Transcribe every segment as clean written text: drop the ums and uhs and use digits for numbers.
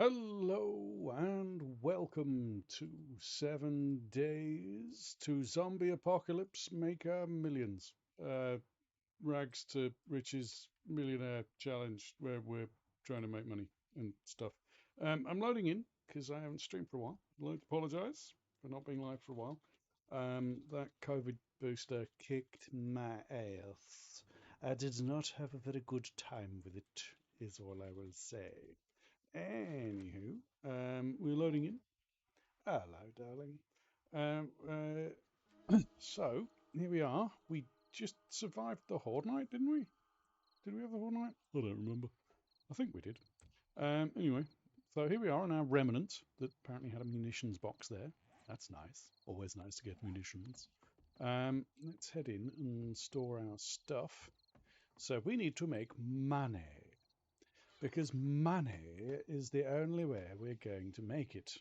Hello and welcome to 7 Days to Zombie Apocalypse Maker Millions. Rags to Riches Millionaire Challenge where we're trying to make money and stuff. I'm loading in because I haven't streamed for a while. I'd like to apologise for not being live for a while. That COVID booster kicked my ass. I did not have a very good time with it, is all I will say. Anywho, we're loading in. Hello, darling. Um, so here we are. We just survived the Horde Night, didn't we? Did we have the Horde Night? I don't remember. I think we did. Anyway, so here we are on our Remanent that apparently had a munitions box there. That's nice. Always nice to get munitions. Let's head in and store our stuff. So we need to make money because money is the only way we're going to make it.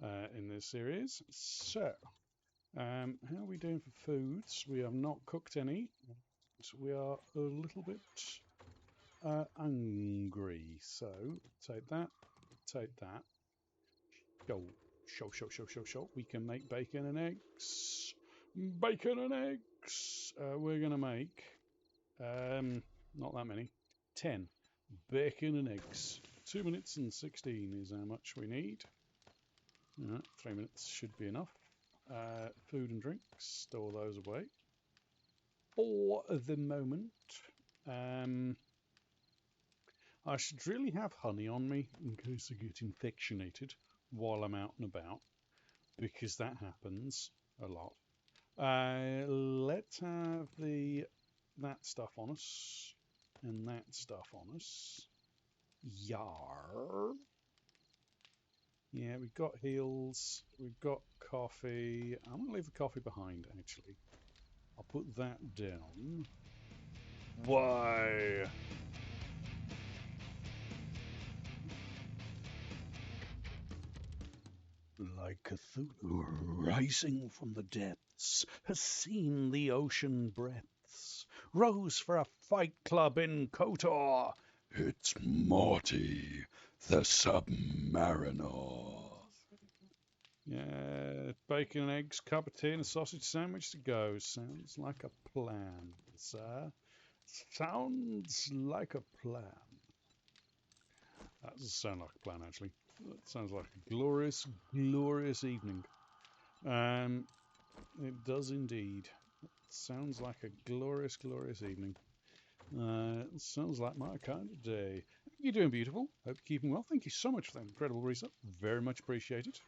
In this series. So, how are we doing for foods? We have not cooked any. So we are a little bit hungry. So, take that, take that. Go, show. We can make bacon and eggs. Bacon and eggs. We're going to make, not that many, 10 bacon and eggs. 2 minutes and 16 is how much we need. 3 minutes should be enough. Food and drinks, store those away. For the moment, I should really have honey on me in case I get infectionated while I'm out and about, because that happens a lot. Let's have that stuff on us and that stuff on us. Yar. Yeah, we've got heals, we've got coffee. I'm going to leave the coffee behind, actually. I'll put that down. Why? Like Cthulhu rising from the depths, has seen the ocean breadths, rose for a fight club in KOTOR. It's Morty, the Submariner. Yeah, bacon and eggs, cup of tea, and a sausage sandwich to go. Sounds like a plan, sir. Sounds like a plan. That doesn't sound like a plan, actually. That sounds like a glorious, glorious evening. It does indeed. It sounds like a glorious, glorious evening. It sounds like my kind of day. You're doing beautiful. Hope you're keeping well. Thank you so much for that incredible reset. Very much appreciated.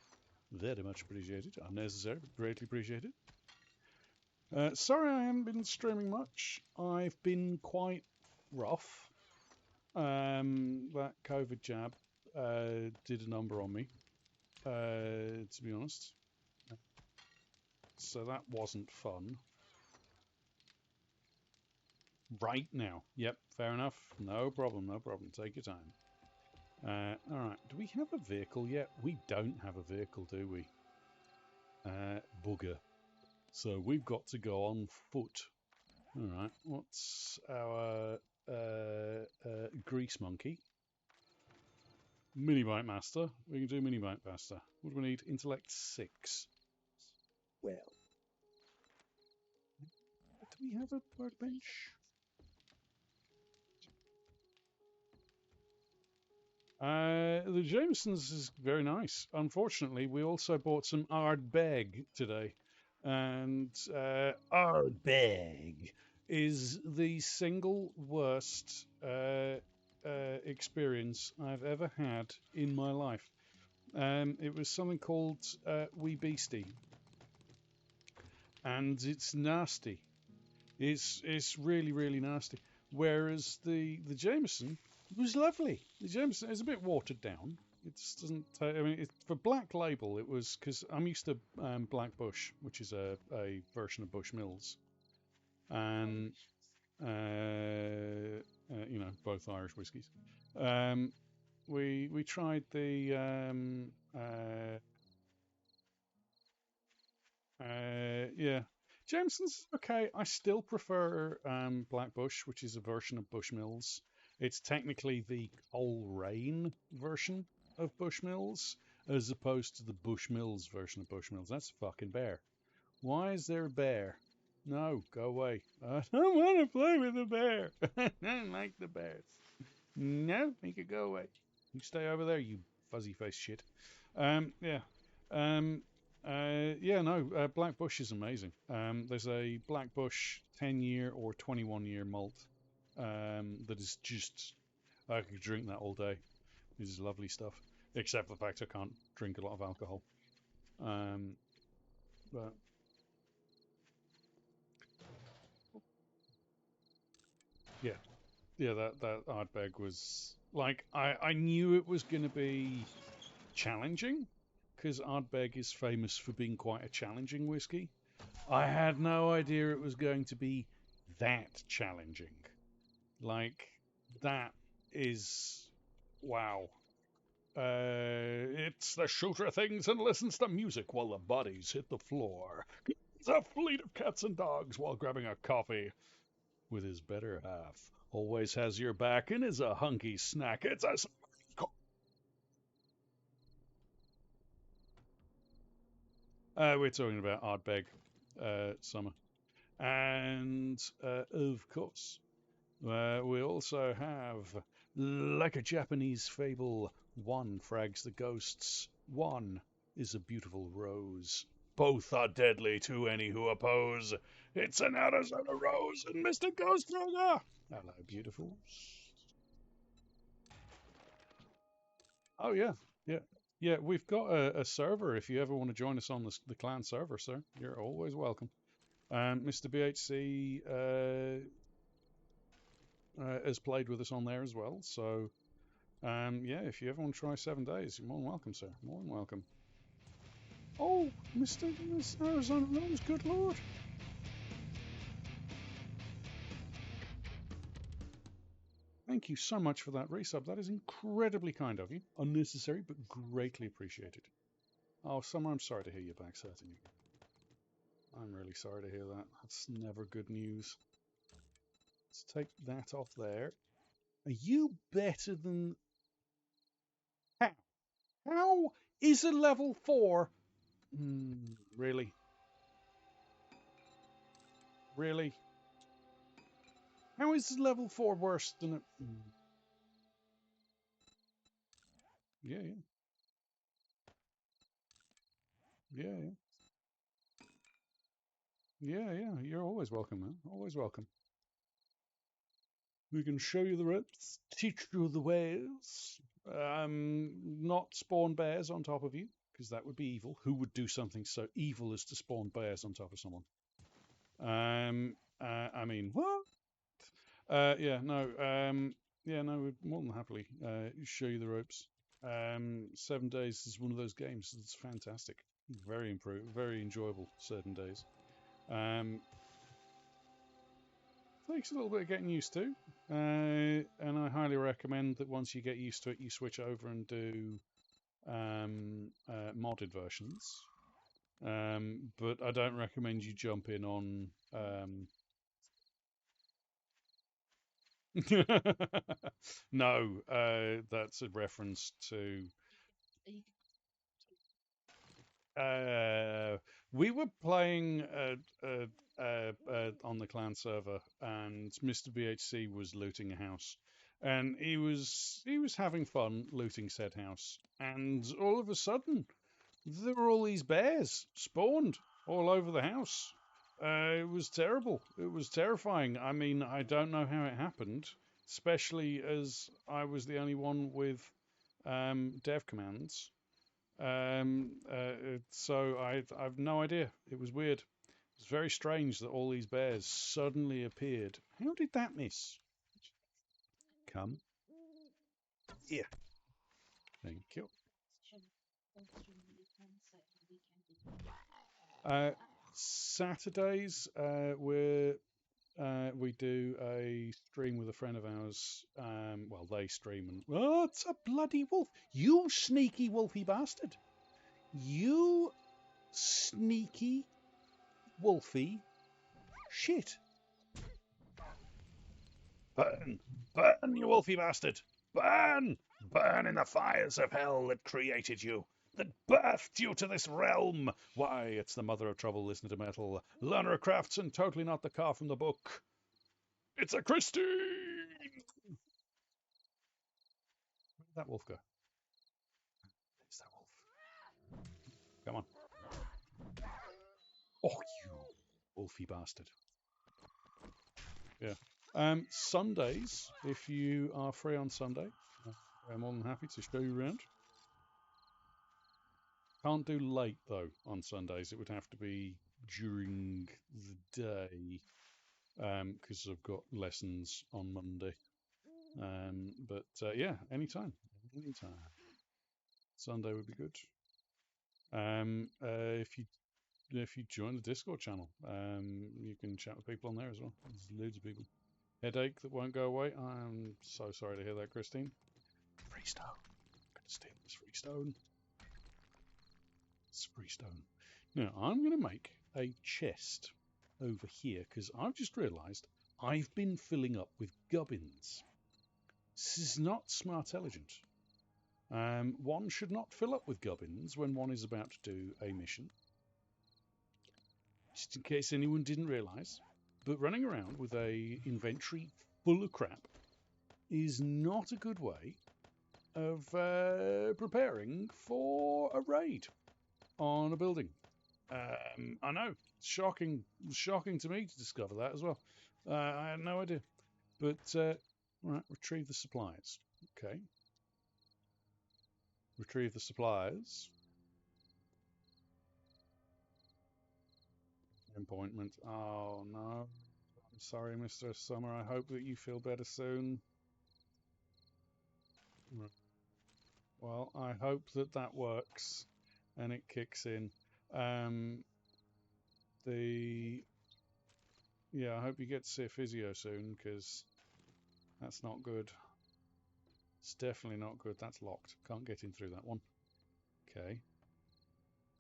Very much appreciated. Unnecessary, but greatly appreciated. Sorry I haven't been streaming much. I've been quite rough. That COVID jab did a number on me, to be honest. So that wasn't fun. Right now. Yep, fair enough. No problem, no problem. Take your time. All right. Do we have a vehicle yet? We don't have a vehicle, do we? Bugger. So we've got to go on foot. All right. What's our grease monkey? Mini bike master. We can do mini bike master. What do we need? Intellect 6. Well, do we have a workbench? The Jamesons is very nice. Unfortunately, we also bought some Ardbeg today. And Ardbeg is the single worst experience I've ever had in my life. It was something called Wee Beastie. And it's nasty. It's really, really nasty. Whereas the Jameson was lovely. The Jameson is a bit watered down. It just doesn't. I mean, for Black Label, it was because I'm used to Black Bush, which is a version of Bushmills, and both Irish whiskies. We tried the yeah. Jameson's okay. I still prefer Black Bush, which is a version of Bushmills. It's technically the Coleraine version, of Bushmills as opposed to the Bushmills version of Bushmills. That's a fucking bear. Why is there a bear? No, go away. I don't want to play with the bear. I don't like the bears. No, you could go away. You stay over there, you fuzzy faced shit. Yeah. Um, yeah, no, Black Bush is amazing. There's a Black Bush 10-year or 21-year malt that is just, I could drink that all day. This is lovely stuff. Except for the fact I can't drink a lot of alcohol. Um, but yeah, yeah, that Ardbeg was like I knew it was going to be challenging because Ardbeg is famous for being quite a challenging whiskey. I had no idea it was going to be that challenging. Like that is wow. It's the shooter things and listens to music while the bodies hit the floor. It's a fleet of cats and dogs while grabbing a coffee with his better half. Always has your back and is a hunky snack. It's a we're talking about Ardbeg summer. And of course, we also have, like a Japanese fable, one frags the ghosts, one is a beautiful rose. Both are deadly to any who oppose. It's an Arizona rose and Mr. Ghost Roger. Hello, beautiful. Oh yeah, yeah, yeah. We've got a server. If you ever want to join us on the clan server, sir, you're always welcome. Mr. BHC has played with us on there as well. So yeah, if you ever want to try 7 days, you're more than welcome, sir. More than welcome. Oh, Mr. Arizona Rose, good lord. Thank you so much for that resub. That is incredibly kind of you. Unnecessary, but greatly appreciated. Oh, Summer, I'm sorry to hear your back's hurting you. I'm really sorry to hear that. That's never good news. Let's take that off there. Are you better than... How? How is a level 4? Really? Really? How is level 4 worse than it? Yeah, yeah. Yeah, yeah. Yeah, yeah. You're always welcome, man. Always welcome. We can show you the ropes, teach you the ways. Not spawn bears on top of you, because that would be evil. Who would do something so evil as to spawn bears on top of someone? I mean, what? Yeah, no, yeah, no, we'd more than happily show you the ropes. 7 days is one of those games that's fantastic, very improved, very enjoyable. Certain days. Takes a little bit of getting used to, and I highly recommend that once you get used to it, you switch over and do modded versions. But I don't recommend you jump in on. No, that's a reference to. We were playing on the clan server, and Mr. BHC was looting a house, and he was having fun looting said house, and all of a sudden there were all these bears spawned all over the house. It was terrible. It was terrifying. I mean, I don't know how it happened, especially as I was the only one with dev commands. So I've no idea. It was weird. It was very strange that all these bears suddenly appeared. How did that miss? Come here. Thank you. Uh, Saturdays, we do a stream with a friend of ours. Well, they stream and oh, it's a bloody wolf! You sneaky wolfy bastard! You sneaky wolfy shit! Burn! Burn, you wolfy bastard! Burn! Burn in the fires of hell that created you, that birthed you to this realm. Why, it's the mother of trouble, listen to metal. Learner of crafts and totally not the car from the book. It's a Christine! Where did that wolf go? There's that wolf. Come on. Oh, you wolfy bastard. Yeah. Sundays, if you are free on Sunday, I'm more than happy to show you around. Can't do late though on Sundays. It would have to be during the day because I've got lessons on Monday. But yeah, anytime, anytime. Sunday would be good. If you join the Discord channel, you can chat with people on there as well. There's loads of people. Headache that won't go away. I'm so sorry to hear that, Christine. Freestone. I'm going to steal this freestone. It's freestone. Now, I'm going to make a chest over here because I've just realised I've been filling up with gubbins. This is not smart-elegant. One should not fill up with gubbins when one is about to do a mission. Just in case anyone didn't realise. But running around with a inventory full of crap is not a good way of preparing for a raid on a building. I know, shocking to me to discover that as well. I had no idea. But right, retrieve the supplies. Okay. Retrieve the supplies. Appointment. Oh no. I'm sorry, Mr. Summer. I hope that you feel better soon. Well, I hope that that works and it kicks in. Yeah, I hope you get to see a physio soon because that's not good. It's definitely not good. That's locked. Can't get in through that one. Okay.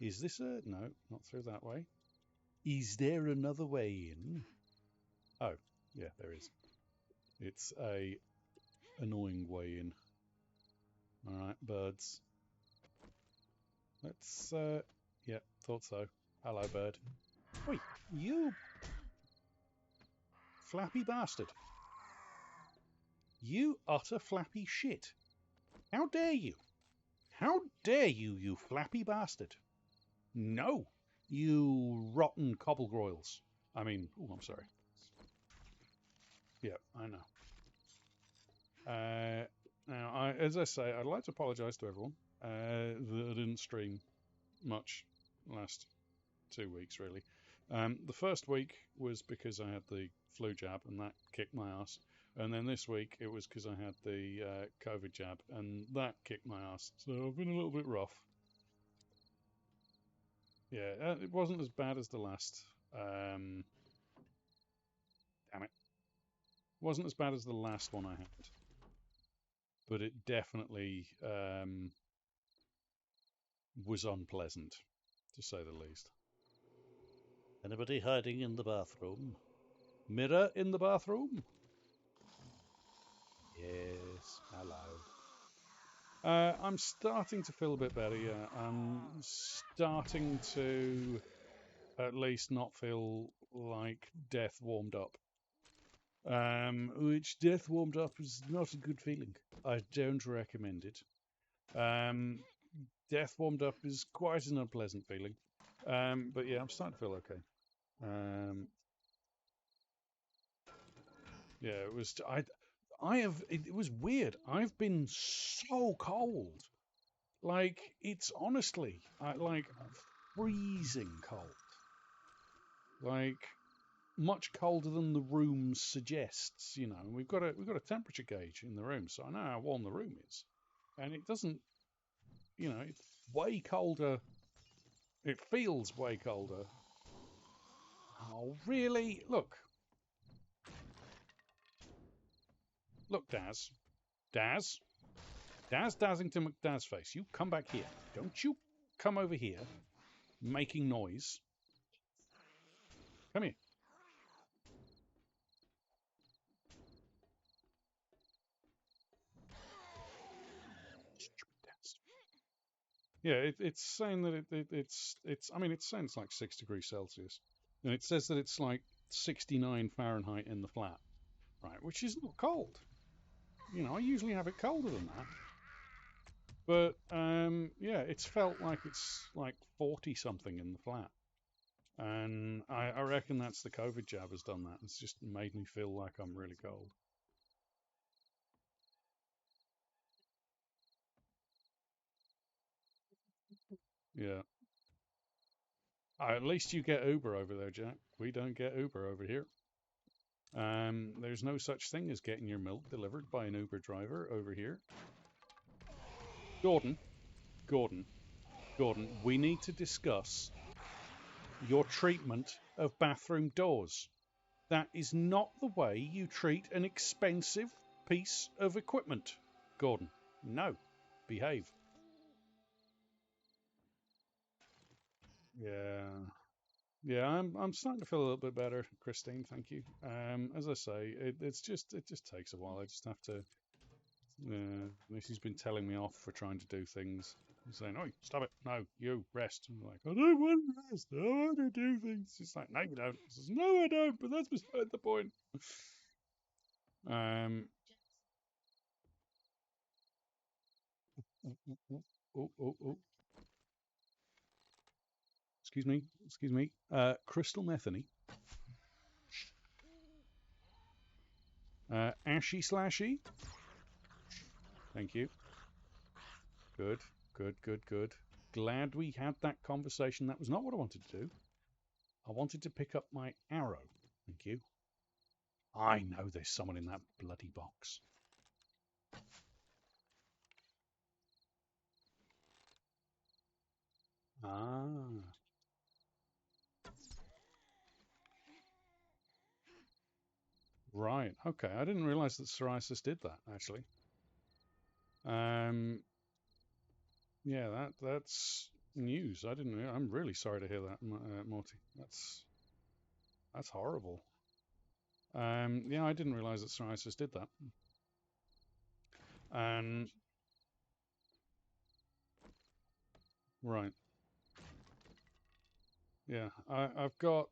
Is this a... No, not through that way. Is there another way in? Oh, yeah, there is. It's a annoying way in. All right, birds. Let's... yeah, thought so. Hello, bird. Wait, you... Flappy bastard. You utter flappy shit. How dare you? How dare you, you flappy bastard? No, you rotten cobblegroils. I mean, oh, I'm sorry. Yeah, I know. Now, as I say, I'd like to apologise to everyone that I didn't stream much last 2 weeks, really. The first week was because I had the flu jab, and that kicked my ass. And then this week, it was because I had the COVID jab, and that kicked my ass. So I've been a little bit rough. Yeah, it wasn't as bad as the last. Damn it. Wasn't as bad as the last one I had. But it definitely was unpleasant, to say the least. Anybody hiding in the bathroom? Mirror in the bathroom? Yes, hello. I'm starting to feel a bit better, yeah. I'm starting to at least not feel like death warmed up. Which death warmed up is not a good feeling. I don't recommend it. Death warmed up is quite an unpleasant feeling. But yeah, I'm starting to feel okay. Yeah, it was. It was weird. I've been so cold. Like it's honestly, like freezing cold. Like much colder than the room suggests. You know, we've got a temperature gauge in the room, so I know how warm the room is, and it doesn't. You know, it's way colder. It feels way colder. Oh, really? Look, Daz, Daz, Dazington McDazface. You come back here. Don't you come over here making noise. Come here. Yeah, it's saying that it's. I mean, it's saying it's like 6 degrees Celsius, and it says that it's like 69 Fahrenheit in the flat, right? Which is not cold. You know, I usually have it colder than that. But yeah, it's felt like it's like 40 something in the flat. And I reckon that's the COVID jab has done that. It's just made me feel like I'm really cold. Yeah. At least you get Uber over there, Jack. We don't get Uber over here. There's no such thing as getting your milk delivered by an Uber driver over here. Gordon, Gordon, Gordon, we need to discuss your treatment of bathroom doors. That is not the way you treat an expensive piece of equipment. Gordon, no. Behave. Yeah. Yeah, I'm starting to feel a little bit better, Christine. Thank you. As I say, it just takes a while. I just have to. She's been telling me off for trying to do things, saying, "Oh, stop it! No, you rest." I'm like, "I don't want to rest. I want to do things." She's like, "No, you don't." I says, "No, I don't." But that's beside the point. Um. Oh, oh, oh, oh, oh, oh. Excuse me. Excuse me. Crystal methany. Ashy slashy. Thank you. Good, good, good, good. Glad we had that conversation. That was not what I wanted to do. I wanted to pick up my arrow. Thank you. I know there's someone in that bloody box. Ah, right. Okay. I didn't realize that psoriasis did that, actually. Um, yeah, that's news. I didn't. I'm really sorry to hear that, Morty. That's horrible. Yeah, I didn't realize that psoriasis did that. And right, yeah, I've got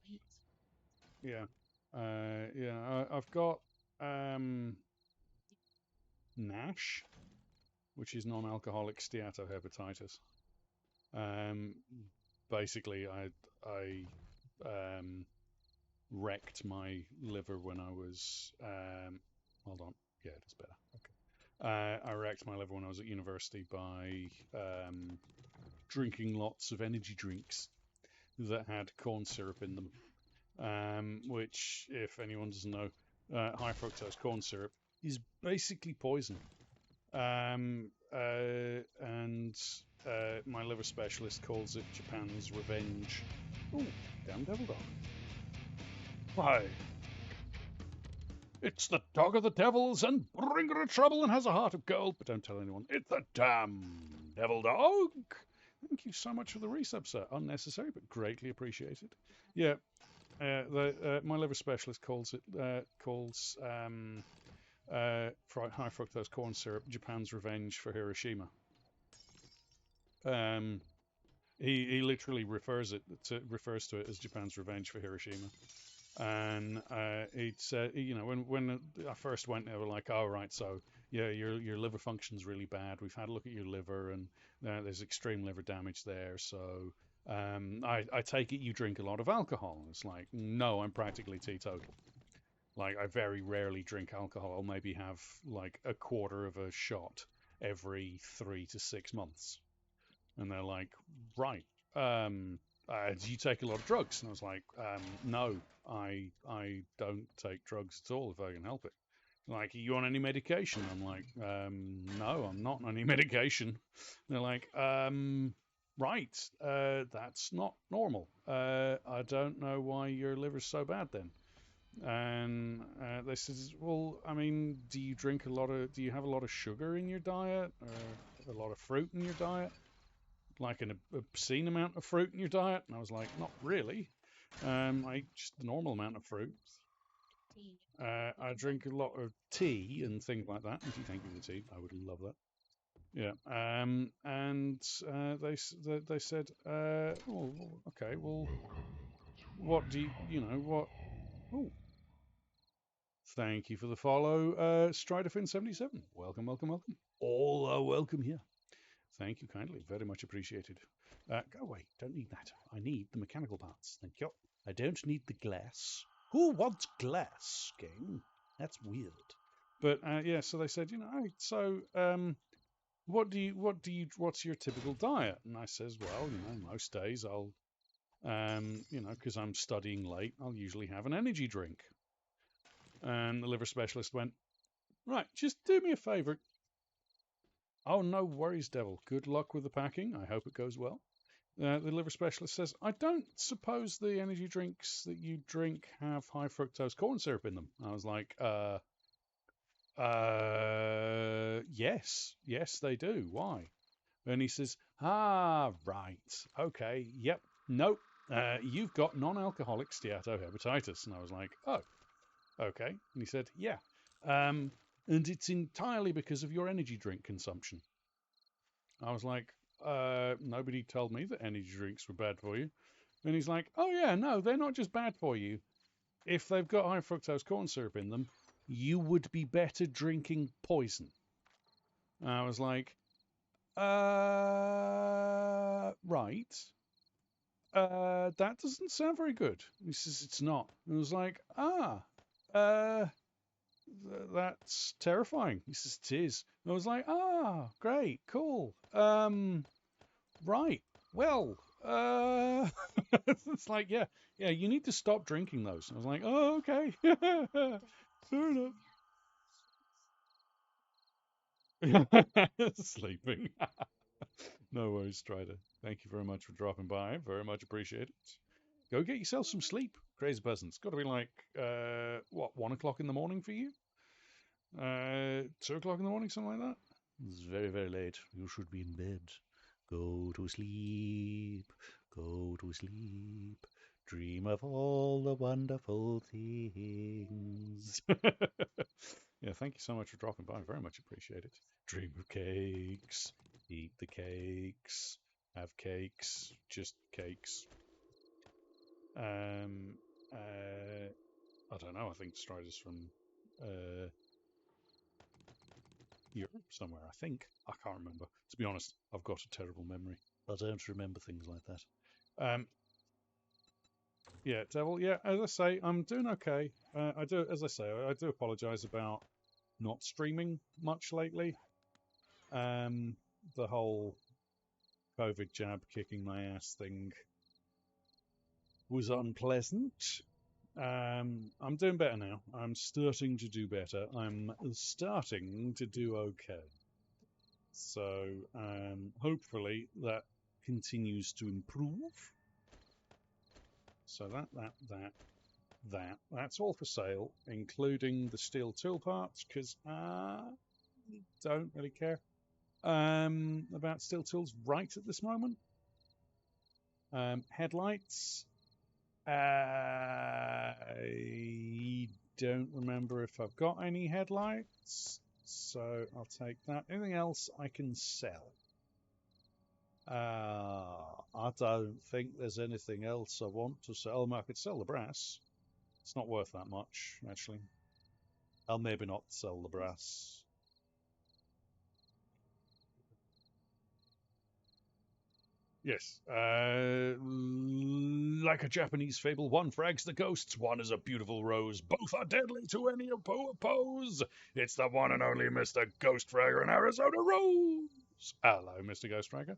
yeah, yeah, I've got um, NASH, which is non-alcoholic steatohepatitis. Um, basically, I wrecked my liver when I was hold on, yeah, it is better. Okay, I wrecked my liver when I was at university by drinking lots of energy drinks that had corn syrup in them. Which, if anyone doesn't know, high fructose corn syrup is basically poison. And my liver specialist calls it Japan's revenge. Oh, damn devil dog. Why, it's the dog of the devils and bringer of trouble and has a heart of gold, but don't tell anyone. It's the damn devil dog. Thank you so much for the resub, sir. Unnecessary, but greatly appreciated. Yeah, my liver specialist calls high fructose corn syrup Japan's revenge for Hiroshima. Um, he literally refers to it as Japan's revenge for Hiroshima. And it said, you know, when I first went, they were like, "Oh, right, so yeah, your liver function's really bad. We've had a look at your liver, and there's extreme liver damage there. So I take it you drink a lot of alcohol." And it's like, no, I'm practically teetotal. Like, I very rarely drink alcohol. I'll maybe have like a quarter of a shot every 3 to 6 months. And they're like, right, do you take a lot of drugs? And I was like, no, I don't take drugs at all if I can help it. Like, are you on any medication? I'm like, no, I'm not on any medication. And they're like, right, that's not normal. I don't know why your liver's so bad then. And they says, well, I mean, do you have a lot of sugar in your diet or a lot of fruit in your diet? Like an obscene amount of fruit in your diet? And I was like, not really. I eat just the normal amount of fruit. I drink a lot of tea and things like that. Thank you for the tea. I would love that. Yeah. And they said, oh, okay, well, what do you know what? Oh, thank you for the follow, Striderfin77. Welcome, welcome, welcome. All are welcome here. Thank you kindly. Very much appreciated. Go away. Don't need that. I need the mechanical parts. Thank you. I don't need the glass. Who wants glass, game? That's weird. But yeah, so they said, what's your typical diet? And I says, well, most days I'll, because I'm studying late, I'll usually have an energy drink. And the liver specialist went, right, just do me a favor. Oh, no worries, Devil. Good luck with the packing. I hope it goes well. The liver specialist says, I don't suppose the energy drinks that you drink have high fructose corn syrup in them. I was like, yes, they do. Why? And he says, right. Okay. Yep. Nope. You've got non-alcoholic steatohepatitis. And I was like, oh, okay. And he said, yeah. And it's entirely because of your energy drink consumption. I was like, nobody told me that energy drinks were bad for you. And he's like, oh, yeah, no, they're not just bad for you. If they've got high fructose corn syrup in them, you would be better drinking poison. And I was like, right. That doesn't sound very good. He says, it's not. And I was like, that's terrifying. He says, it is. And I was like, great, cool. Right. Well, it's like, yeah, you need to stop drinking those. I was like, oh, okay. Fair enough. Sleeping. No worries, Strider. Thank you very much for dropping by. Very much appreciate it. Go get yourself some sleep, crazy person. It's got to be like, 1 o'clock in the morning for you? 2 o'clock in the morning, something like that? It's very, very late. You should be in bed. Go to sleep. Go to sleep. Dream of all the wonderful things. Yeah, thank you so much for dropping by. Very much appreciate it. Dream of cakes. Eat the cakes. Have cakes. Just cakes. I don't know. I think Strider's from Europe somewhere, I think. I can't remember. To be honest, I've got a terrible memory. I don't remember things like that. Yeah, Devil. Yeah, as I say, I'm doing okay. I do apologise about not streaming much lately. The whole COVID jab kicking my ass thing was unpleasant. I'm doing better now. I'm starting to do better. I'm starting to do okay. So hopefully that continues to improve. So that's all for sale, including the steel tool parts, because I don't really care about steel tools right at this moment. Headlights. I don't remember if I've got any headlights, so I'll take that. Anything else I can sell? I don't think there's anything else I want to sell. I could sell the brass. It's not worth that much, actually. I'll maybe not sell the brass. Yes. Like a Japanese fable, one frags the ghosts, one is a beautiful rose. Both are deadly to any oppose. It's the one and only Mr. Ghost Fragger in Arizona Rose. Hello, Mr. Ghost Fragger.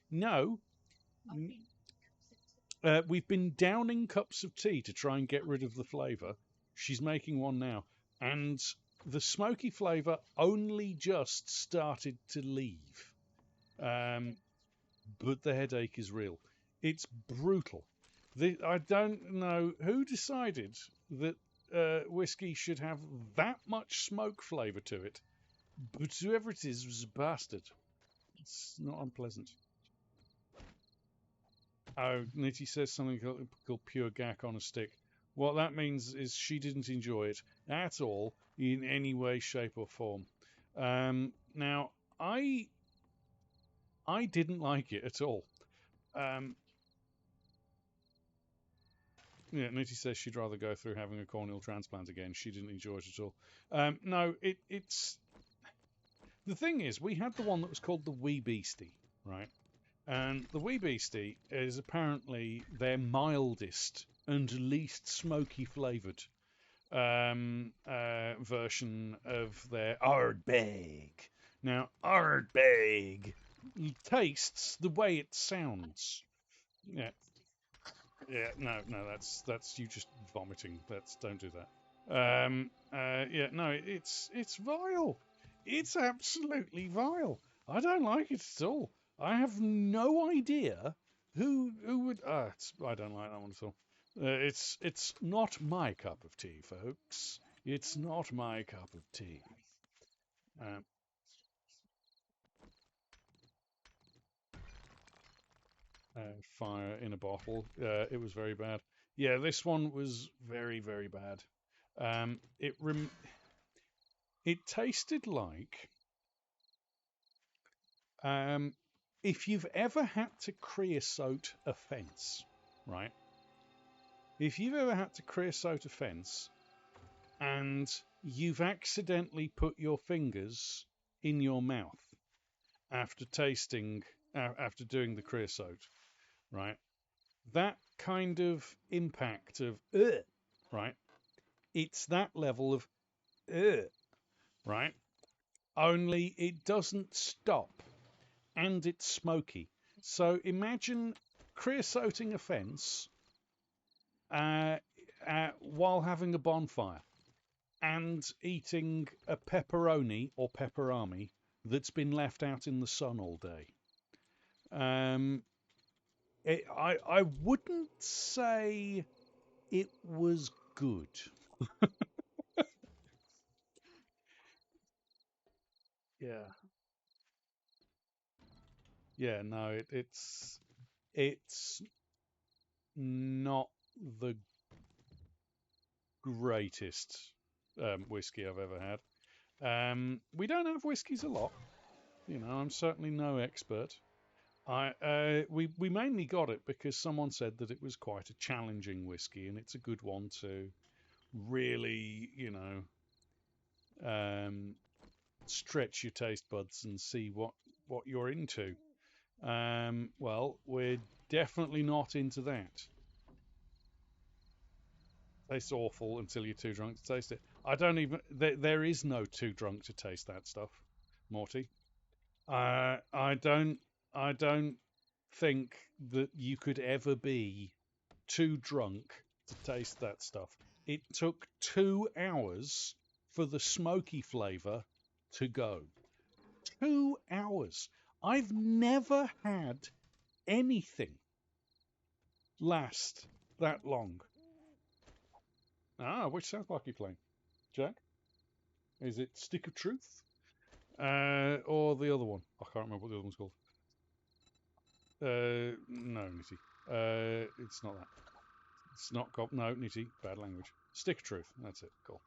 No. We've been downing cups of tea to try and get rid of the flavour. She's making one now. And the smoky flavour only just started to leave. But the headache is real. It's brutal. I don't know who decided that whiskey should have that much smoke flavour to it, but whoever it is was a bastard. It's not unpleasant. Oh, Nitty says something called pure gack on a stick. What that means is she didn't enjoy it at all in any way, shape, or form. Now, I I didn't like it at all. Yeah, Nitty says she'd rather go through having a corneal transplant again. She didn't enjoy it at all. No, it's the thing is, we had the one that was called the Wee Beastie, right? And the Wee Beastie is apparently their mildest and least smoky flavoured version of their Ardbeg. Now, Ardbeg tastes the way it sounds. Yeah, yeah, no, that's you just vomiting. Don't do that. Yeah, no, it's vile. It's absolutely vile. I don't like it at all. I have no idea who would. I don't like that one at all. It's not my cup of tea, folks. It's not my cup of tea. Um, Fire in a bottle. It was very bad. Yeah, this one was very very bad. It tasted like if you've ever had to creosote a fence, right? If you've ever had to creosote a fence and you've accidentally put your fingers in your mouth after after doing the creosote, right? That kind of impact of, right? It's that level of, right? Only it doesn't stop and it's smoky. So imagine creosoting a fence while having a bonfire and eating a pepperoni or pepperami that's been left out in the sun all day. Um, I wouldn't say it was good. Yeah, yeah, no, it's not the greatest whiskey I've ever had. We don't have whiskies a lot. You know, I'm certainly no expert. We mainly got it because someone said that it was quite a challenging whiskey, and it's a good one to really, um, stretch your taste buds and see what you're into. Well, we're definitely not into that. Tastes awful until you're too drunk to taste it. I don't even. There is no too drunk to taste that stuff, Morty. I don't. I don't think that you could ever be too drunk to taste that stuff. It took 2 hours for the smoky flavour to go. 2 hours. I've never had anything last that long. Which sounds like you're playing, Jack? Is it Stick of Truth? Or the other one? I can't remember what the other one's called. No, Nitty. It's not that. It's not called. No, Nitty. Bad language. Stick of Truth. That's it. Cool.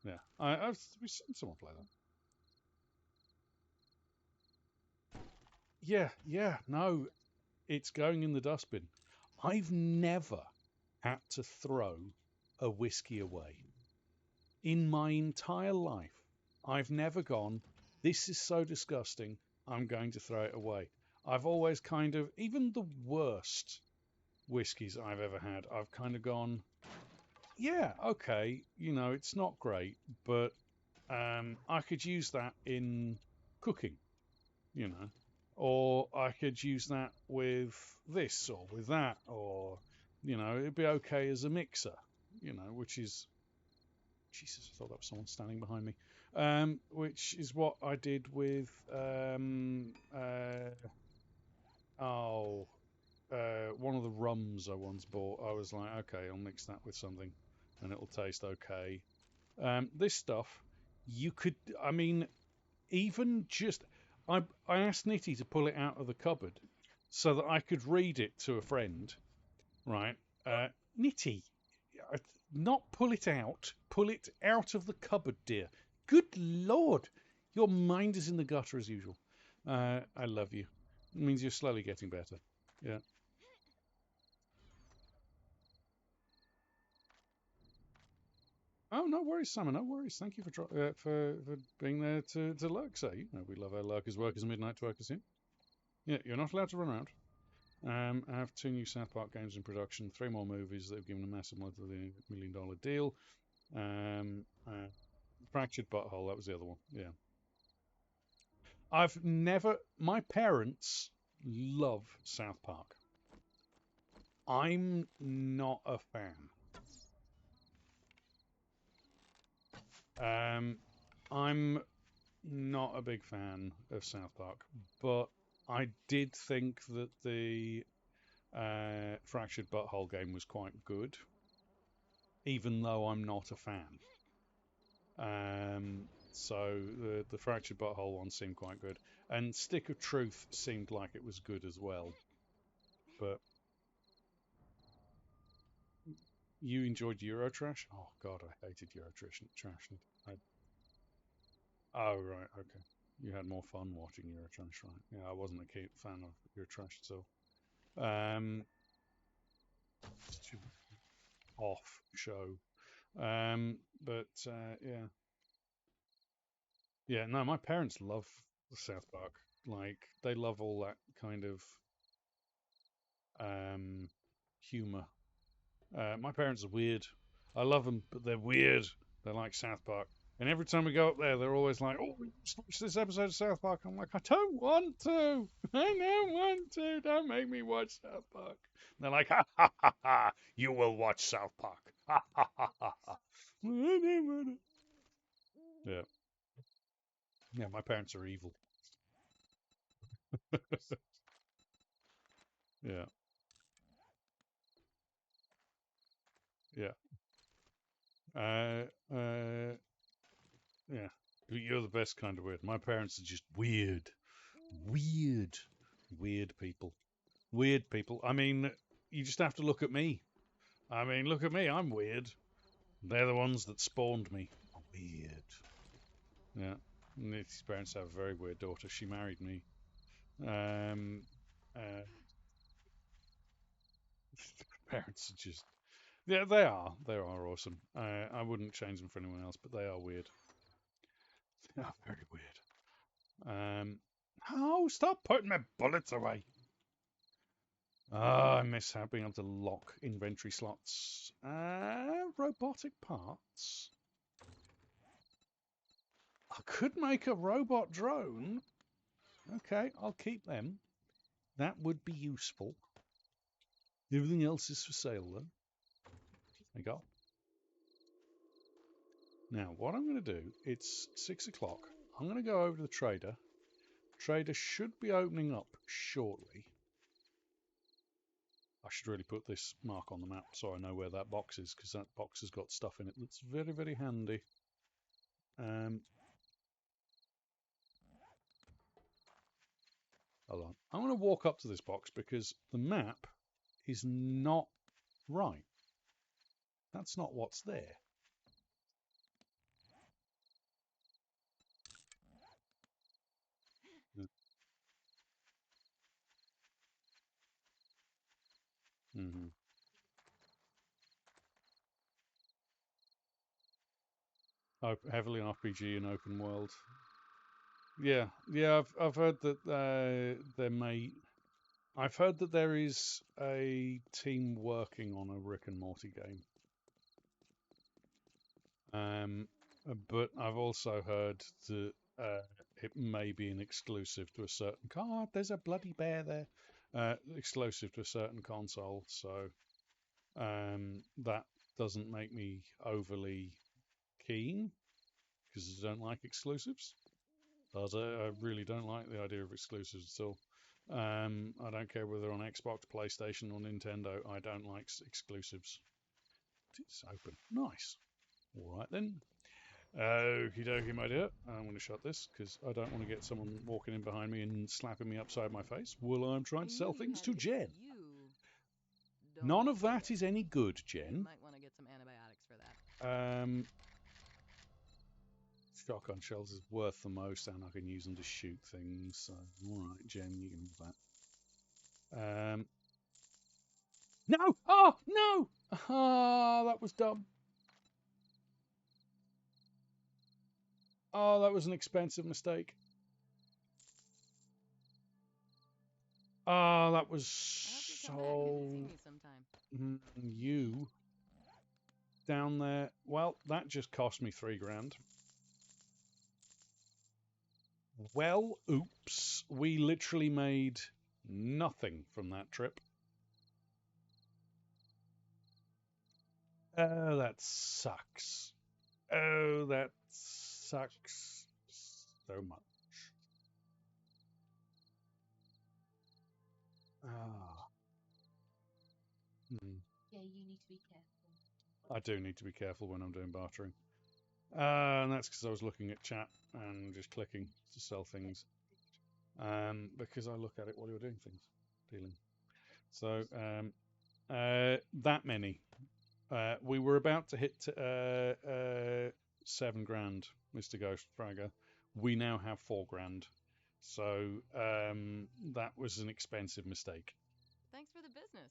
Yeah. We've seen someone play that. Yeah. No, it's going in the dustbin. I've never had to throw a whiskey away. In my entire life, I've never gone, this is so disgusting, I'm going to throw it away. I've always kind of, even the worst whiskies I've ever had, I've kind of gone, yeah, okay, it's not great, but I could use that in cooking, you know, or I could use that with this or with that, or, it'd be okay as a mixer, which is Jesus, I thought that was someone standing behind me. Which is what I did with one of the rums I once bought. I was like, okay, I'll mix that with something, and it'll taste okay. This stuff, you could, I mean, even just, I asked Nitty to pull it out of the cupboard so that I could read it to a friend, right? Nitty, not pull it out. Pull it out of the cupboard, dear. Good Lord. Your mind is in the gutter as usual. I love you. It means you're slowly getting better. Yeah. Oh, no worries, Summer. No worries. Thank you for being there to lurk. So you know we love our lurkers, workers, and midnight twerkers here. Yeah, you're not allowed to run around. I have 2 new South Park games in production, 3 more movies that have given a massive multi-million-dollar deal. Fractured Butthole, that was the other one. Yeah. I've never. My parents love South Park. I'm not a fan. Um, I'm not a big fan of South Park, but I did think that the Fractured Butthole game was quite good, even though I'm not a fan. So the Fractured Butthole one seemed quite good, and Stick of Truth seemed like it was good as well. But you enjoyed Eurotrash? Oh God, I hated Eurotrash. I, oh right, okay. You had more fun watching Eurotrash, right? Yeah, I wasn't a key fan of Eurotrash at all. Um, off show. But yeah, yeah. No, my parents love the South Park. Like they love all that kind of humor. My parents are weird. I love them, but they're weird. They're like South Park. And every time we go up there, they're always like, "Oh, let's watch this episode of South Park." I'm like, "I don't want to. I don't want to. Don't make me watch South Park." And they're like, "Ha ha ha ha! You will watch South Park." Ha ha ha ha ha. Yeah, yeah. My parents are evil. Yeah, yeah. Uh, uh, yeah. You're the best kind of weird. My parents are just weird, weird, weird people. Weird people. I mean, you just have to look at me. I mean, look at me. I'm weird. They're the ones that spawned me. Weird. Yeah. His parents have a very weird daughter. She married me. Um, uh, parents are just. Yeah, they are. They are awesome. I wouldn't change them for anyone else, but they are weird. They are very weird. Oh, stop putting my bullets away. I miss being able to lock inventory slots. Robotic parts. I could make a robot drone. Okay, I'll keep them. That would be useful. Everything else is for sale, though. There you go. Now, what I'm going to do, it's 6 o'clock. I'm going to go over to the trader. Trader should be opening up shortly. I should really put this mark on the map so I know where that box is, because that box has got stuff in it that's very, very handy. Hold on. I'm going to walk up to this box because the map is not right. That's not what's there. Mm-hmm. Heavily RPG and open world. Yeah, yeah. I've heard that there may. I've heard that there is a team working on a Rick and Morty game. But I've also heard that it may be an exclusive to a certain. God, there's a bloody bear there. Exclusive to a certain console, so that doesn't make me overly keen because I don't like exclusives. I really don't like the idea of exclusives at all. I don't care whether on Xbox, PlayStation, or Nintendo. I don't like exclusives. It's open. Nice. All right then. Okie dokie, my dear. I'm going to shut this because I don't want to get someone walking in behind me and slapping me upside my face while I'm trying to sell things to Jen. None of that is any good, Jen. You might want to get some antibiotics for that. shotgun shells is worth the most, and I can use them to shoot things. So, all right, Jen, you can have that. No! Oh, no! Ah, that was dumb. Oh, that was an expensive mistake. Oh, that was so... You down there. Well, that just cost me $3,000. Well, oops. We literally made nothing from that trip. Oh, that sucks. Oh, that sucks so much. Ah. Yeah, you need to be careful. I do need to be careful when I'm doing bartering. And that's because I was looking at chat and just clicking to sell things. Because I look at it while you're doing things, dealing. So that many. We were about to hit $7,000, Mr. Ghost Fragger. We now have $4,000. So that was an expensive mistake. Thanks for the business.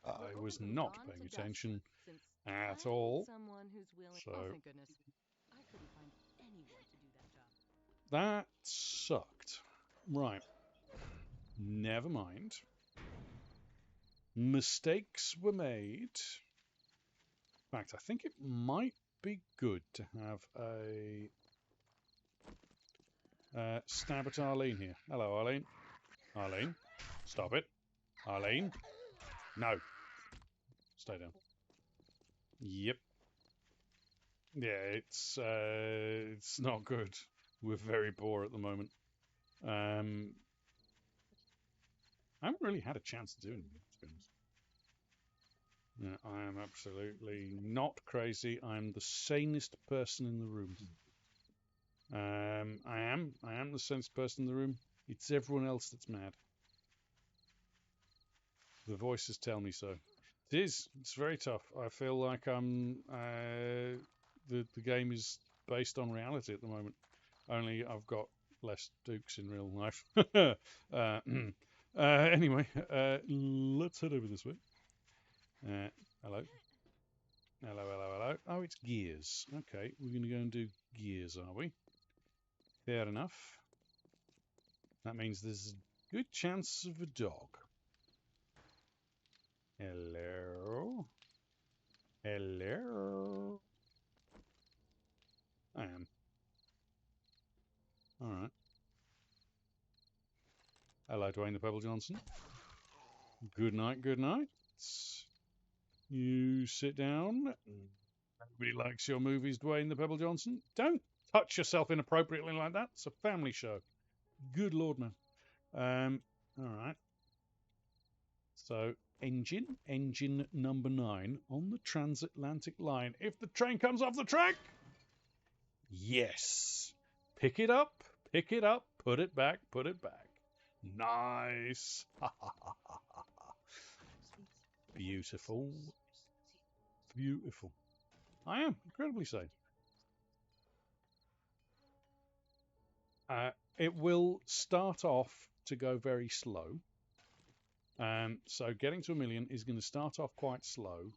I was not paying attention at all. Someone who's willing. So oh, thank goodness. I couldn't find anyone to do that job. that sucked. Right. Never mind. Mistakes were made. In fact, I think it might be good to have a stab at Arlene here. Hello, Arlene. Arlene, stop it. Arlene, no. Stay down. Yep. Yeah, it's not good. We're very poor at the moment. I haven't really had a chance to do anything, to be honest. I am absolutely not crazy. I'm the sanest person in the room. I am the sanest person in the room. It's everyone else that's mad. The voices tell me so. It is. It's very tough. I feel like I'm. The game is based on reality at the moment. Only I've got less dukes in real life. Anyway, let's head over this way. Hello. Hello, hello, hello. Oh, it's gears. Okay, we're going to go and do gears, are we? Fair enough. That means there's a good chance of a dog. Hello. Hello. I am. All right. Hello, Dwayne the Pebble Johnson. Good night, good night. You sit down. Nobody likes your movies, Dwayne the Pebble Johnson. Don't touch yourself inappropriately like that. It's a family show. Good Lord, man. All right. So, engine number 9 on the transatlantic line. If the train comes off the track, yes. Pick it up, put it back, put it back. Nice. Beautiful. Beautiful. I am incredibly safe. It will start off to go very slow. So getting to 1,000,000 is going to start off quite slow.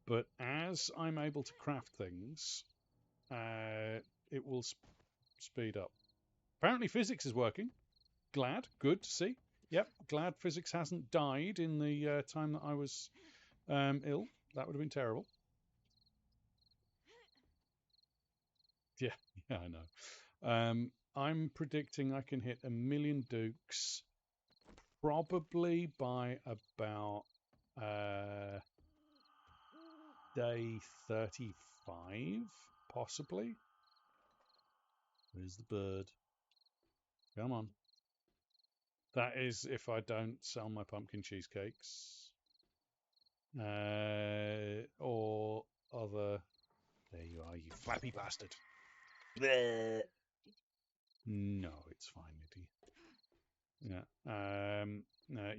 But as I'm able to craft things, it will speed up. Apparently physics is working. Glad. Good to see. Yep. Glad physics hasn't died in the time that I was ill. That would have been terrible. Yeah, yeah, I know. I'm predicting I can hit 1,000,000 dukes probably by about day 35, possibly. Where's the bird? Come on. That is if I don't sell my pumpkin cheesecakes. Or other... There you are, you flappy bastard. Bleh. No, it's fine, Nitty. Yeah.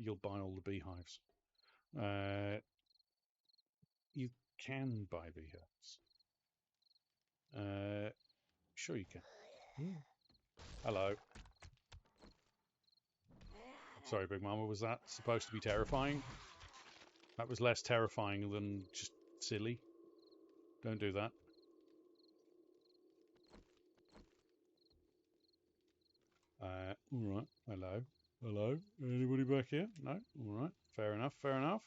You'll buy all the beehives. You can buy beehives. Sure you can. Hello. Sorry, Big Mama. Was that supposed to be terrifying? That was less terrifying than just silly. Don't do that. All right. Hello. Hello. Anybody back here? No. All right. Fair enough. Fair enough.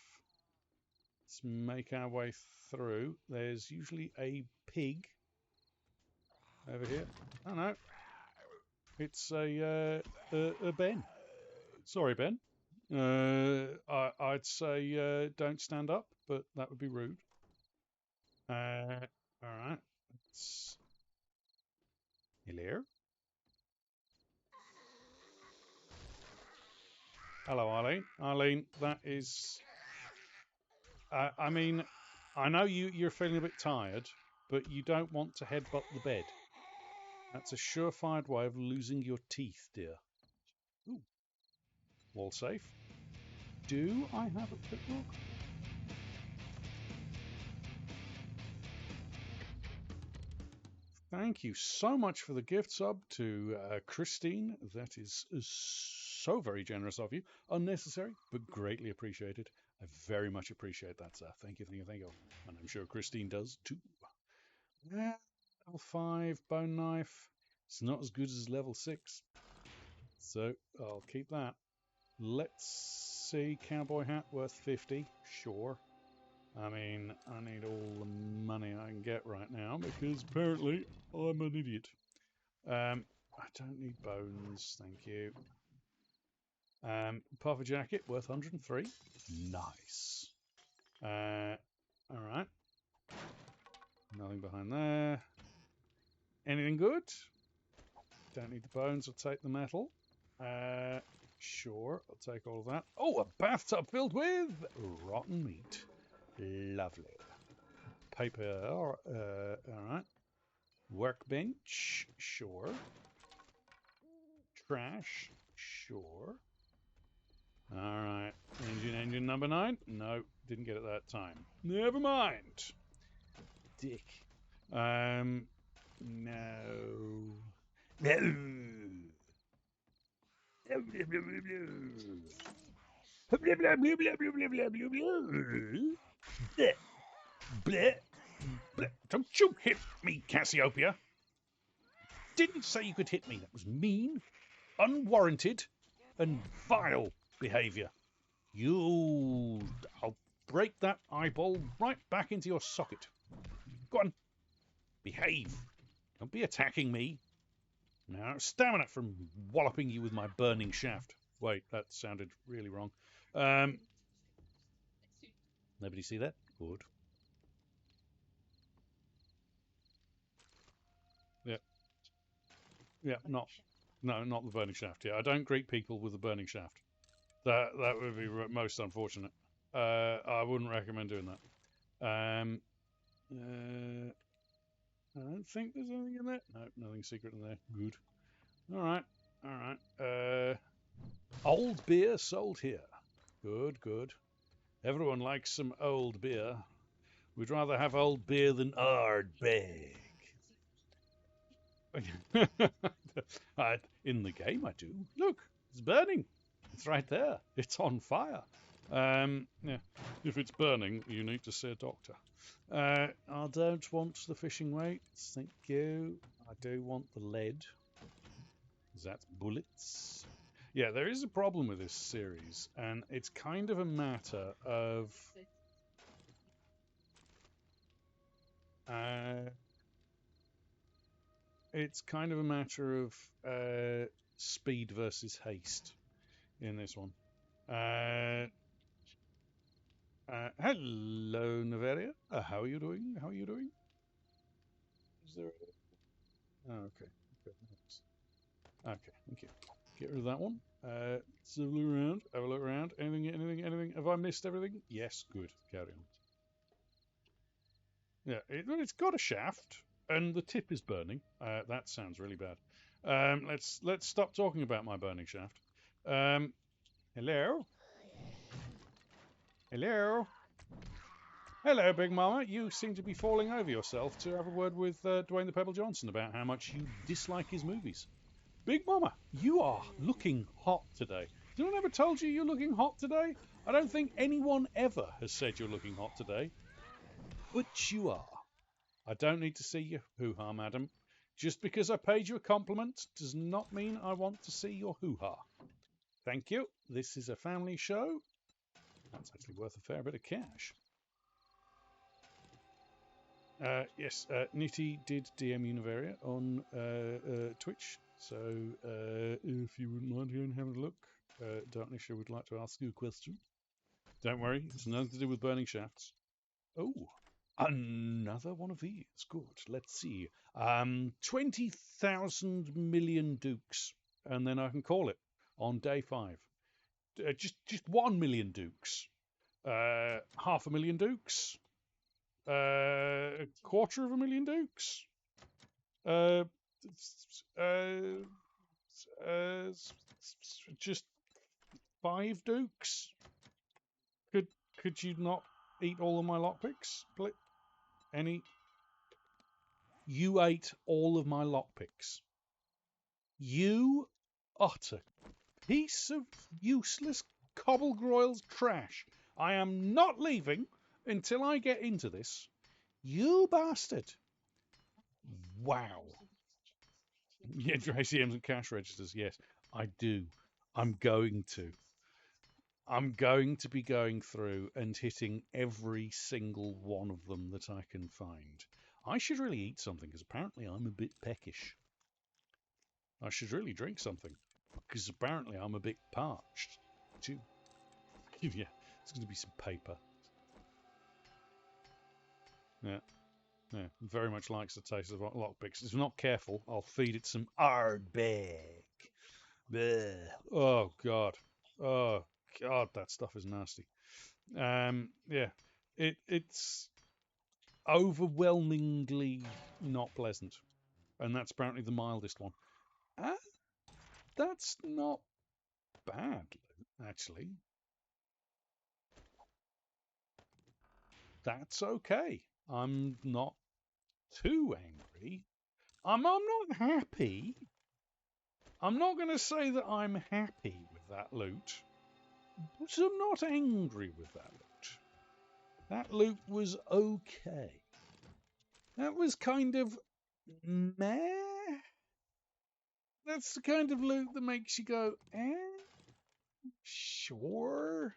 Let's make our way through. There's usually a pig over here. Oh no. It's a Ben. Sorry, Ben. I'd say don't stand up, but that would be rude. All right. Hello. Hello, Arlene. Arlene, that is. I mean, I know you're feeling a bit tired, but you don't want to headbutt the bed. That's a surefire way of losing your teeth, dear. Ooh. Wall safe. Do I have a quick look? Thank you so much for the gift sub to Christine. That is so very generous of you. Unnecessary, but greatly appreciated. I very much appreciate that, sir. Thank you, thank you, thank you. And I'm sure Christine does too. Level 5 bone knife. It's not as good as level 6. So I'll keep that. Let's see. Cowboy hat worth 50. Sure. I mean, I need all the money I can get right now because apparently I'm an idiot. I don't need bones, thank you. Puffer jacket worth 103. Nice. All right. Nothing behind there. Anything good? Don't need the bones. I'll take the metal. Sure, I'll take all of that. Oh, a bathtub filled with rotten meat. Lovely. Paper, all right. Workbench, sure. Trash, sure. All right. Engine number 9? No, didn't get it that time. Never mind. Dick. No. No. Don't you hit me, Cassiopeia. Didn't say you could hit me. That was mean, unwarranted, and vile behaviour. I'll break that eyeball right back into your socket. Go on, behave. Don't be attacking me. Now, stamina from walloping you with my burning shaft. Wait, that sounded really wrong. Nobody see that? Good. Yeah. Yeah, not the burning shaft. Yeah, I don't greet people with the burning shaft. That would be most unfortunate. I wouldn't recommend doing that. I don't think there's anything in there. No, nothing secret in there. Good. All right. All right. Old beer sold here. Good, good. Everyone likes some old beer. We'd rather have old beer than Ardbeg. In the game, I do. Look, it's burning. It's right there. It's on fire. Yeah. If it's burning, you need to see a doctor. I don't want the fishing weights. Thank you. I do want the lead. That's bullets. Yeah, there is a problem with this series, and it's kind of a matter of speed versus haste in this one. Hello, Neveria. How are you doing? How are you doing? Is there? Oh, okay. Okay, thank you. Get rid of that one. Let's have a look around. Have a look around. Anything? Have I missed everything? Yes, good. Carry on. Yeah, it's got a shaft, and the tip is burning. That sounds really bad. Let's stop talking about my burning shaft. Hello? Hello? Hello, Big Mama. You seem to be falling over yourself to have a word with Dwayne the Pebble Johnson about how much you dislike his movies. Big Mama, you are looking hot today. Has anyone ever told you you're looking hot today? I don't think anyone ever has said you're looking hot today, but you are. I don't need to see your hoo-ha, madam. Just because I paid you a compliment does not mean I want to see your hoo-ha. Thank you. This is a family show. That's actually worth a fair bit of cash. Yes, Nitty did DM Univaria on Twitch, so if you wouldn't mind going and having a look, Darknisha would like to ask you a question. Don't worry, it's nothing to do with burning shafts. Oh, another one of these. Good. Let's see. 20,000 million dukes, and then I can call it on day 5. Just 1 million dukes. 500,000 dukes. A quarter of a million dukes. Uh, just 5 dukes. Could you not eat all of my lockpicks? Any? You ate all of my lockpicks. You utter piece of useless cobblegroil's trash. I am not leaving until I get into this. You bastard. Wow. Yeah, ACMs and cash registers. Yes, I do. I'm going to. I'm going to be going through and hitting every single one of them that I can find. I should really eat something because apparently I'm a bit peckish. I should really drink something because apparently I'm a bit parched too. Yeah, it's going to be some paper. Yeah, yeah. Very much likes the taste of lockpicks. If I'm not careful, I'll feed it some Ardbeg. Oh God. Oh God, that stuff is nasty. Yeah, it's overwhelmingly not pleasant, and that's apparently the mildest one. Uh, that's not bad, actually. That's okay. I'm not too angry. I'm not happy. I'm not going to say that I'm happy with that loot, but I'm not angry with that loot. That loot was okay. That was kind of meh. That's the kind of loot that makes you go, sure.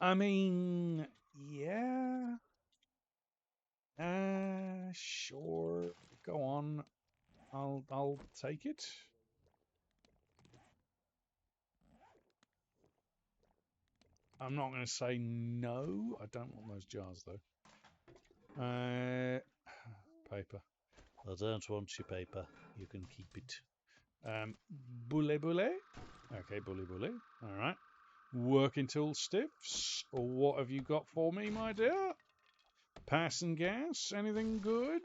I mean, yeah. Sure. Go on. I'll take it. I'm not going to say no. I don't want those jars though. Paper. I don't want your paper. You can keep it. Boule boule. Okay, boule boule. All right. Working tool stiffs. What have you got for me, my dear? Passing gas. Anything good?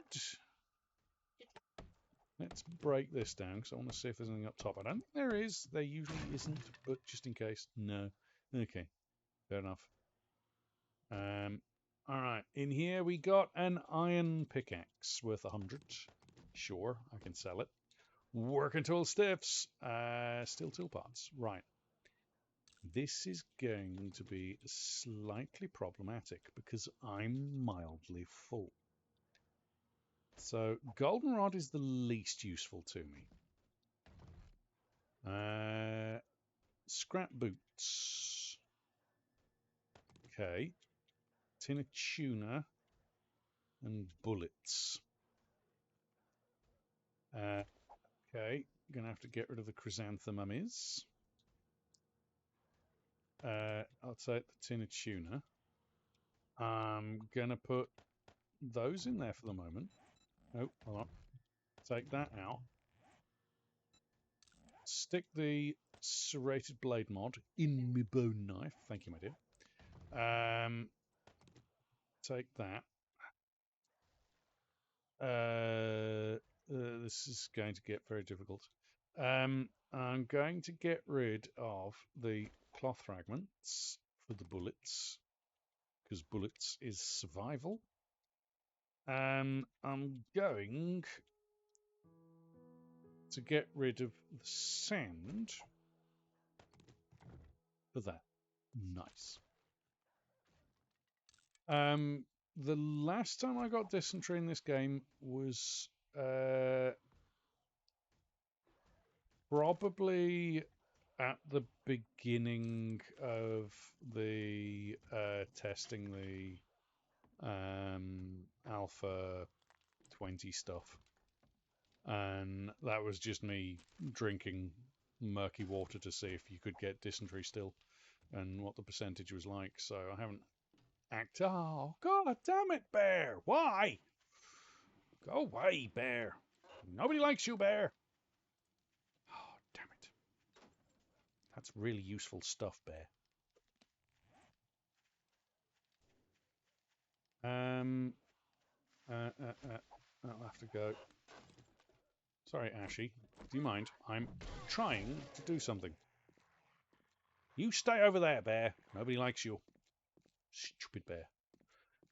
Let's break this down because I want to see if there's anything up top. I don't think there is. There usually isn't, but just in case. No. Okay. Fair enough. All right. In here we got an iron pickaxe worth 100. Sure, I can sell it. Working tool stiffs. Steel tool parts. Right. This is going to be slightly problematic because I'm mildly full. So goldenrod is the least useful to me. Scrap boots. Okay. Tin of tuna and bullets. Okay. Gonna have to get rid of the chrysanthemums. I'll take the tin of tuna. I'm gonna put those in there for the moment. Oh, hold on. Take that out. Stick the serrated blade mod in my bone knife. Thank you, my dear. Take that. This is going to get very difficult. I'm going to get rid of the cloth fragments for the bullets because bullets is survival. And I'm going to get rid of the sand for that. Nice. The last time I got dysentery in this game was probably at the beginning of the testing the Alpha 20 stuff. And that was just me drinking murky water to see if you could get dysentery still and what the percentage was like. So I haven't acted. Oh, God damn it, Bear. Why? Go away, Bear. Nobody likes you, Bear. Oh, damn it. That's really useful stuff, Bear. I'll have to go. Sorry, Ashy. Do you mind? I'm trying to do something. You stay over there, Bear. Nobody likes you. Stupid Bear.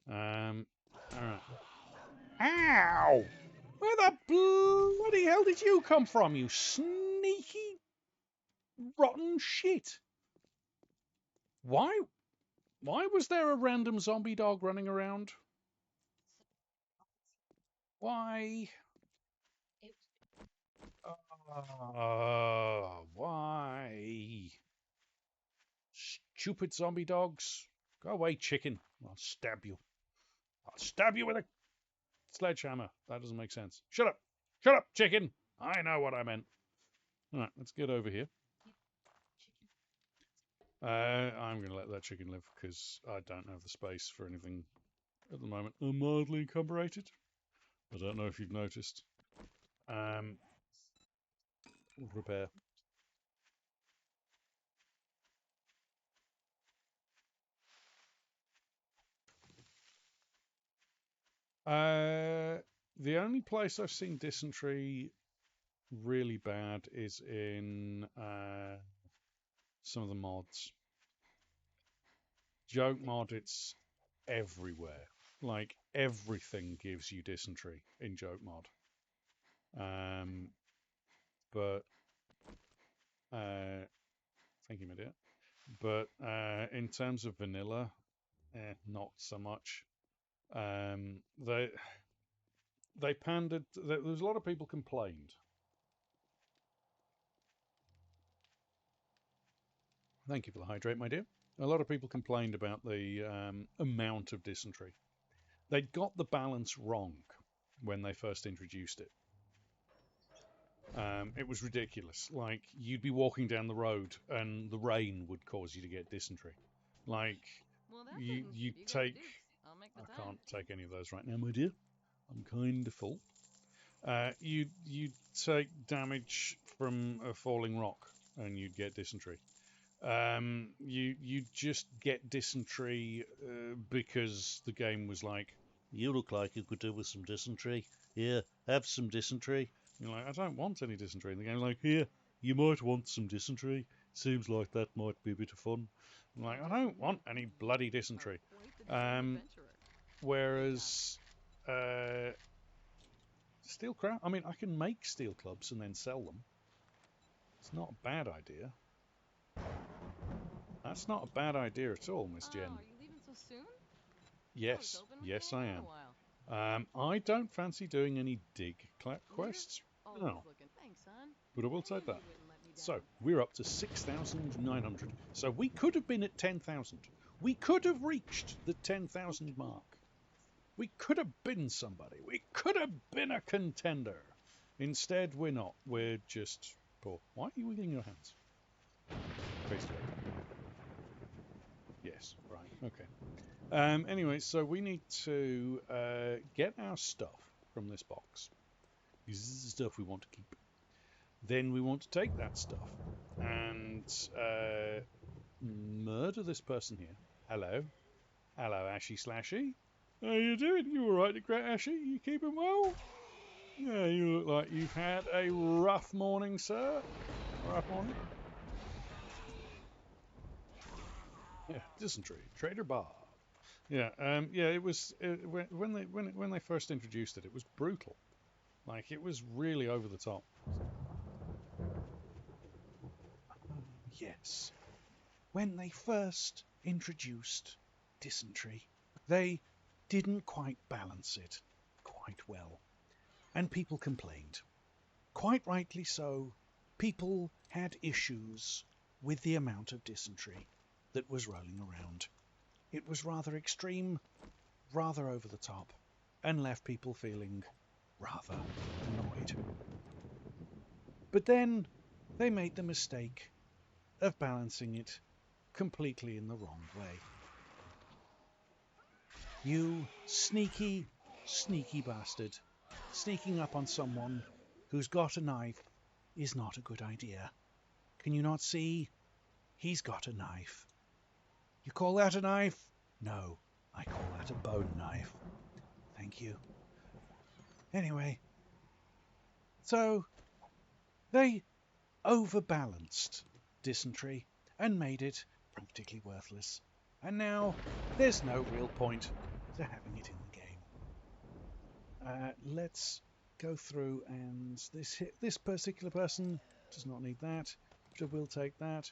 Alright. Ow! Where the bloody hell did you come from, you sneaky, rotten shit? Why was there a random zombie dog running around? Why? Why? Stupid zombie dogs. Go away, chicken. I'll stab you. I'll stab you with a sledgehammer. That doesn't make sense. Shut up. Shut up, chicken. I know what I meant. All right, let's get over here. I'm going to let that chicken live because I don't have the space for anything at the moment. I'm mildly encumbrated. I don't know if you've noticed. Repair. The only place I've seen dysentery really bad is in some of the mods. Joke mod, it's everywhere. Like, everything gives you dysentery in joke mod. But thank you, my dear. But in terms of vanilla, not so much. They pandered. There was a lot of people complained. Thank you for the hydrate, my dear. A lot of people complained about the amount of dysentery. They'd got the balance wrong when they first introduced it. It was ridiculous. Like, you'd be walking down the road and the rain would cause you to get dysentery. Like, you take... I can't take any of those right now, my dear. I'm kind of full. You take damage from a falling rock and you'd get dysentery. You just get dysentery because the game was like, you look like you could do with some dysentery. Here, have some dysentery. You're like, I don't want any dysentery. And the game's like, here, you might want some dysentery. Seems like that might be a bit of fun. I'm like, I don't want any bloody dysentery. Whereas steel crap, I mean, I can make steel clubs and then sell them. It's not a bad idea. That's not a bad idea at all, Miss Jen. Are you leaving so soon? Yes, yes I am. I don't fancy doing any dig quests. No. Thanks, son. But I will take that. So, we're up to 6,900. So we could have been at 10,000. We could have reached the 10,000 mark. We could have been somebody. We could have been a contender. Instead, we're not. We're just poor. Why are you wiggling your hands? Basically. Yes, right, okay. Anyway, so we need to get our stuff from this box. This is the stuff we want to keep. Then we want to take that stuff and murder this person here. Hello. Hello, Ashy Slashy. How you doing? You alright, Great Ashy? You keeping well? Yeah, you look like you've had a rough morning, sir. Rough morning? Yeah, dysentery. Trader Bob. Yeah, yeah. It was when they first introduced it, it was brutal. Like it was really over the top. Yes, when they first introduced dysentery, they didn't quite balance it quite well, and people complained. Quite rightly so. People had issues with the amount of dysentery that was rolling around. It was rather extreme, rather over the top, and left people feeling rather annoyed. But then they made the mistake of balancing it completely in the wrong way. You sneaky, sneaky bastard. Sneaking up on someone who's got a knife is not a good idea. Can you not see? He's got a knife. You call that a knife? No, I call that a bone knife. Thank you. Anyway, so they overbalanced dysentery and made it practically worthless. And now there's no real point to having it in the game. Let's go through, and this particular person does not need that, so we'll take that.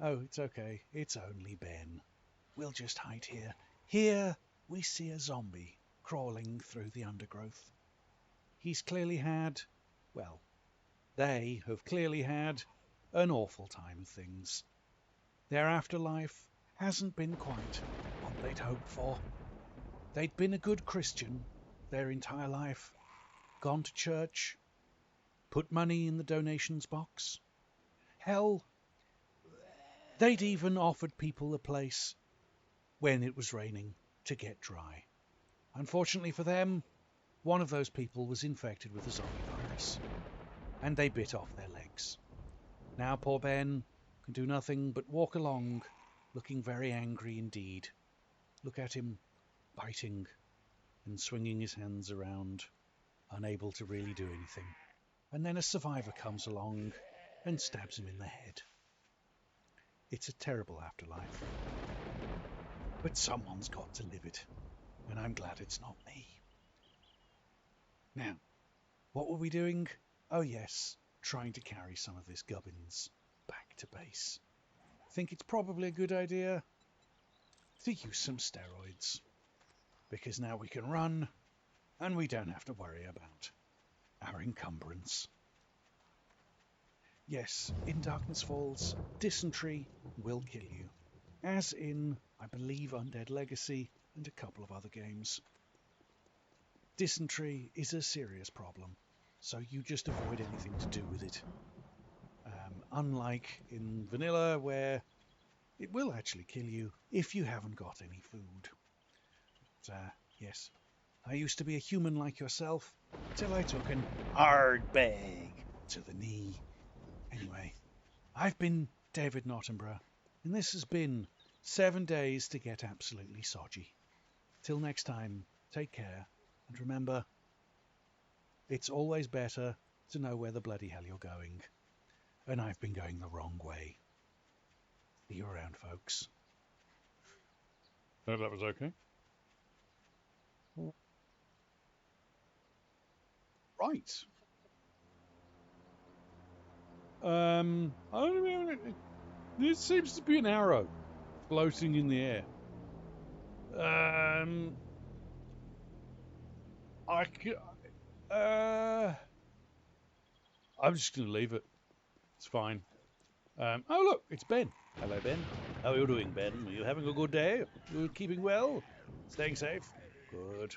Oh, it's okay. It's only Ben. We'll just hide here. Here we see a zombie crawling through the undergrowth. He's clearly had, well, they have clearly had an awful time of things. Their afterlife hasn't been quite what they'd hoped for. They'd been a good Christian their entire life, gone to church, put money in the donations box. Hell, they'd even offered people a place when it was raining to get dry. Unfortunately for them, one of those people was infected with the zombie virus, and they bit off their legs. Now poor Ben can do nothing but walk along, looking very angry indeed. Look at him, biting and swinging his hands around, unable to really do anything. And then a survivor comes along and stabs him in the head. It's a terrible afterlife. But someone's got to live it, and I'm glad it's not me. Now, what were we doing? Oh yes, trying to carry some of this gubbins back to base. Think it's probably a good idea to use some steroids, because now we can run and we don't have to worry about our encumbrance. Yes, in Darkness Falls, dysentery will kill you, as in, I believe, Undead Legacy and a couple of other games. Dysentery is a serious problem, so you just avoid anything to do with it. Unlike in Vanilla, where it will actually kill you if you haven't got any food. But, yes, I used to be a human like yourself, till I took an hard bag to the knee. Anyway, I've been David Nottingborough, and this has been 7 days to get absolutely sodgy. Till next time, take care, and remember, it's always better to know where the bloody hell you're going. And I've been going the wrong way. See you around, folks. Oh, that was okay. Right. I don't know. There seems to be an arrow floating in the air. I c- I'm just going to leave it. It's fine. Oh, look, it's Ben. Hello, Ben. How are you doing, Ben? Are you having a good day? You keeping well? Staying safe? Good.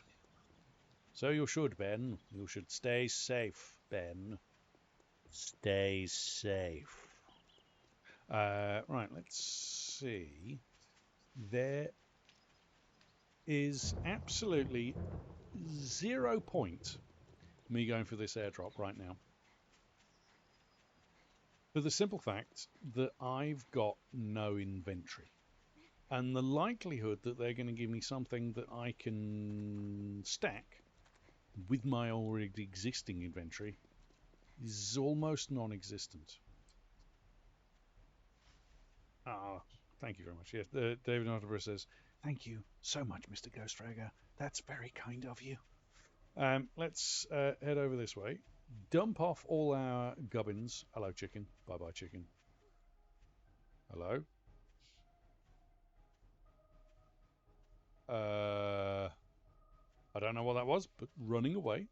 So you should, Ben. You should stay safe, Ben. Stay safe. Right, let's see. There is absolutely 0 point me going for this airdrop right now. For the simple fact that I've got no inventory. And the likelihood that they're going to give me something that I can stack with my already existing inventory is almost non-existent. Ah, thank you very much. Yes, David Otterborough says, Thank you so much, Mr. Ghostfragger. That's very kind of you. Let's head over this way. Dump off all our gubbins. Hello, chicken. Bye-bye, chicken. Hello. I don't know what that was, but running away.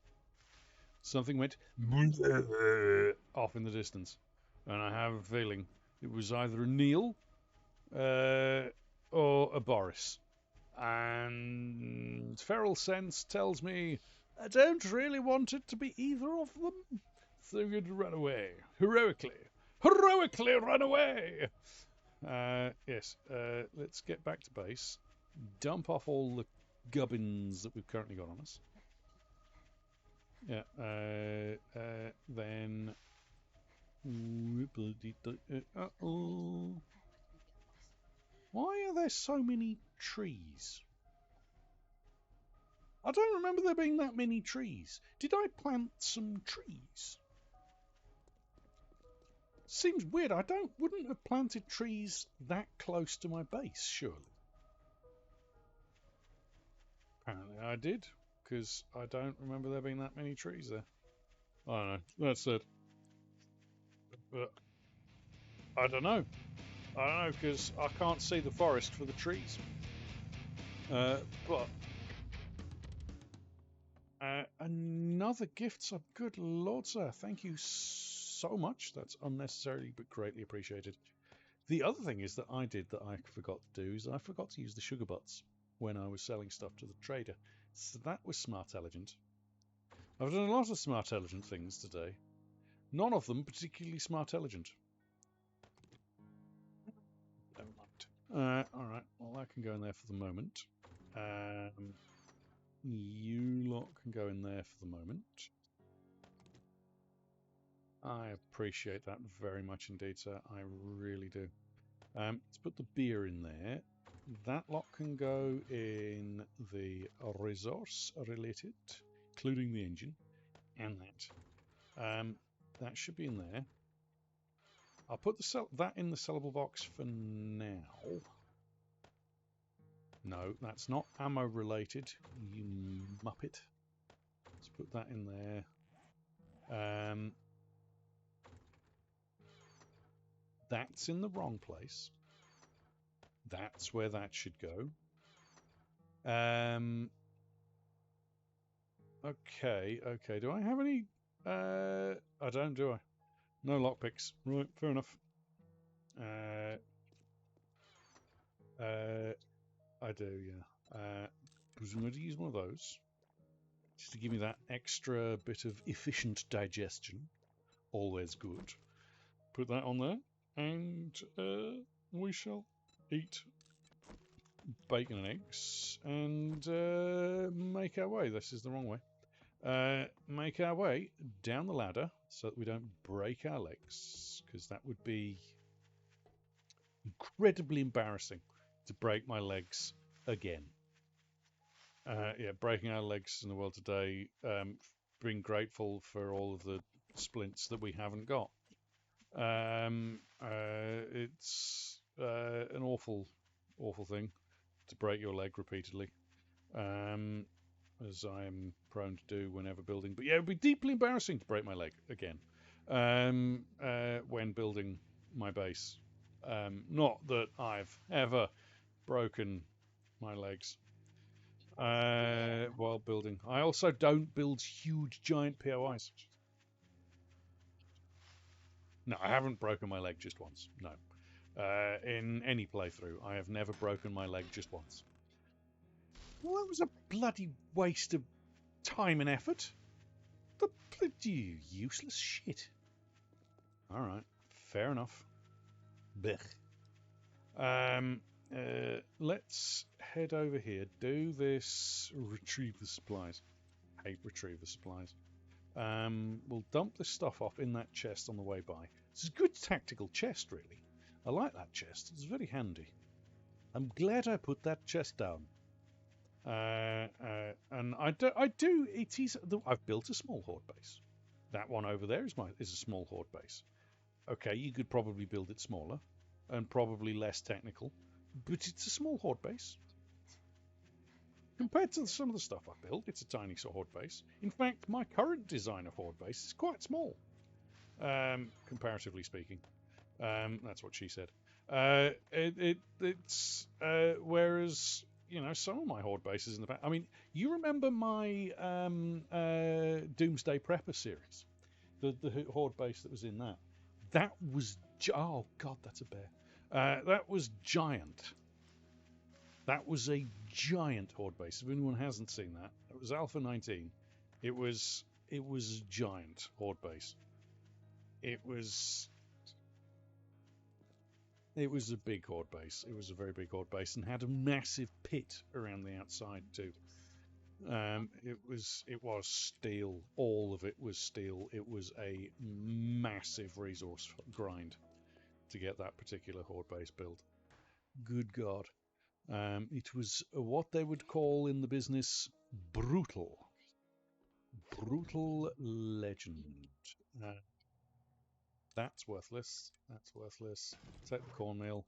Something went off in the distance. And I have a feeling it was either a Neil or a Boris. And feral sense tells me I don't really want it to be either of them. So I'm going to run away. Heroically. Heroically run away! Yes, let's get back to base. Dump off all the gubbins that we've currently got on us. Yeah, then... Uh-oh. Why are there so many trees? I don't remember there being that many trees. Did I plant some trees? Seems weird. I wouldn't have planted trees that close to my base, surely. Apparently I did, because I don't remember there being that many trees there. I don't know. That's it. But I don't know. I don't know, because I can't see the forest for the trees. But another gift sub. Good Lord, sir. Thank you so much. That's unnecessarily but greatly appreciated. The other thing is that I did that I forgot to do is I forgot to use the sugar butts when I was selling stuff to the trader. So that was smart-elegant. I've done a lot of smart-elegant things today. None of them particularly smart-elegant. Never mind. Alright, well that can go in there for the moment. You lot can go in there for the moment. I appreciate that very much indeed, sir. I really do. Let's put the beer in there. That lot can go in the resource related, including the engine, and that. That should be in there. I'll put that in the sellable box for now. No, that's not ammo related, you muppet. Let's put that in there. That's in the wrong place. That's where that should go. Okay. Do I have any? I don't, do I? No lockpicks. Right, fair enough. I do, yeah. Was going to use one of those just to give me that extra bit of efficient digestion. Always good. Put that on there, and we shall eat bacon and eggs and make our way. This is the wrong way. Make our way down the ladder so that we don't break our legs, because that would be incredibly embarrassing to break my legs again. Yeah, breaking our legs in the world today, being grateful for all of the splints that we haven't got. It's an awful thing to break your leg repeatedly, as I am prone to do whenever building. But yeah, it would be deeply embarrassing to break my leg again when building my base. Not that I've ever broken my legs while building. I also don't build huge, giant POIs. No, I haven't broken my leg just once. No. In any playthrough, I have never broken my leg just once. Well, that was a bloody waste of time and effort. The bloody useless shit. Alright, fair enough. Blech. Let's head over here. Do this. Retrieve the supplies. Hate retrieve the supplies. We'll dump this stuff off in that chest on the way by. It's a good tactical chest, really. I like that chest. It's very handy. I'm glad I put that chest down. And I do. It is. I've built a small horde base. That one over there is a small horde base. Okay, you could probably build it smaller and probably less technical, but it's a small horde base. compared to some of the stuff I built, it's a tiny sort of horde base. In fact, my current design of horde base is quite small, comparatively speaking. That's what she said. It's whereas some of my horde bases in the past. I mean, you remember my Doomsday Prepper series, the horde base that was in that. That was oh god, that's a bear. That was giant. That was a giant horde base. If anyone hasn't seen that, it was Alpha 19. It was a giant horde base. It was a big horde base. It was a very big horde base and had a massive pit around the outside too. It was steel. All of it was steel. It was a massive resource grind to get that particular horde base built. Good God. It was what they would call in the business brutal. Brutal legend. That's worthless. That's worthless. Take the cornmeal.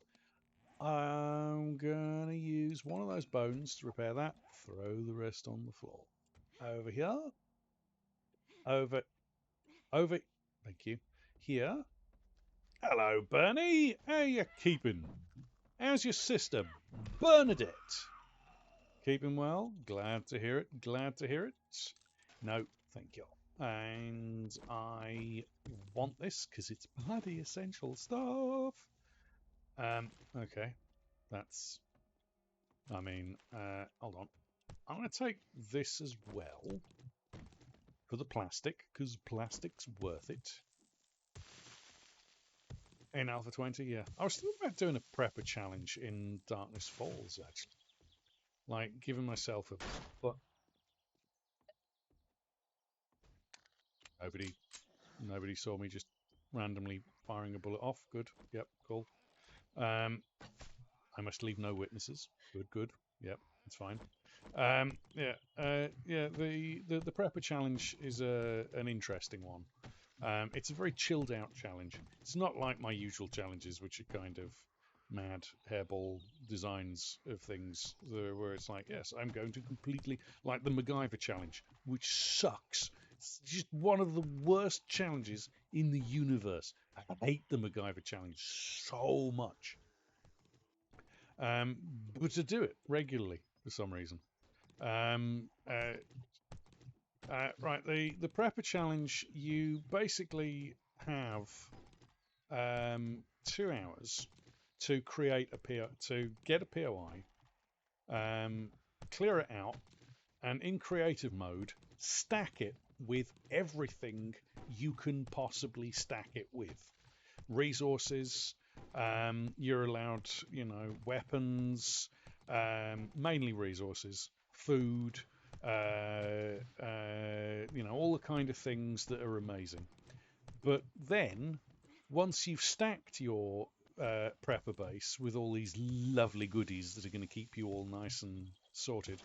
I'm going to use one of those bones to repair that. Throw the rest on the floor. Over here. Over. Thank you. Here. Hello, Bernie. How you keeping? How's your sister, Bernadette? Keeping well? Glad to hear it. Glad to hear it. No, thank you. And I want this because it's bloody essential stuff. Okay. That's... I mean, hold on. I'm going to take this as well for the plastic because plastic's worth it. In Alpha 20, yeah. I was thinking about doing a prepper challenge in Darkness Falls, actually. Like, giving myself a... But nobody saw me just randomly firing a bullet off. Good. Yep, cool. I must leave no witnesses. Good. Yep, it's fine. The prepper challenge is an interesting one. It's a very chilled out challenge. It's not like my usual challenges, which are kind of mad hairball designs of things, where it's like, yes, I'm going to completely, like the MacGyver challenge, which sucks. It's just one of the worst challenges in the universe. I hate the MacGyver challenge so much. But to do it regularly for some reason. Right, the prepper challenge, you basically have 2 hours to create to get a POI, clear it out, and in creative mode, stack it with everything you can possibly stack it with. Resources, you're allowed, weapons, mainly resources, food, all the kind of things that are amazing. But then, once you've stacked your prepper base with all these lovely goodies that are going to keep you all nice and sorted,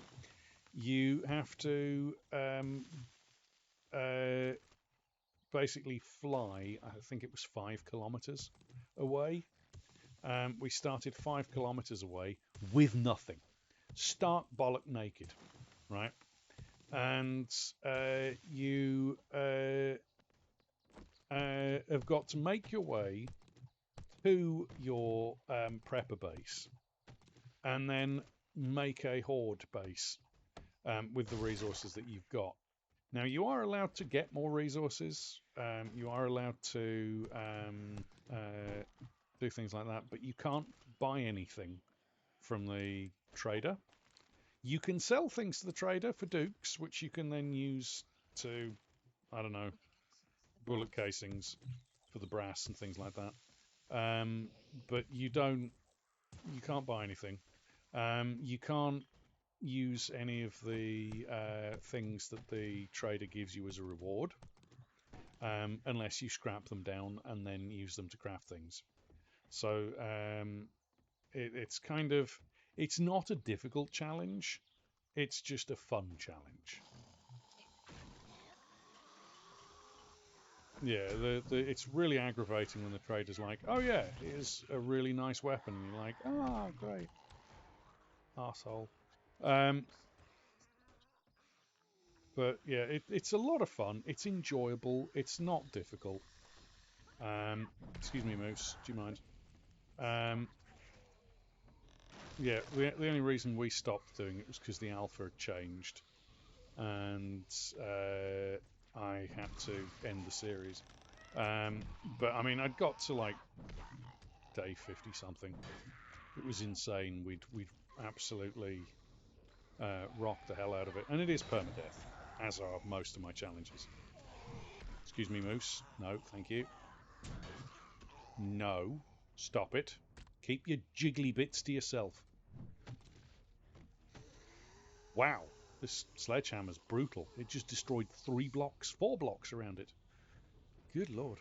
you have to basically fly, I think it was 5 kilometers away. We started 5 kilometers away with nothing. Stark bollock naked, right? And you have got to make your way to your prepper base and then make a horde base with the resources that you've got. Now, you are allowed to get more resources. You are allowed to do things like that, but you can't buy anything from the trader. You can sell things to the trader for dukes, which you can then use to, I don't know, bullet casings for the brass and things like that. But you can't buy anything. You can't use any of the things that the trader gives you as a reward, unless you scrap them down and then use them to craft things. So it's not a difficult challenge. It's just a fun challenge. Yeah, it's really aggravating when the trader's like, oh yeah, here's a really nice weapon. And you're like, oh, great. Arsehole. But yeah, it's a lot of fun. It's enjoyable. It's not difficult. Excuse me, Moose. Do you mind? Yeah, the only reason we stopped doing it was because the alpha had changed, and I had to end the series. But I mean, I'd got to like day 50 something. It was insane. We'd absolutely rocked the hell out of it, and it is permadeath, as are most of my challenges. Excuse me, Moose. No, thank you. No, stop it. Keep your jiggly bits to yourself. Wow, this sledgehammer's brutal. It just destroyed 4 blocks around it. Good lord.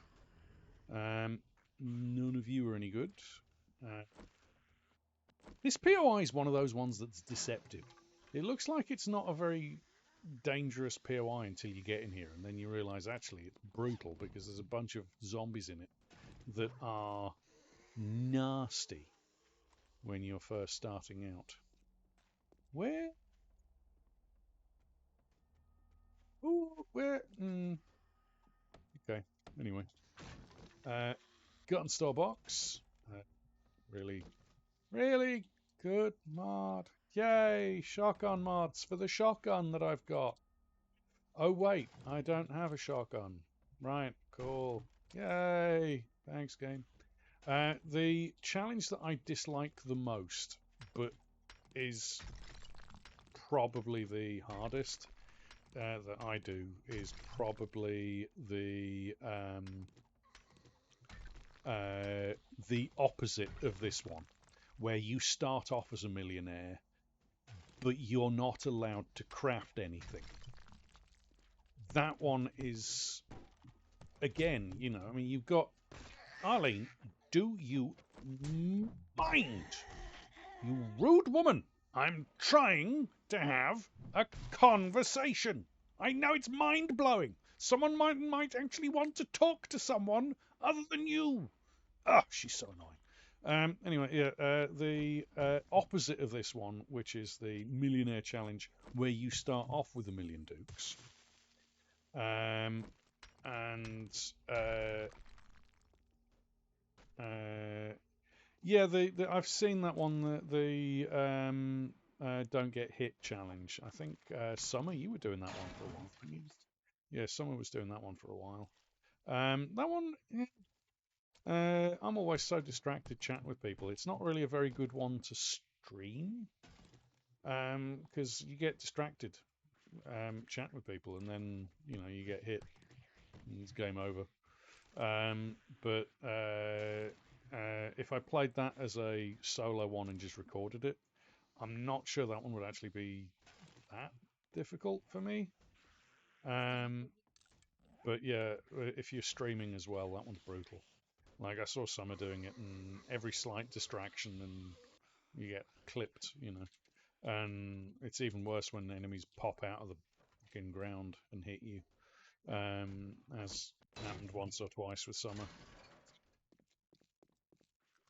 None of you are any good. This POI is one of those ones that's deceptive. It looks like it's not a very dangerous POI until you get in here, and then you realise actually it's brutal because there's a bunch of zombies in it that are nasty when you're first starting out. Where? Ooh, where? Okay, anyway. Gun store box. Really, really good mod. Yay, shotgun mods for the shotgun that I've got. Oh, wait, I don't have a shotgun. Right, cool. Yay, thanks, game. The challenge that I dislike the most, but is probably the hardest that I do, is probably the opposite of this one, where you start off as a millionaire, but you're not allowed to craft anything. That one is, again, you know, I mean, you've got Arlene. Do you mind? You rude woman! I'm trying to have a conversation. I know it's mind blowing. Someone might actually want to talk to someone other than you. Ah, she's so annoying. Anyway, yeah, the opposite of this one, which is the Millionaire Challenge, where you start off with 1,000,000 dukes. And yeah, I've seen that one, the don't get hit challenge. I think Summer, you were doing that one for a while. Yeah, Summer was doing that one for a while. That one, I'm always so distracted chatting with people. It's not really a very good one to stream because you get distracted chatting with people, and then you know you get hit, and it's game over. But if I played that as a solo one and just recorded it, I'm not sure that one would actually be that difficult for me. But yeah, if you're streaming as well, that one's brutal. Like I saw Summer doing it, and every slight distraction, and you get clipped, you know. And it's even worse when enemies pop out of the fucking ground and hit you, as happened once or twice with Summer.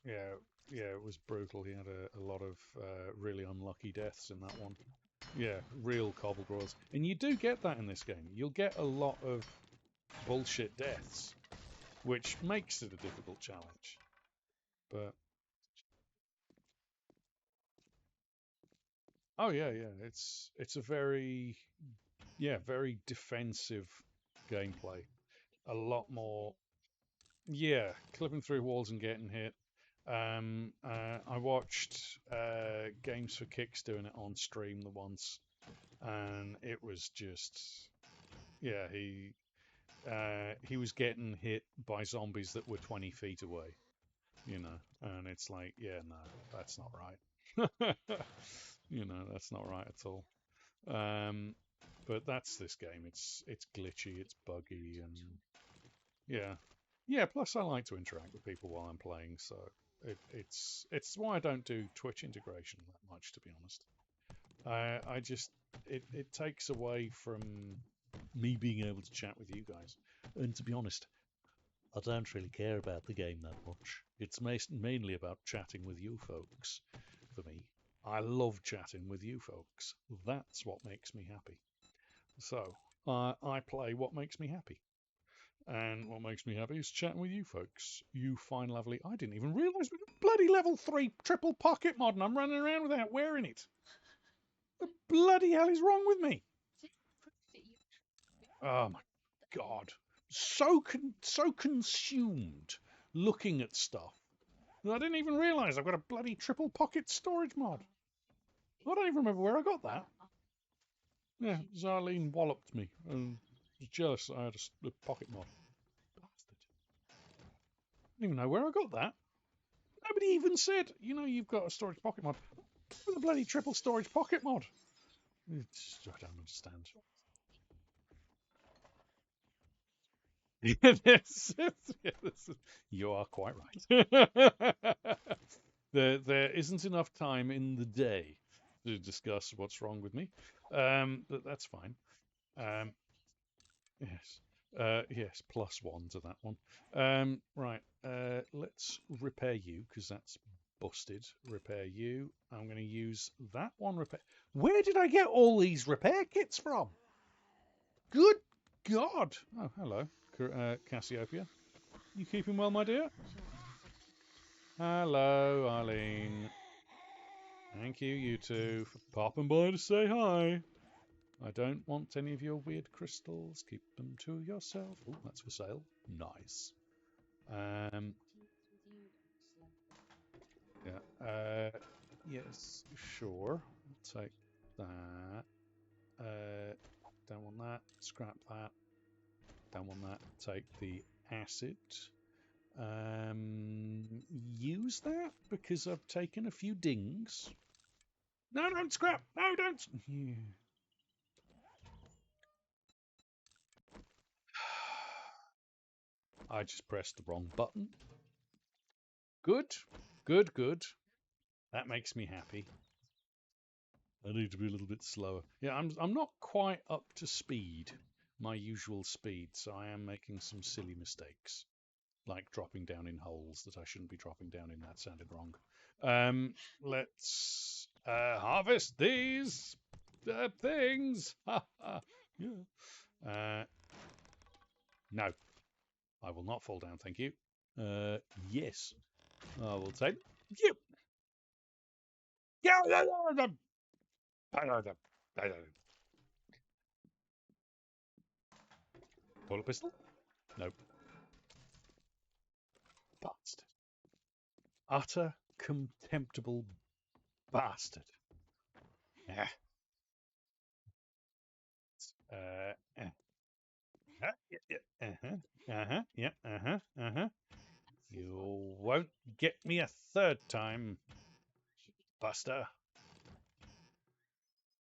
Yeah, yeah, it was brutal. He had a lot of really unlucky deaths in that one. Yeah, real cobble crawls. And you do get that in this game. You'll get a lot of bullshit deaths, which makes it a difficult challenge. But oh yeah, yeah, it's a very very defensive gameplay. A lot more, yeah, clipping through walls and getting hit. I watched Games for Kicks doing it on stream the once, and it was just, yeah, he was getting hit by zombies that were 20 feet away, you know, and it's like, yeah, no, that's not right. You know, that's not right at all. But that's this game. It's glitchy, it's buggy, and yeah, yeah. Plus, I like to interact with people while I'm playing, so it's why I don't do Twitch integration that much, to be honest. I just it takes away from me being able to chat with you guys, and to be honest, I don't really care about the game that much. It's mainly about chatting with you folks for me. I love chatting with you folks. That's what makes me happy. So I play what makes me happy. And what makes me happy is chatting with you folks. You fine, lovely. I didn't even realise we got bloody level 3 triple pocket mod and I'm running around without wearing it. The bloody hell is wrong with me? Oh my god. So consumed looking at stuff that I didn't even realise I've got a bloody triple pocket storage mod. I don't even remember where I got that. Yeah, Zarlene walloped me and was jealous that I had a pocket mod. Bastard. I don't even know where I got that. Nobody even said, you know, you've got a storage pocket mod. With a bloody triple storage pocket mod. I don't understand. You are quite right. There isn't enough time in the day to discuss what's wrong with me, but that's fine. Yes, yes, +1 to that one. Right, let's repair you because that's busted. Repair you. I'm going to use that one repair. Where did I get all these repair kits from? Good God! Oh, hello, Cassiopeia. You keeping well, my dear? Hello, Eileen. Thank you, you two, for popping by to say hi. I don't want any of your weird crystals. Keep them to yourself. Oh, that's for sale. Nice. Yeah. Yes, sure. I'll take that. Don't want that. Scrap that. Don't want that. Take the acid. Use that because I've taken a few dings. No, don't scrap. No, don't. Yeah. I just pressed the wrong button. Good, good, good. That makes me happy. I need to be a little bit slower. Yeah, I'm not quite up to speed, my usual speed, so I am making some silly mistakes, like dropping down in holes that I shouldn't be dropping down in. That sounded wrong. Let's harvest these things. Yeah. No, I will not fall down. Thank you. Yes, I will take you. Yeah. Bullet pistol? Nope. Bastard. Utter contemptible bastard. Yeah. Yeah. You won't get me a third time, Buster.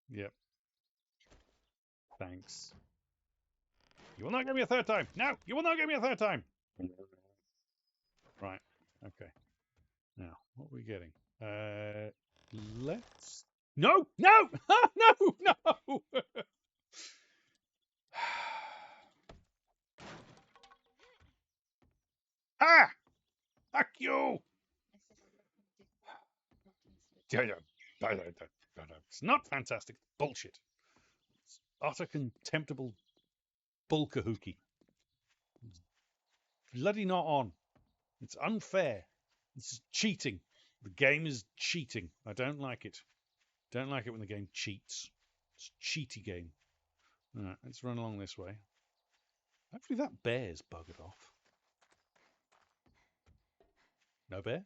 Yep. Thanks. You will not get me a third time. No, you will not get me a third time. Right. Okay. Now, what are we getting? Let's. No! No! No! No! Ah! Fuck you! It's not fantastic. Bullshit. It's utter contemptible bullcahookie. It's bloody not on. It's unfair. It's cheating. The game is cheating. I don't like it. Don't like it when the game cheats. It's a cheaty game. All right, let's run along this way. Hopefully that bear's buggered off. No bear?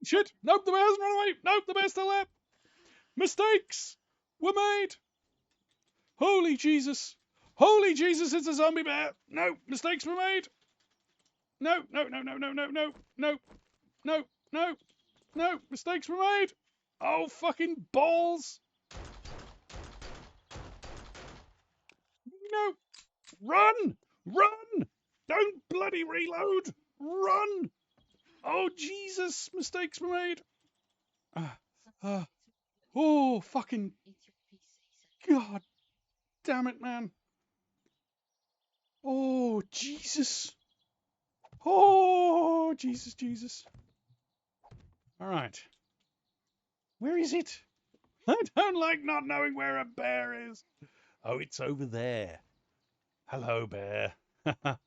Shit! Nope, the bear hasn't run away! Nope, the bear's still there! Mistakes were made! Holy Jesus! Holy Jesus, it's a zombie bear! No, mistakes were made! No, no, no, no, no, no, no, no, no, no, no, mistakes were made! Oh, fucking balls! No! Run! Run! Don't bloody reload! Run! Oh, Jesus! Mistakes were made! Oh, fucking God damn it, man! Oh, Jesus! Oh, Jesus! All right. Where is it? I don't like not knowing where a bear is. Oh, it's over there. Hello, bear.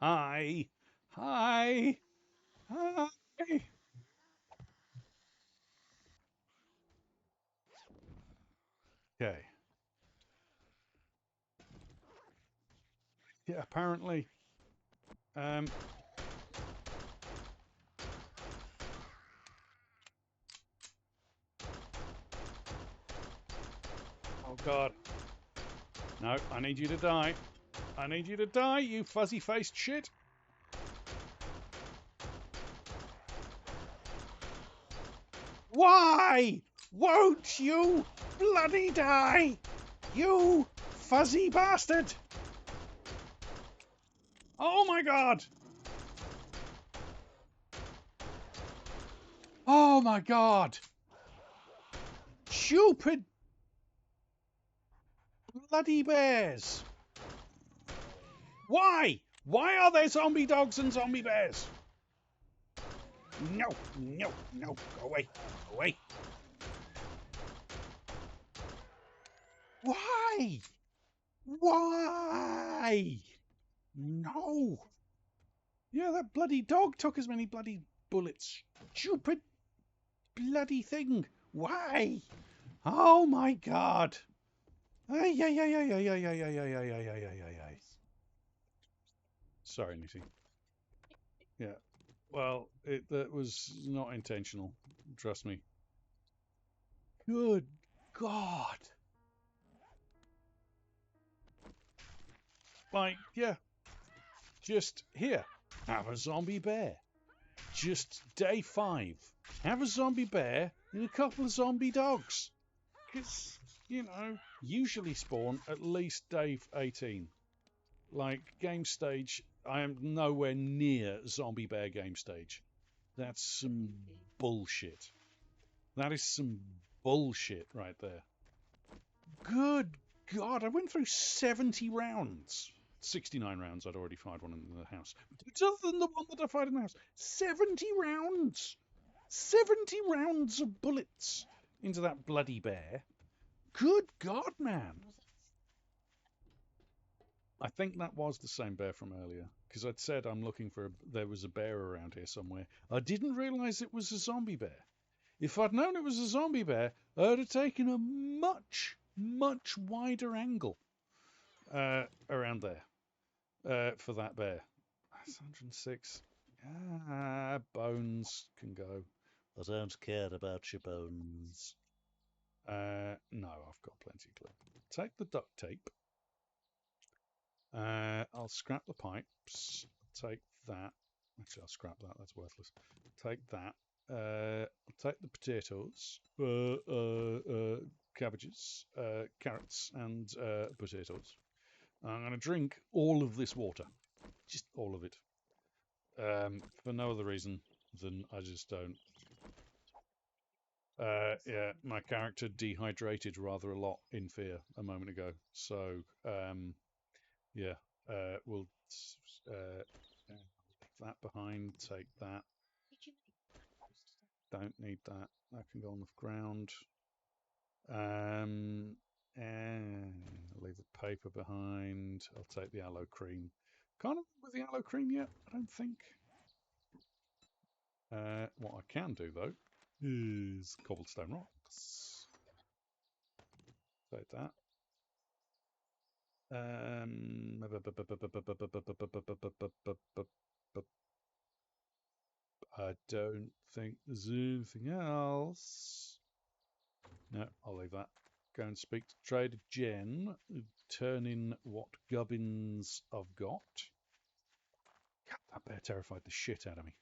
Hi. Hi. Hi. Okay. Yeah, apparently. Um, oh, God. No, I need you to die. I need you to die, you fuzzy-faced shit. Why won't you bloody die? You fuzzy bastard! Oh my god! Oh my god! Stupid bloody bears! Why? Why are there zombie dogs and zombie bears? No, no, no, go away, go away. Why? Why? No! Yeah, that bloody dog took as many bloody bullets. Stupid bloody thing. Why? Oh my god. Ay, ay, ay, ay, ay, ay, ay, ay, ay, ay, ay, ay, ay, ay. Sorry, Nitty. Yeah. Well, that was not intentional. Trust me. Good God. Like, yeah, just here. Have a zombie bear. Just day 5. Have a zombie bear and a couple of zombie dogs. Because, usually spawn at least day 18. Like, game stage, I am nowhere near zombie bear game stage. That's some bullshit. That is some bullshit right there. Good God, I went through 70 rounds. 69 rounds, I'd already fired one in the house. It's other than the one that I fired in the house. 70 rounds! 70 rounds of bullets into that bloody bear. Good God, man. I think that was the same bear from earlier, because I'd said I'm looking for there was a bear around here somewhere. I didn't realise it was a zombie bear. If I'd known it was a zombie bear, I'd have taken a much, much wider angle around there for that bear. That's 106. Ah, bones can go. I don't care about your bones. No, I've got plenty of glue. Take the duct tape. I'll scrap the pipes. Take that. Actually, I'll scrap that. That's worthless. Take that. I'll take the potatoes, cabbages, carrots, and potatoes. I'm going to drink all of this water. Just all of it. For no other reason than I just don't. Yeah, my character dehydrated rather a lot in Fear a moment ago. So, yeah, we'll leave that behind. Take that. Don't need that. That can go on the ground. And I'll leave the paper behind. I'll take the aloe cream. Can't have with the aloe cream yet, I don't think. What I can do though is cobblestone rocks. Take that. I don't think there's anything else. No, I'll leave that. Go and speak to Trader Jen. Turn in what gubbins I've got. God, that bear terrified the shit out of me.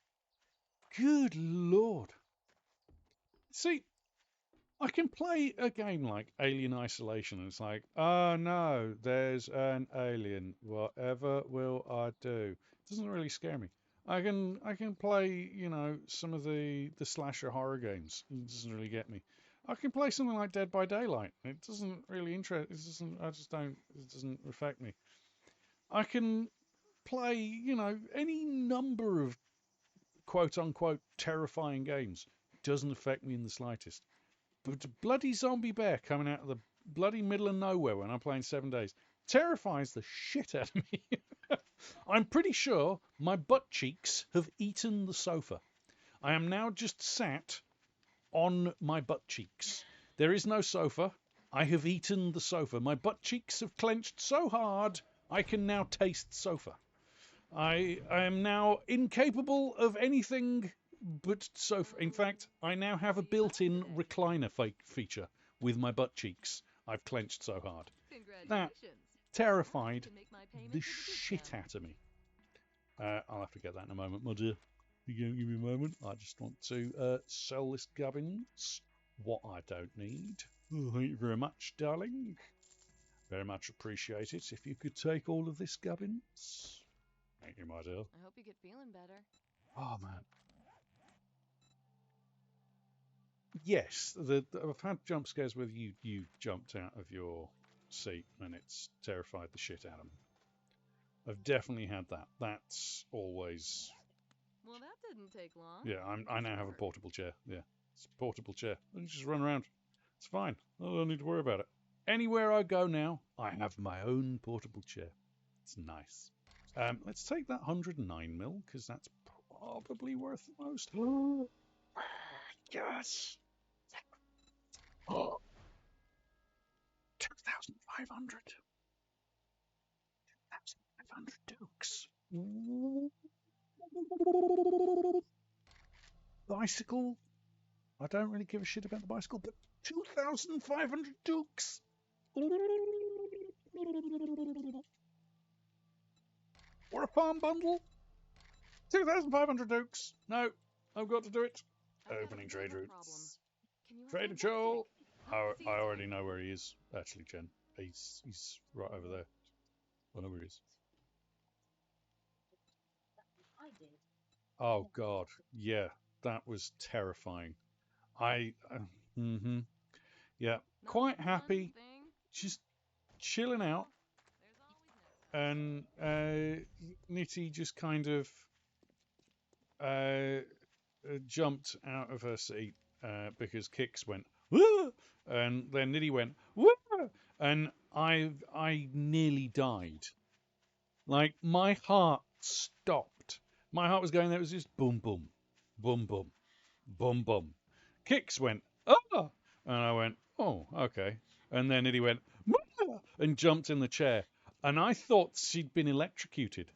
Good Lord. See, I can play a game like Alien Isolation, and it's like, oh no, there's an alien. Whatever will I do? It doesn't really scare me. I can play, some of the slasher horror games. It doesn't really get me. I can play something like Dead by Daylight. It doesn't really interest. It doesn't. I just don't. It doesn't affect me. I can play, any number of quote unquote terrifying games. It doesn't affect me in the slightest. bloody zombie bear coming out of the bloody middle of nowhere when I'm playing 7 days terrifies the shit out of me. I'm pretty sure my butt cheeks have eaten the sofa. I am now just sat on my butt cheeks. There is no sofa. I have eaten the sofa. My butt cheeks have clenched so hard I can now taste sofa. I am now incapable of anything but sofa. In fact, I now have a built-in recliner feature with my butt cheeks. I've clenched so hard. That terrified the shit out of me. I'll have to get that in a moment, my dear. You give me a moment. I just want to sell this gubbins. What I don't need. Oh, thank you very much, darling. Very much appreciate it. If you could take all of this gubbins. Thank you, my dear. I hope you get feeling better. Oh, man. Yes, I've had jump scares where you jumped out of your seat and it's terrified the shit out of me. I've definitely had that. That's always... Well, that didn't take long. Yeah, I now have a portable chair. Yeah, it's a portable chair. I just run around. It's fine. I don't need to worry about it. Anywhere I go now, I have my own portable chair. It's nice. Let's take that 109 mil because that's probably worth the most. Yes. Oh. 2,500. 2,500 dukes. Bicycle. I don't really give a shit about the bicycle, but 2,500 dukes. Or a farm bundle. 2,500 dukes. No, I've got to do it. Opening trade routes. Trader Joel. I already know where he is, actually, Jen. He's right over there. I know where he is. I did. Oh, God. Yeah, that was terrifying. Yeah, quite happy. Just chilling out. And Nitty just kind of jumped out of her seat because Kix went, whoa! And then Nitty went, whoa! And I nearly died. Like, my heart stopped. My heart was going there. It was just boom, boom, boom, boom, boom, boom. Kix went, oh! And I went, oh, okay. And then Nitty went, whoa! And jumped in the chair. And I thought she'd been electrocuted.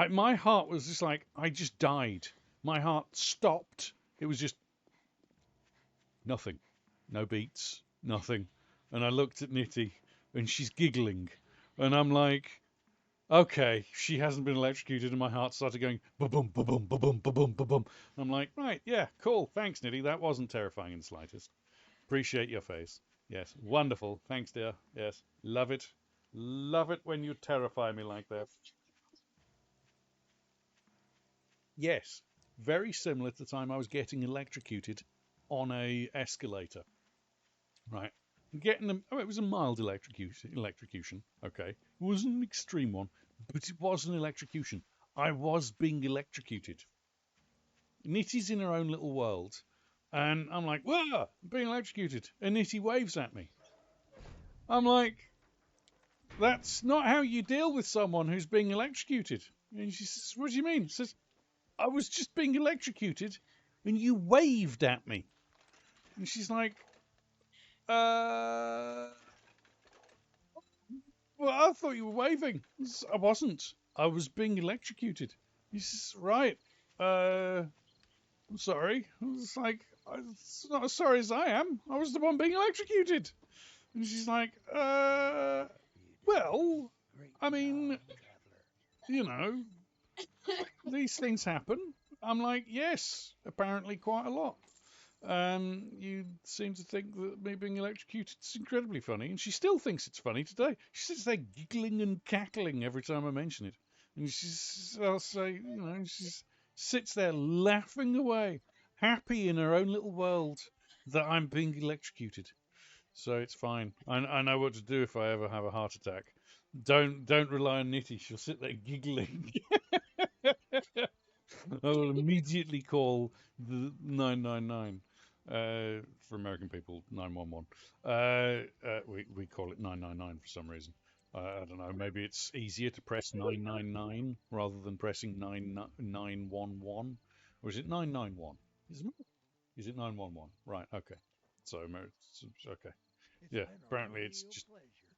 My heart was just like, I just died. My heart stopped. It was just nothing. No beats, nothing. And I looked at Nitty and she's giggling. And I'm like, okay, she hasn't been electrocuted. And my heart started going, ba-boom, ba-boom, ba-boom, ba-boom, ba-boom. I'm like, right, yeah, cool. Thanks, Nitty. That wasn't terrifying in the slightest. Appreciate your face. Yes, wonderful. Thanks, dear. Yes, love it. Love it when you terrify me like that. Yes, very similar to the time I was getting electrocuted on a escalator. Right, getting them. Oh, it was a mild electrocution. Okay, it wasn't an extreme one, but it was an electrocution. I was being electrocuted. Nitty's in her own little world, and I'm like, whoa, I'm being electrocuted, and Nitty waves at me. I'm like, that's not how you deal with someone who's being electrocuted. And she says, what do you mean? She says, I was just being electrocuted and you waved at me. And she's like, well, I thought you were waving. I wasn't. I was being electrocuted. He says, right. I'm sorry. I was like, it's not as sorry as I am. I was the one being electrocuted. And she's like, well, I mean, you know, these things happen. I'm like, yes, apparently quite a lot. You seem to think that me being electrocuted is incredibly funny, and she still thinks it's funny today. She sits there giggling and cackling every time I mention it, and I'll say, you know, she sits there laughing away, happy in her own little world that I'm being electrocuted. So it's fine. I know what to do if I ever have a heart attack. Don't rely on Nitty. She'll sit there giggling. I will immediately call the 999. For American people, 911. We call it 999 for some reason. I don't know. Maybe it's easier to press 999 rather than pressing 911, or is it 991? Is it 911? Right. Okay. So okay. Yeah. Apparently, it's just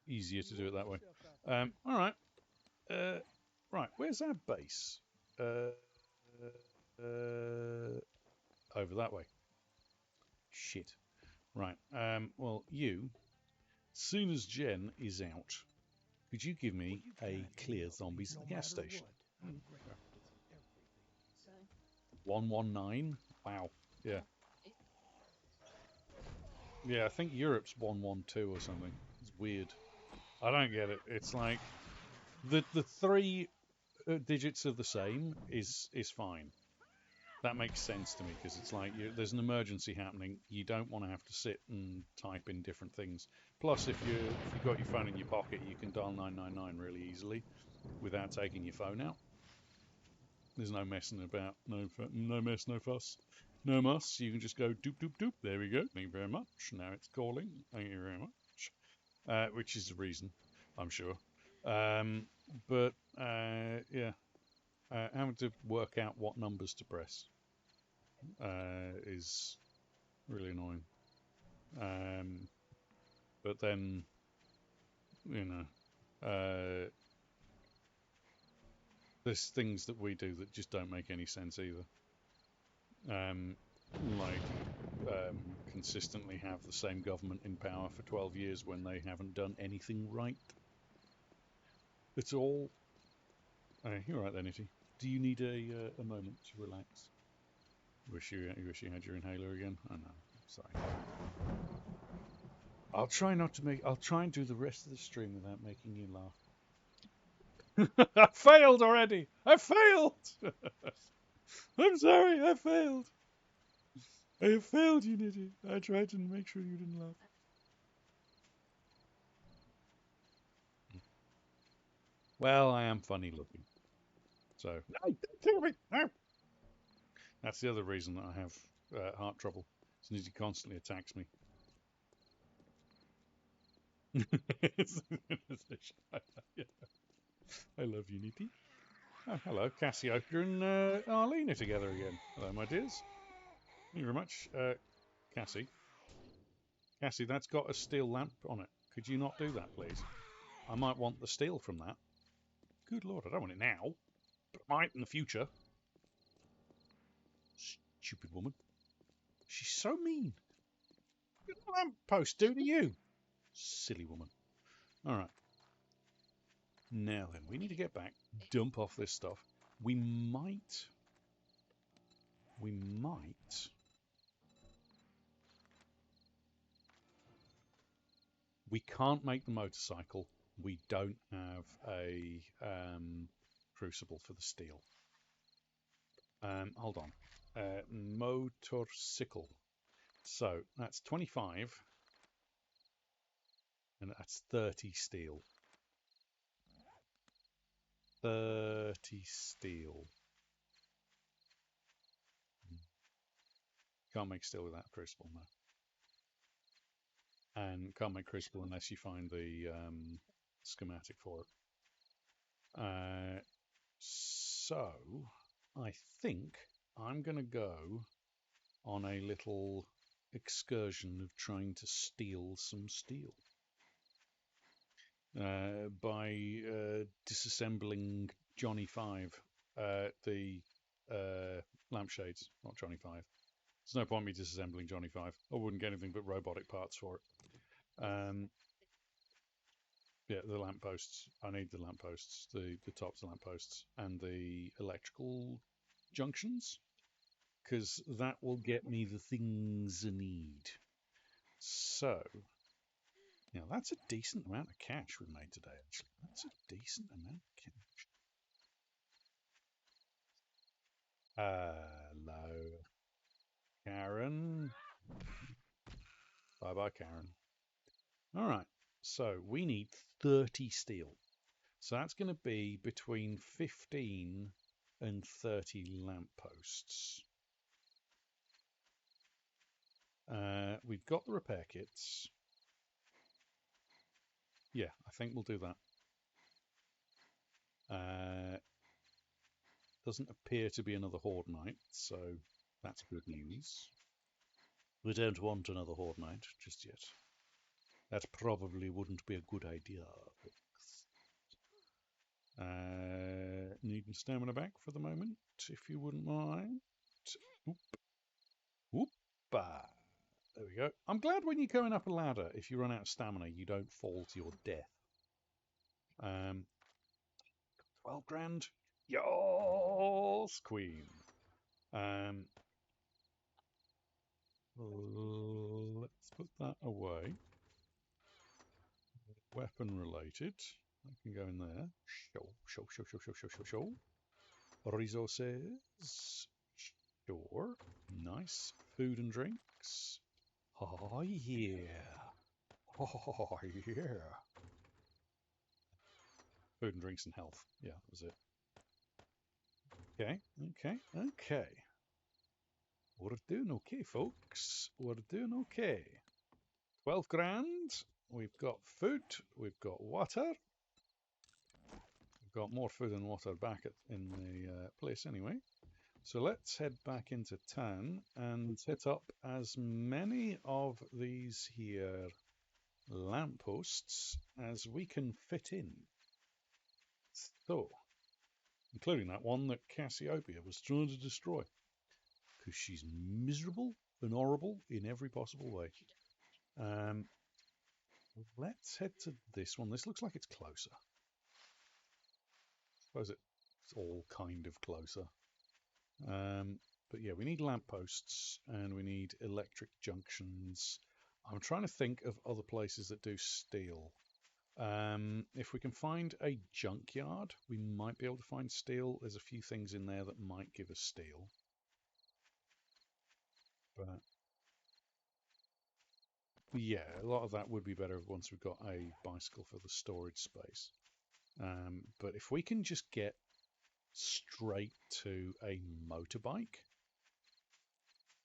easier to do it that way. All right. Right. Where's our base? Over that way. Shit. Right. Well, soon as Jen is out, could you give me a clear zombies at the gas station? 119? Wow. Yeah. Yeah, I think Europe's 112 or something. It's weird. I don't get it. It's like the three digits of the same is fine. That makes sense to me because it's like there's an emergency happening. You don't want to have to sit and type in different things. Plus, if you've got your phone in your pocket, you can dial 999 really easily without taking your phone out. There's no messing about, no mess, no fuss, no muss. You can just go doop doop doop. There we go. Thank you very much. Now it's calling. Thank you very much. Which is the reason, I'm sure. But yeah, having to work out what numbers to press is really annoying. But then, you know, there's things that we do that just don't make any sense either. Consistently have the same government in power for 12 years when they haven't done anything right at all. You're right there, Nitty. Do you need a moment to relax? You wish you had your inhaler again? Oh no, sorry. I'll try and do the rest of the stream without making you laugh. I failed already! I failed! I'm sorry, I failed. I have failed you, Nitty. I tried to make sure you didn't laugh. Well, I am funny looking. So, no, don't kill me! No! That's the other reason that I have heart trouble. Nitty constantly attacks me. I love you, Nitty. Oh, hello, Cassiopeia and Arlene are together again. Hello, my dears. Thank you very much. Cassie. Cassie, that's got a steel lamp on it. Could you not do that, please? I might want the steel from that. Good lord, I don't want it now. But I might in the future. Stupid woman. She's so mean. What did the lamppost do to you? Silly woman. All right. Now then, we need to get back, dump off this stuff. We might. We can't make the motorcycle. We don't have a crucible for the steel. Hold on. Motorcycle. So that's 25. And that's 30 steel. 30 steel. Can't make steel without a crucible, no. And can't make crucible unless you find the schematic for it. So I think I'm going to go on a little excursion of trying to steal some steel by disassembling Johnny 5, the lampshades, not Johnny 5. There's no point me disassembling Johnny 5. I wouldn't get anything but robotic parts for it. Yeah, the lampposts. I need the lampposts, the tops of lampposts, and the electrical junctions, because that will get me the things I need. So, now that's a decent amount of cash we made today, actually. That's a decent amount of cash. Hello, Karen. Bye-bye, Karen. All right, so we need 30 steel. So that's going to be between 15 and 30 lampposts. we've got the repair kits. Yeah, I think we'll do that. Doesn't appear to be another Horde Knight, so that's good news. We don't want another Horde Knight just yet. That probably wouldn't be a good idea. Needing stamina back for the moment, if you wouldn't mind. Oop. Oop. There we go. I'm glad when you're going up a ladder, if you run out of stamina, you don't fall to your death. 12 grand. Yes, Queen. Let's put that away. Weapon related. I can go in there. Show. Resources. Sure. Nice. Food and drinks. Oh, yeah. Oh, yeah. Food and drinks and health. Yeah, that was it. Okay. We're doing okay, folks. We're doing okay. 12 grand. We've got food. We've got water. We've got more food and water back in the place anyway. So let's head back into town and hit up as many of these here lampposts as we can fit in. So, including that one that Cassiopeia was trying to destroy. Because she's miserable and horrible in every possible way. Let's head to this one. This looks like it's closer. I suppose it's all kind of closer. But yeah, we need lampposts and we need electric junctions. I'm trying to think of other places that do steel. If we can find a junkyard, we might be able to find steel. There's a few things in there that might give us steel. But yeah, a lot of that would be better once we've got a bicycle for the storage space. But if we can just get straight to a motorbike,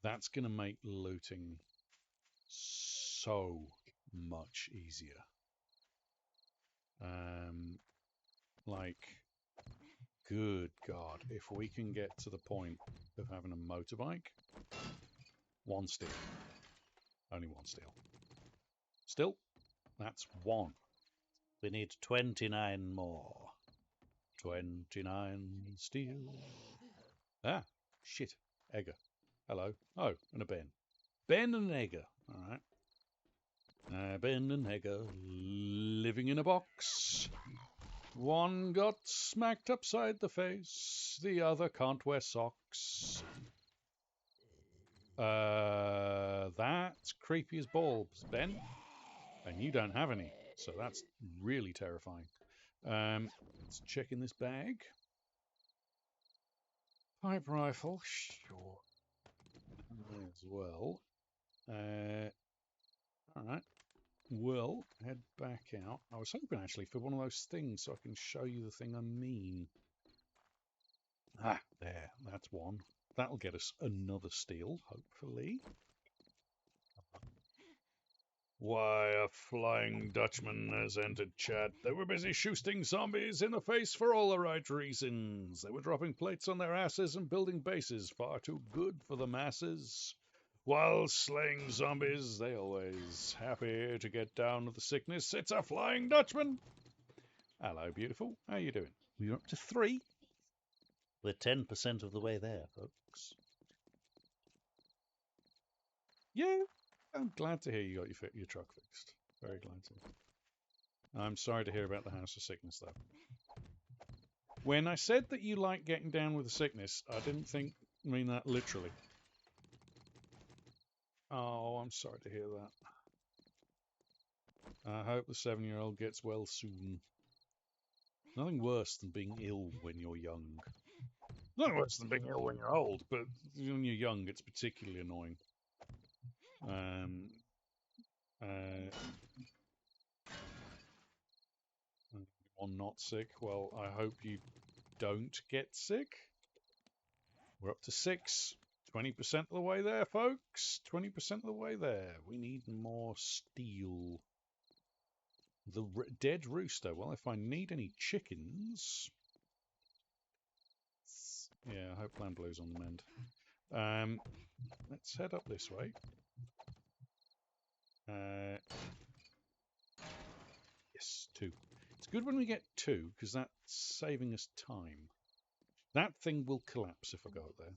that's going to make looting so much easier. Like, good God, if we can get to the point of having a motorbike, one steel. Only one steel. Still, that's one. We need 29 more. 29 steel. Ah, shit. Egger. Hello. Oh, and a Ben. Ben and Egger. All right. Ben and Egger living in a box. One got smacked upside the face. The other can't wear socks. That's creepy as bulbs, Ben. And you don't have any. So that's really terrifying. Let's check in this bag. Pipe rifle, sure. As well. Alright. We'll head back out. I was hoping actually for one of those things so I can show you the thing I mean. Ah, there. That's one. That'll get us another steel, hopefully. Why, a Flying Dutchman has entered chat. They were busy shooting zombies in the face for all the right reasons. They were dropping plates on their asses and building bases far too good for the masses. While slaying zombies, they always happy to get down with the sickness. It's a Flying Dutchman. Hello, beautiful. How you doing? We're up to 3. We're 10% of the way there, folks. Yeah, I'm glad to hear you got your truck fixed. Very glad to. I'm sorry to hear about the house of sickness, though. When I said that you like getting down with the sickness, I didn't mean that literally. Oh, I'm sorry to hear that. I hope the 7-year-old gets well soon. Nothing worse than being ill when you're young. Nothing worse than being ill when you're old, but when you're young, it's particularly annoying. You're not sick. Well, I hope you don't get sick. We're up to 6. 20% of the way there, folks. 20% of the way there. We need more steel. The dead rooster. Well, if I need any chickens... Yeah, I hope Plan Blue's on the mend. Let's head up this way. Yes, 2. It's good when we get 2, because that's saving us time. That thing will collapse if I go up there.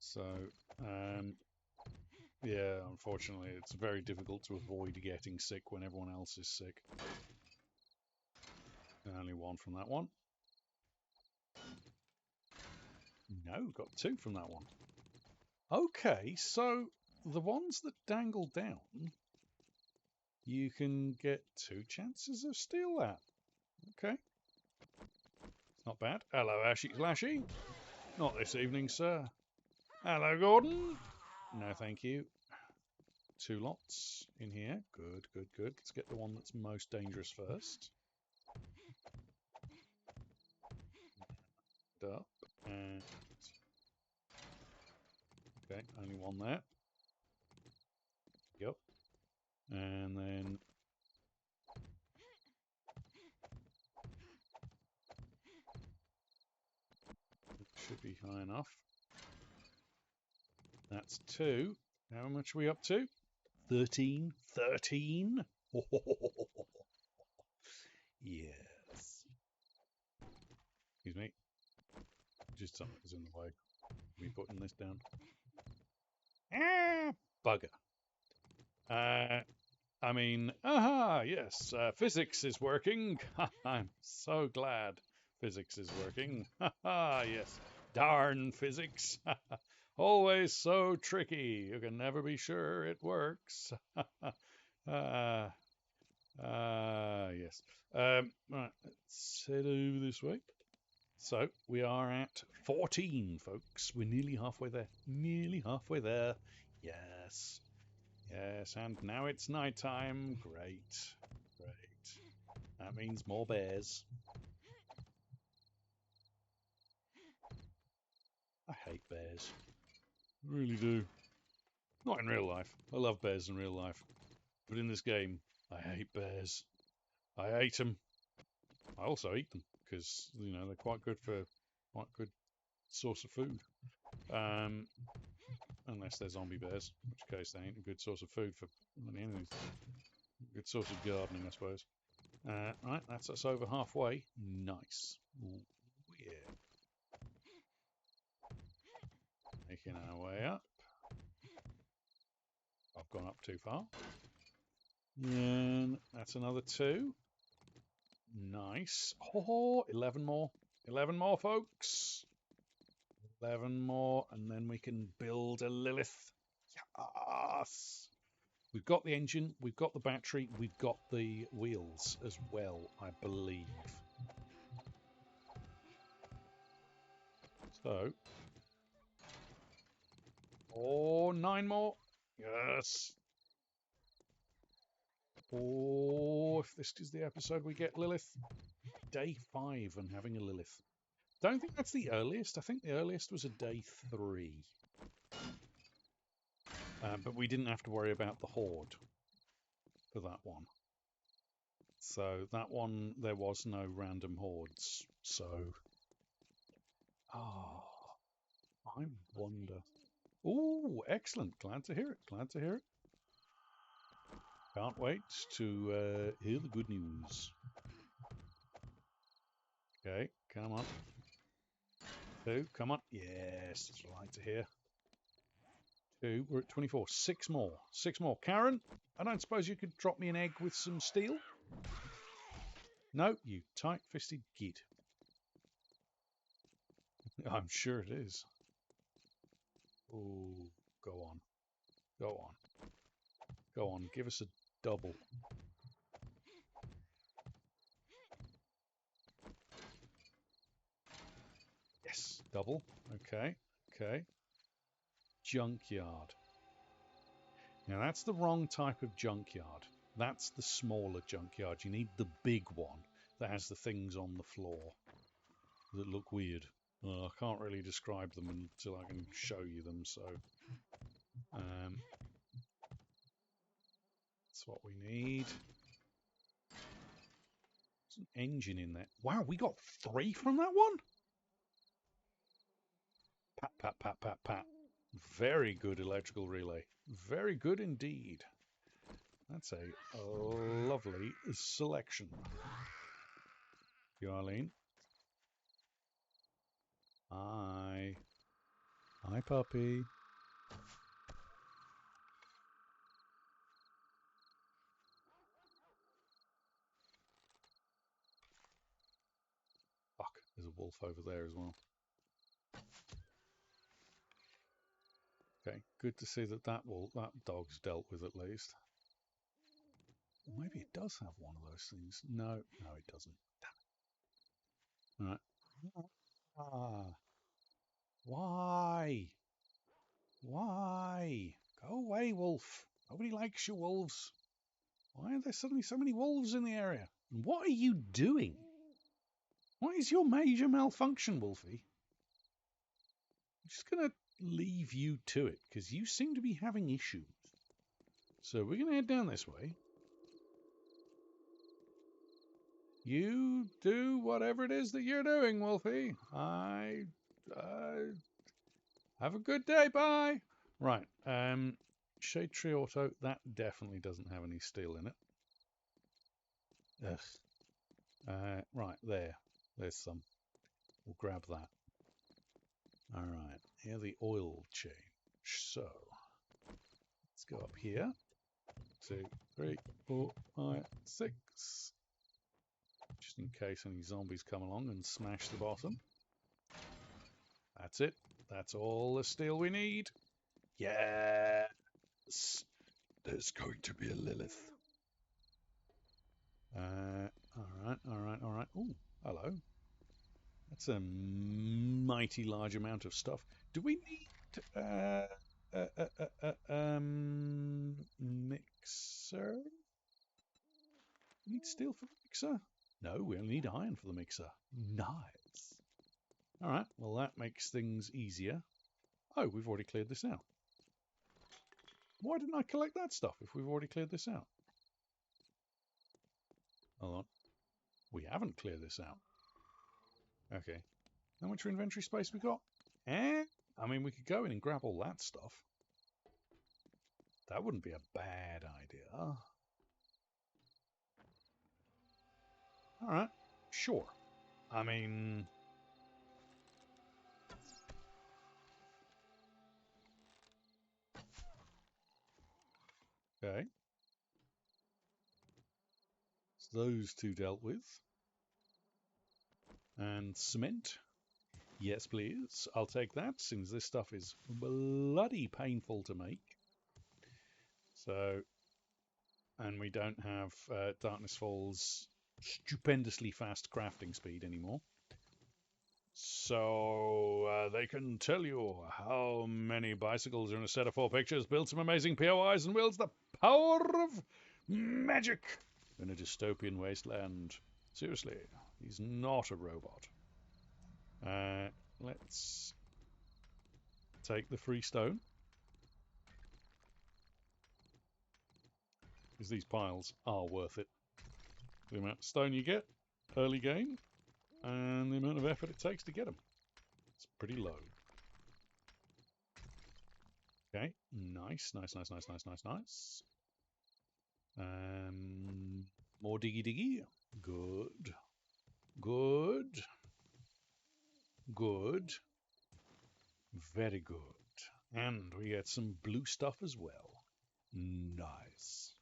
So, yeah, unfortunately, it's very difficult to avoid getting sick when everyone else is sick. Only 1 from that one. No, got 2 from that one. Okay, so the ones that dangle down, you can get 2 chances of steal that. Okay. It's not bad. Hello, Ashy Slashy. Not this evening, sir. Hello, Gordon. No, thank you. 2 lots in here. Good, good, good. Let's get the one that's most dangerous first. Up and okay, only 1 there. Yep. And then should be high enough. That's 2. How much are we up to? 13. 13. Yes. Excuse me. Just something was in the way. Me putting this down. Ah, bugger. I mean, aha, yes, physics is working. I'm so glad physics is working. Haha, yes, darn physics. Always so tricky. You can never be sure it works. Yes. Right, let's head over this way. So we are at 14, folks. We're nearly halfway there. Nearly halfway there. Yes. Yes, and now it's night time. Great. Great. That means more bears. I hate bears. I really do. Not in real life. I love bears in real life. But in this game, I hate bears. I hate them. I also eat them because, you know, they're quite good source of food. Unless they're zombie bears, in which case they ain't a good source of food for anything. Good source of gardening, I suppose. Right, that's us over halfway. Nice. Ooh, yeah. Making our way up. I've gone up too far. And that's another 2. Nice. Oh, 11 more. 11 more, folks. 11 more, and then we can build a Lilith. Yes! We've got the engine, we've got the battery, we've got the wheels as well, I believe. So, oh, 9 more. Yes. Oh, if this is the episode we get Lilith. Day 5 and having a Lilith. Don't think that's the earliest. I think the earliest was a day 3. But we didn't have to worry about the horde for that one. So that one, there was no random hordes. So, I wonder. Oh, excellent. Glad to hear it. Glad to hear it. Can't wait to hear the good news. Okay, come on. 2, come on. Yes, that's what I like to hear. 2, we're at 24. 6 more. 6 more. Karen, I don't suppose you could drop me an egg with some steel? No, you tight-fisted git. I'm sure it is. Oh, go on. Go on. Go on, give us a double. Yes, double. Okay, okay. Junkyard. Now that's the wrong type of junkyard. That's the smaller junkyard. You need the big one that has the things on the floor that look weird, I can't really describe them until I can show you them, so that's what we need. There's an engine in there. Wow, we got 3 from that one? Pat, pat, pat, pat, pat. Very good electrical relay. Very good indeed. That's a lovely selection. You, Arlene? Hi. Hi, puppy. Fuck, there's a wolf over there as well. Okay, good to see that that dog's dealt with at least. Maybe it does have one of those things. No, it doesn't. Damn it. All right. Ah, why? Why? Go away, wolf. Nobody likes you, wolves. Why are there suddenly so many wolves in the area? And what are you doing? What is your major malfunction, Wolfie? I'm just going to leave you to it, because you seem to be having issues. So we're going to head down this way. You do whatever it is that you're doing, Wolfie. Have a good day, bye! Right, Shade Tree Auto, that definitely doesn't have any steel in it. Ugh. Right, there's some. We'll grab that. Alright, here the oil change. So, let's go up here. 2, 3, 4, 5, 6. Just in case any zombies come along and smash the bottom. That's it. That's all the steel we need. Yes! There's going to be a Lilith. Alright. Oh, hello. That's a mighty large amount of stuff. Do we need mixer? We need steel for the mixer? No, we only need iron for the mixer. Nice. All right, well, that makes things easier. Oh, we've already cleared this out. Why didn't I collect that stuff if we've already cleared this out? Hold on. We haven't cleared this out. Okay. How much inventory space we got? I mean, we could go in and grab all that stuff. That wouldn't be a bad idea. All right. Sure. I mean... Okay. So those two dealt with. And cement. Yes, please. I'll take that, since this stuff is bloody painful to make. So, and we don't have Darkness Fall's stupendously fast crafting speed anymore. So, they can tell you how many bicycles are in a set of 4 pictures, build some amazing POIs, and wields the power of magic in a dystopian wasteland. Seriously, he's not a robot. Let's take the free stone. Because these piles are worth it. The amount of stone you get, early game, and the amount of effort it takes to get them. It's pretty low. Okay, nice. More diggy. Good. Very good. And we get some blue stuff as well. Nice.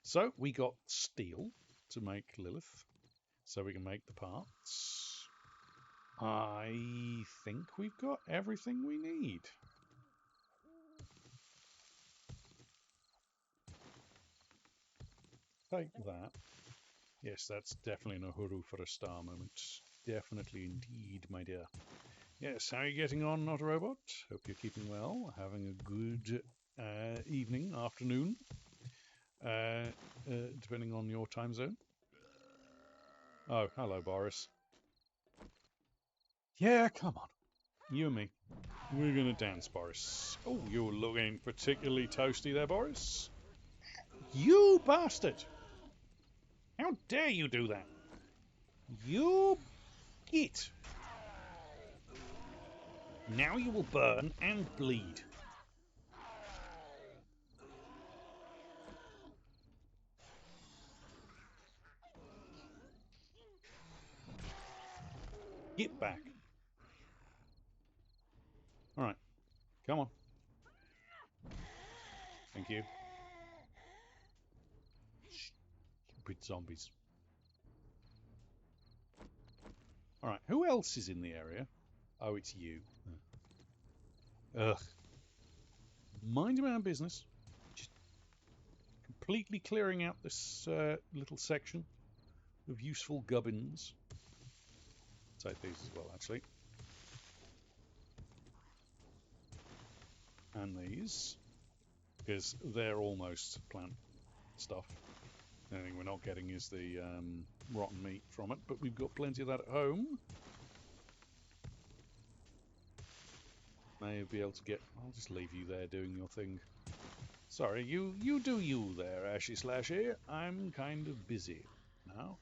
So we got steel to make Lilith, so we can make the parts. I think we've got everything we need. Take that. Yes, that's definitely an Uhuru for a star moment. Definitely indeed, my dear. Yes, how are you getting on, Not a Robot? Hope you're keeping well, having a good evening, afternoon, depending on your time zone. Oh, hello, Boris. Yeah, come on. You and me. We're going to dance, Boris. Oh, you're looking particularly toasty there, Boris. You bastard! How dare you do that? You git! Now you will burn and bleed. Get back. Alright, come on. Thank you. Stupid zombies. Alright, who else is in the area? Oh, it's you. Ugh. Mind your own business. Just completely clearing out this little section of useful gubbins. Take these as well, actually. And these. Because they're almost plant stuff. The only thing we're not getting is the rotten meat from it, but we've got plenty of that at home. May be able to get... I'll just leave you there doing your thing. Sorry, you do you there, Ashy Slashy. I'm kind of busy now.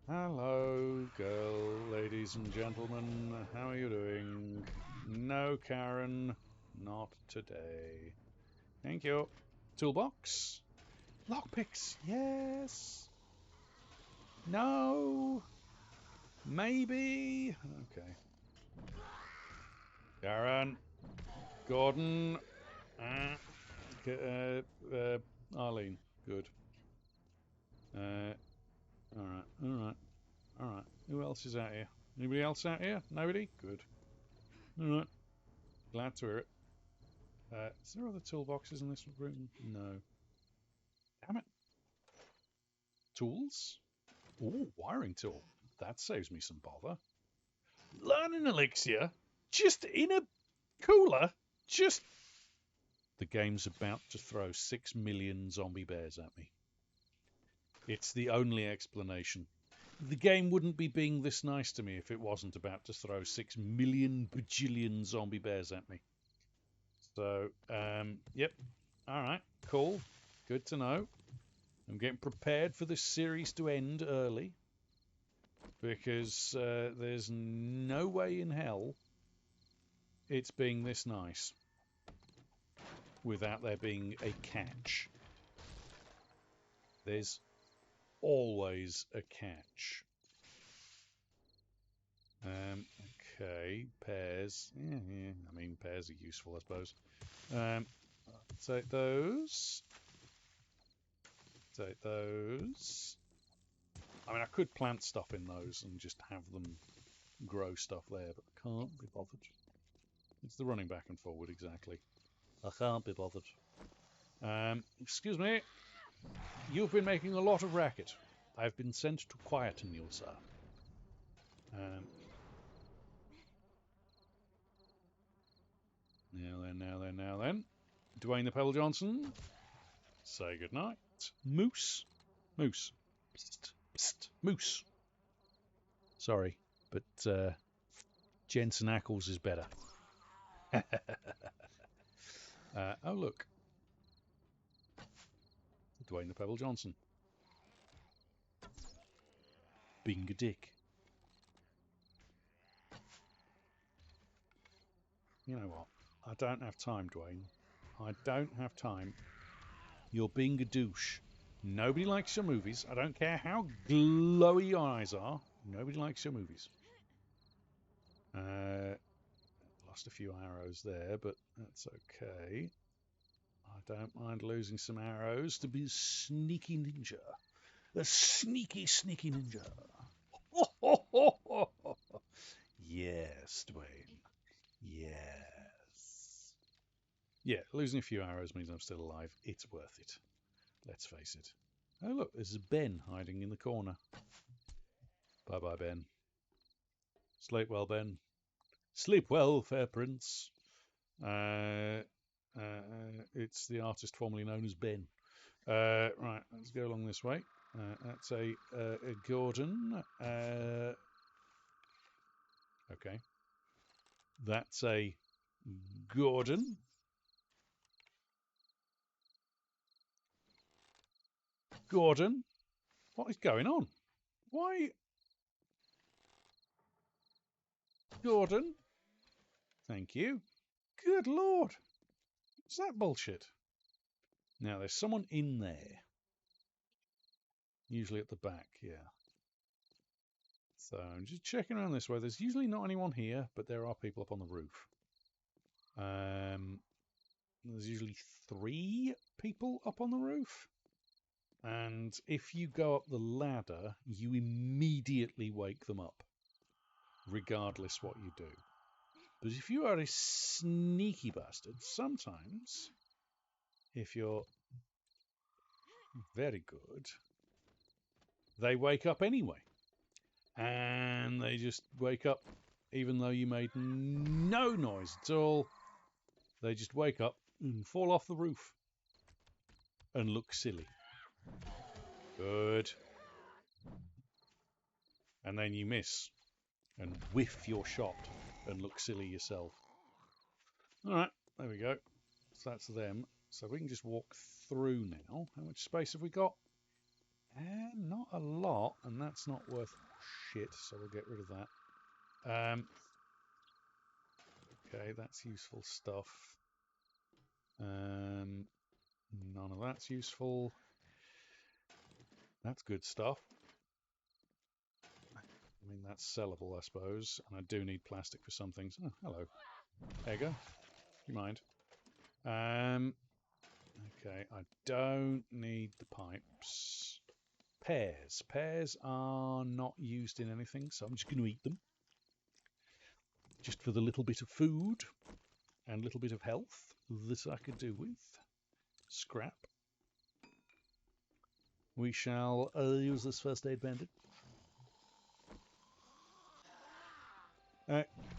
Hello, ladies and gentlemen. How are you doing? No, Karen. Not today. Thank you. Toolbox. Lockpicks. Yes. No. Maybe. Okay. Karen. Gordon. Arlene. Good. Alright. Who else is out here? Anybody else out here? Nobody? Good. Alright. Glad to hear it. Is there other toolboxes in this room? No. Damn it. Tools? Ooh, wiring tool. That saves me some bother. Learning elixir? Just in a cooler? Just... The game's about to throw 6 million zombie bears at me. It's the only explanation. The game wouldn't be being this nice to me if it wasn't about to throw 6 million bajillion zombie bears at me. So, yep. Alright, cool. Good to know. I'm getting prepared for this series to end early. Because there's no way in hell it's being this nice without there being a catch. There's always a catch. Okay, pears. Yeah, I mean, pears are useful, I suppose. Take those. Take those. I mean, I could plant stuff in those and just have them grow stuff there, but I can't be bothered. It's the running back and forward, exactly. I can't be bothered. Excuse me. You've been making a lot of racket. I've been sent to quieten you, sir. Now then. Dwayne the Pebble Johnson. Say goodnight. Moose. Moose. Psst, psst, Moose. Sorry, but Jensen Ackles is better. Oh, look. Dwayne the Pebble Johnson. Being a dick. You know what? I don't have time, Dwayne. I don't have time. You're being a douche. Nobody likes your movies. I don't care how glowy your eyes are. Nobody likes your movies. Lost a few arrows there, but that's okay. I don't mind losing some arrows to be a sneaky ninja. A sneaky, sneaky ninja. Yes, Dwayne. Yes. Yeah, losing a few arrows means I'm still alive. It's worth it. Let's face it. Oh, look, there's Ben hiding in the corner. Bye-bye, Ben. Sleep well, Ben. Sleep well, fair prince. It's the artist formerly known as Ben. Right, let's go along this way. That's a Gordon. Okay. That's a Gordon. Gordon, what is going on? Why? Gordon, thank you. Good Lord. What's that bullshit? Now, there's someone in there. Usually at the back, yeah. So I'm just checking around this way. There's usually not anyone here, but there are people up on the roof. There's usually 3 people up on the roof. And if you go up the ladder, you immediately wake them up, regardless what you do. But if you are a sneaky bastard, sometimes, if you're very good, they wake up anyway. And they just wake up even though you made no noise at all. They just wake up and fall off the roof and look silly. Good. And then you miss and whiff your shot and look silly yourself. All right, there we go. So that's them. So we can just walk through now. How much space have we got? Not a lot, and that's not worth shit, so we'll get rid of that. Okay, that's useful stuff. None of that's useful. That's good stuff. I mean, that's sellable, I suppose. And I do need plastic for some things. Oh, hello. There you go. You mind? Okay, I don't need the pipes. Pears. Pears are not used in anything, so I'm just going to eat them. Just for the little bit of food and little bit of health that I could do with. Scrap. We shall use this first aid bandage.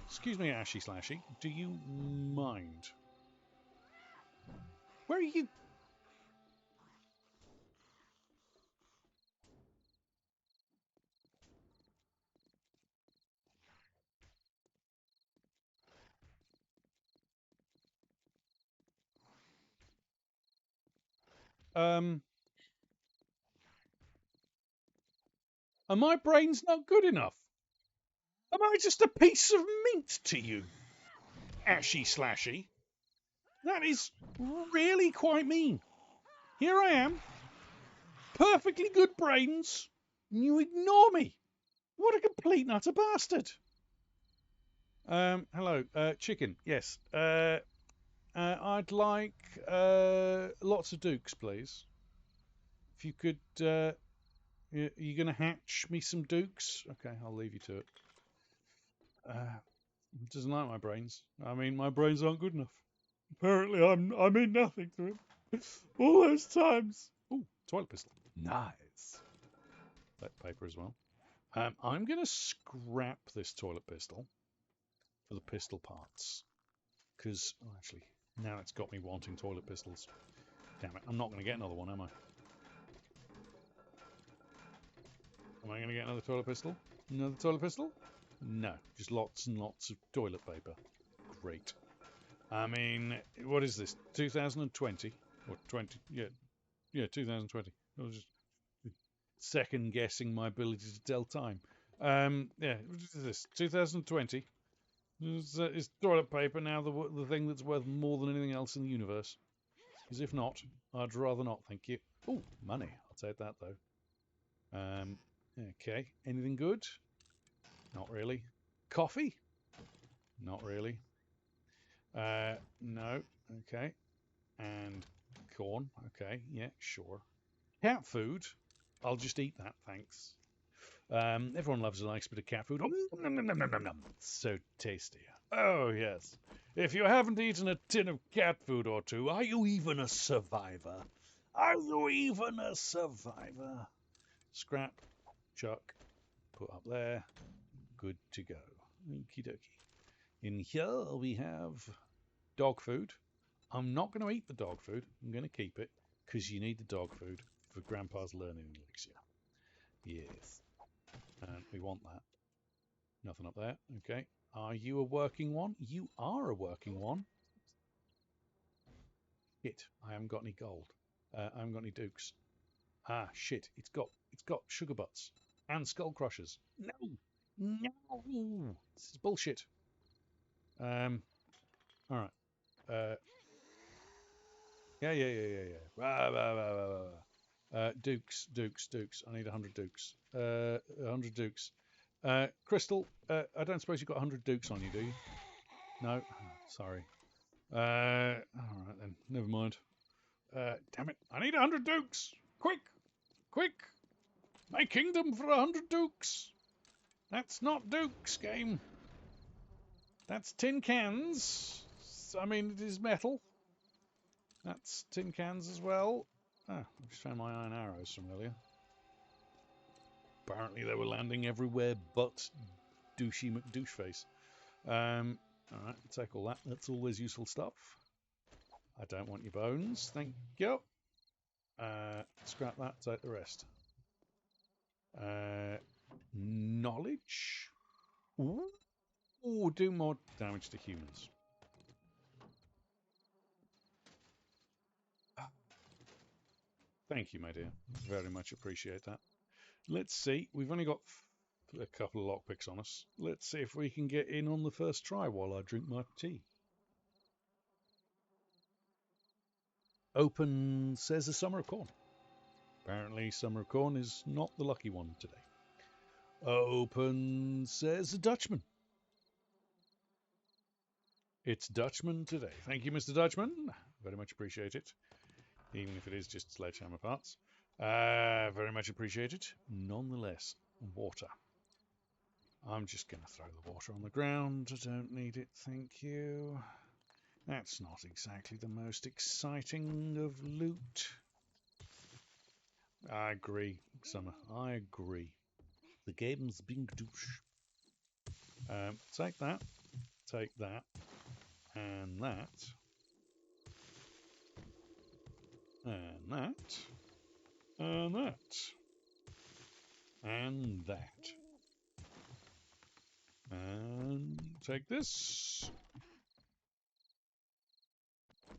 Excuse me, Ashy Slashy. Do you mind? Where are you? And my brain's not good enough. Am I just a piece of meat to you, Ashy Slashy? That is really quite mean. Here I am, perfectly good brains, and you ignore me. What a complete and utter bastard. Hello, chicken. Yes. I'd like lots of dukes, please. If you could, you going to hatch me some dukes? Okay, I'll leave you to it. Doesn't like my brains. I mean, my brains aren't good enough. Apparently, I mean nothing to him. All those times. Ooh, toilet pistol. Nice. That paper as well. I'm going to scrap this toilet pistol for the pistol parts. Because, actually, now it's got me wanting toilet pistols. Damn it, I'm not going to get another one, am I? Am I going to get another toilet pistol? Another toilet pistol? No, just lots and lots of toilet paper. Great. I mean, what is this? 2020? Or 20? Yeah, 2020. I was just second guessing my ability to tell time. Yeah, what is this? 2020? Is toilet paper now the thing that's worth more than anything else in the universe? Because if not, I'd rather not, thank you. Oh, money. I'll take that, though. Okay. Anything good? Not really. Coffee? Not really. No. Okay. And corn. Okay. Yeah, sure. Cat food? I'll just eat that, thanks. Everyone loves a nice bit of cat food. Oh, nom, nom, nom, nom, nom, nom. So tasty. Oh, yes. If you haven't eaten a tin of cat food or two, are you even a survivor? Are you even a survivor? Scrap, chuck, put up there. Good to go. Okie dokie. In here we have dog food. I'm not going to eat the dog food. I'm going to keep it because you need the dog food for Grandpa's learning elixir. Yes. And we want that. Nothing up there. Okay. Are you a working one? You are a working one. Shit, I haven't got any gold. I haven't got any dukes. Ah, shit, it's got sugar butts and skull crushers. No, no, this is bullshit. All right. Yeah. Rah, rah, rah, rah, rah. Dukes. I need 100 dukes. 100 dukes. Crystal, I don't suppose you've got 100 dukes on you, do you? No? Sorry. All right then. Never mind. Damn it. I need 100 dukes. Quick. My kingdom for 100 dukes. That's not dukes, game. That's tin cans. I mean, it is metal. That's tin cans as well. Ah, I just found my iron arrows from earlier. Apparently they were landing everywhere but douchey McDoucheface. Alright, take all that. That's always useful stuff. I don't want your bones. Thank you. Scrap that, take the rest. Knowledge. Ooh, do more damage to humans. Thank you, my dear. Very much appreciate that. Let's see. We've only got a couple of lockpicks on us. Let's see if we can get in on the first try while I drink my tea. Open says a summer of corn. Apparently, summer of corn is not the lucky one today. Open says a Dutchman. It's Dutchman today. Thank you, Mr. Dutchman. Very much appreciate it. Even if it is just sledgehammer parts. Very much appreciate it. Nonetheless, water. I'm just going to throw the water on the ground. I don't need it, thank you. That's not exactly the most exciting of loot. I agree, Summer. I agree. The game's being douche. Take that, and that, and that, and that, and that. And take this.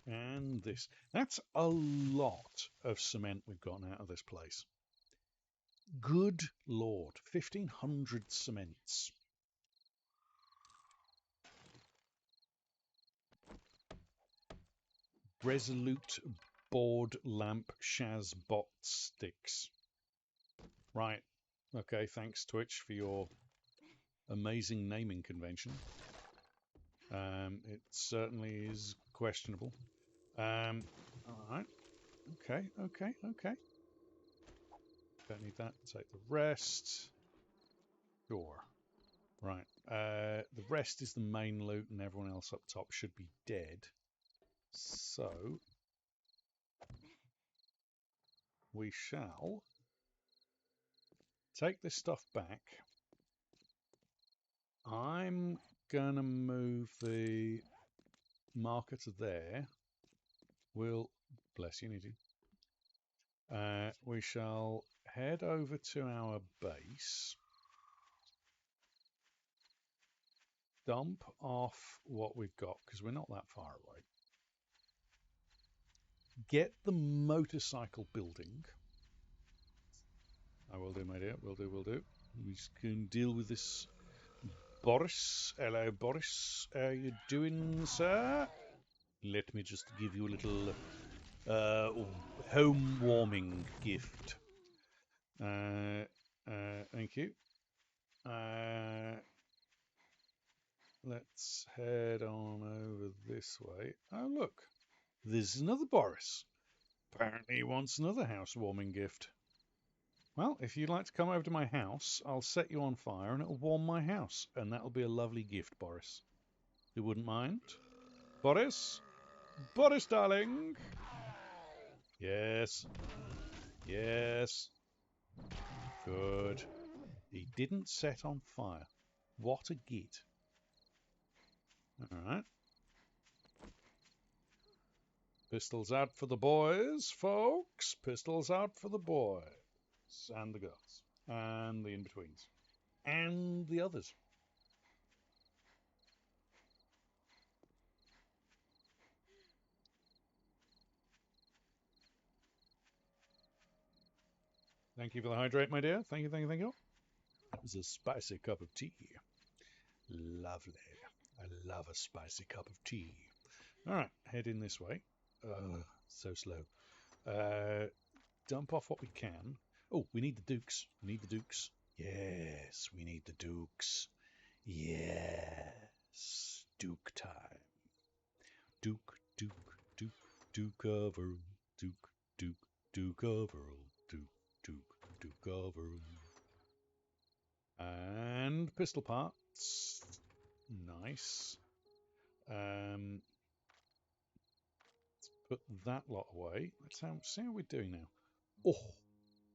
And this. That's a lot of cement we've gotten out of this place. Good Lord. 1,500 cements. Resolute board lamp Shaz bot sticks. Right. Okay, thanks Twitch for your amazing naming convention. It certainly is questionable. Alright. Okay. Don't need that. Take the rest. Sure. Right. The rest is the main loot and everyone else up top should be dead. So we shall take this stuff back. I'm gonna move the marker to there. We'll bless you, Nidhi. We shall head over to our base. Dump off what we've got because we're not that far away. Get the motorcycle building. I will do, my dear. Will do. We can deal with this. Boris. Hello, Boris. How you doing, sir? Let me just give you a little home warming gift. Thank you. Let's head on over this way. Oh, look. There's another Boris. Apparently he wants another housewarming gift. Well, if you'd like to come over to my house, I'll set you on fire and it'll warm my house. And that'll be a lovely gift, Boris. You wouldn't mind? Boris? Boris, darling! Yes. Good. He didn't set on fire. What a git. Alright. Pistols out for the boys, folks. Pistols out for the boys. And the girls. And the in-betweens. And the others. Thank you for the hydrate, my dear. Thank you, thank you, thank you. That was a spicy cup of tea. Lovely. I love a spicy cup of tea. All right, head in this way. So slow. Dump off what we can. Oh, we need the dukes. We need the dukes. Yes, we need the dukes. Yes. Duke time. Duke, Duke, Duke, Duke of Earl. Duke, Duke, Duke of Earl. Duke, Duke, Duke of Earl. And pistol parts. Nice. Let's put that lot away. Let's see how we're doing now. Oh,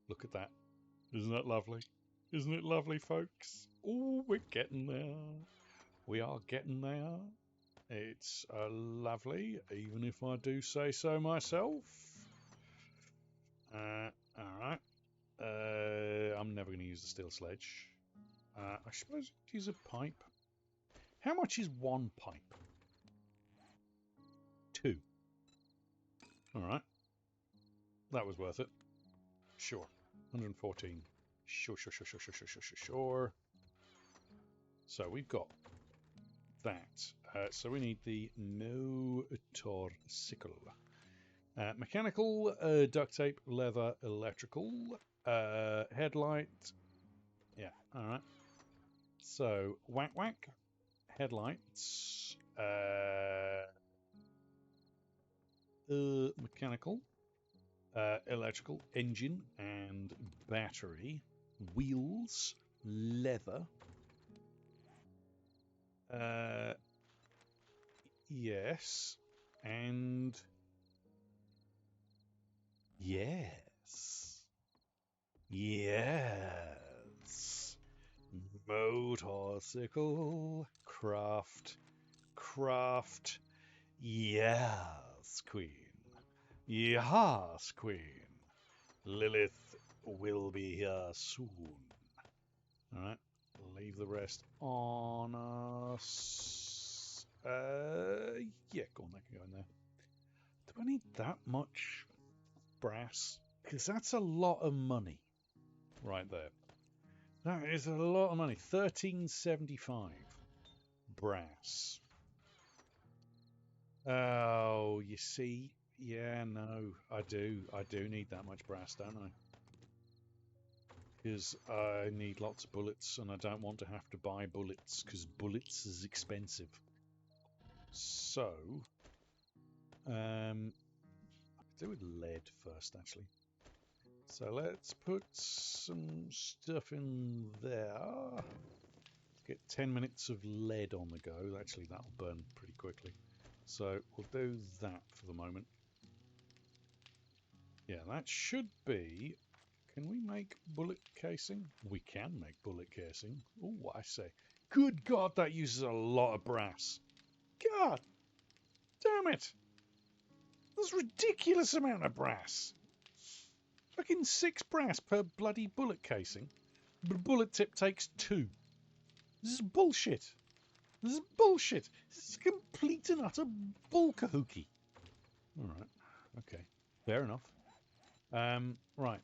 look at that. Isn't that lovely? Isn't it lovely, folks? Oh, we're getting there. We are getting there. It's lovely, even if I do say so myself. Alright. I'm never going to use the steel sledge. I suppose I could use a pipe. How much is one pipe? 2. Alright. That was worth it. Sure. 114. Sure. So we've got that. So we need the motorcycle. Mechanical, duct tape, leather, electrical, headlight. Yeah, alright. So, whack whack, headlights, mechanical, electrical, engine and battery, wheels, leather, yes, and yes, yes, motorcycle, craft, yes, queen, yes, queen. Lilith will be here soon. Alright, leave the rest on us. Yeah, go on, that can go in there. Do I need that much brass? Because that's a lot of money right there. That is a lot of money. 1375 brass. Oh, you see? Yeah, no, I do. I do need that much brass, don't I? Because I need lots of bullets and I don't want to have to buy bullets because bullets is expensive. So, I could do with lead first, actually. So let's put some stuff in there. Get 10 minutes of lead on the go. Actually, that'll burn pretty quickly. So we'll do that for the moment. Yeah, that should be... Can we make bullet casing? We can make bullet casing. Oh, I say. Good God, that uses a lot of brass. God damn it. That's a ridiculous amount of brass. Fucking 6 brass per bloody bullet casing. But bullet tip takes 2. This is bullshit. This is bullshit. This is complete and utter bullcahookie. Alright. Okay. Fair enough. Right.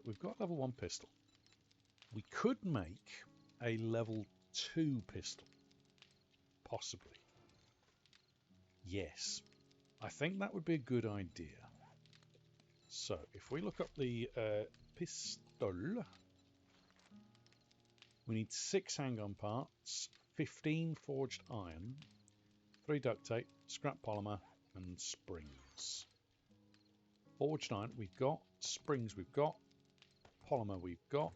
We've got level 1 pistol. We could make a level 2 pistol. Possibly. Yes. I think that would be a good idea. So, if we look up the pistol, we need 6 handgun parts, 15 forged iron, 3 duct tape, scrap polymer, and springs. Forged iron we've got, springs we've got, polymer we've got,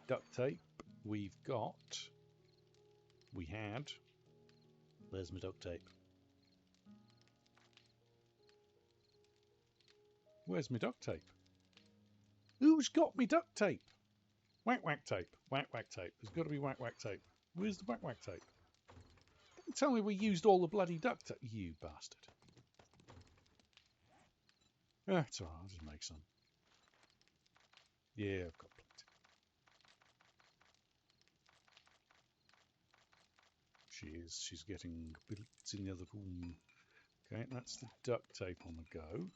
duct tape we've got, we had. There's my duct tape. Where's my duct tape? Who's got me duct tape? Whack whack tape. Whack whack tape. There's got to be whack whack tape. Where's the whack whack tape? Don't tell me we used all the bloody duct tape. You bastard. It's alright, I'll just make some. Yeah, I've got plenty. She is. She's getting bits in the other room. Okay, that's the duct tape on the go.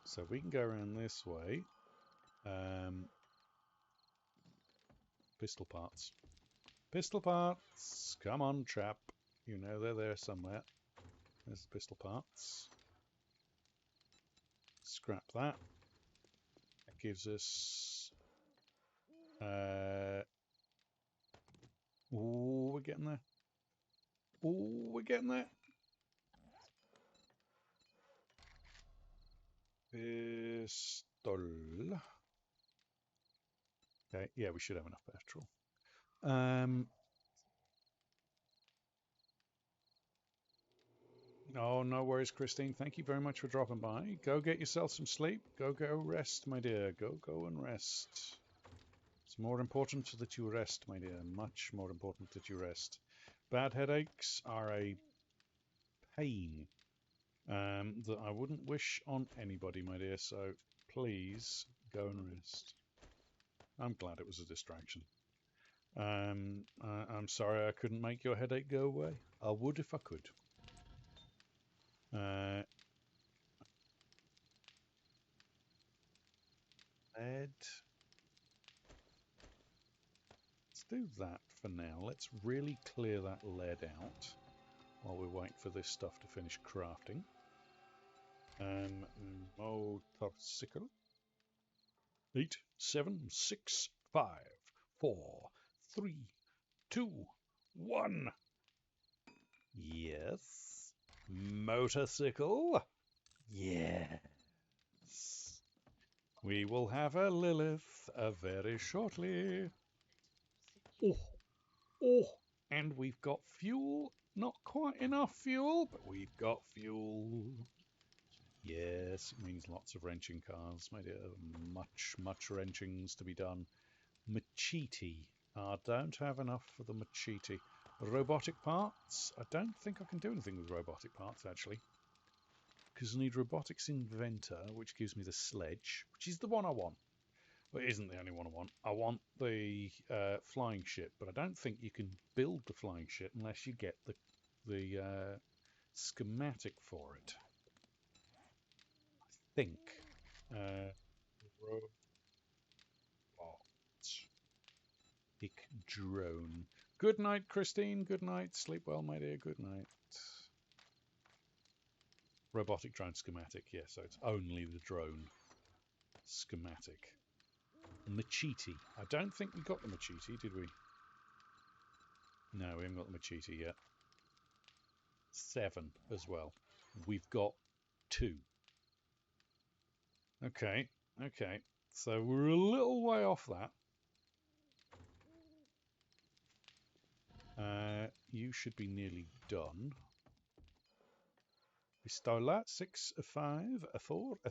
So we can go around this way. Pistol parts. Pistol parts! Come on, chap. You know they're there somewhere. There's the pistol parts. Scrap that. That gives us... Ooh, we're getting there. Ooh, we're getting there. Pistol. Okay, yeah, we should have enough petrol. Oh, no worries, Christine. Thank you very much for dropping by. Go get yourself some sleep. Go rest, my dear. Go and rest. It's more important that you rest, my dear. Much more important that you rest. Bad headaches are a pain that I wouldn't wish on anybody, my dear. So please go and rest. I'm glad it was a distraction. I'm sorry I couldn't make your headache go away. I would if I could. Lead. Let's do that for now. Let's really clear that lead out while we wait for this stuff to finish crafting. Motorcycle. 8, 7, 6, 5, 4, 3, 2, 1. Yes. Motorcycle. Yes. We will have a Lilith very shortly. Oh, and we've got fuel. Not quite enough fuel, but we've got fuel. Yes, it means lots of wrenching cars, my dear. Much wrenchings to be done. Machete. I don't have enough for the machete. Robotic parts. I don't think I can do anything with robotic parts, actually. Because I need robotics inventor, which gives me the sledge, which is the one I want. Well, it isn't the only one I want. I want the flying ship, but I don't think you can build the flying ship unless you get the schematic for it. I think. Big drone. Good night, Christine. Good night. Sleep well, my dear. Good night. Robotic drone schematic. Yeah, so it's only the drone schematic. Machete. I don't think we got the machete, did we? No, we haven't got the machete yet. 7 as well. We've got 2. Okay. So we're a little way off that. You should be nearly done. Pistola. 6, a 5, a 4, a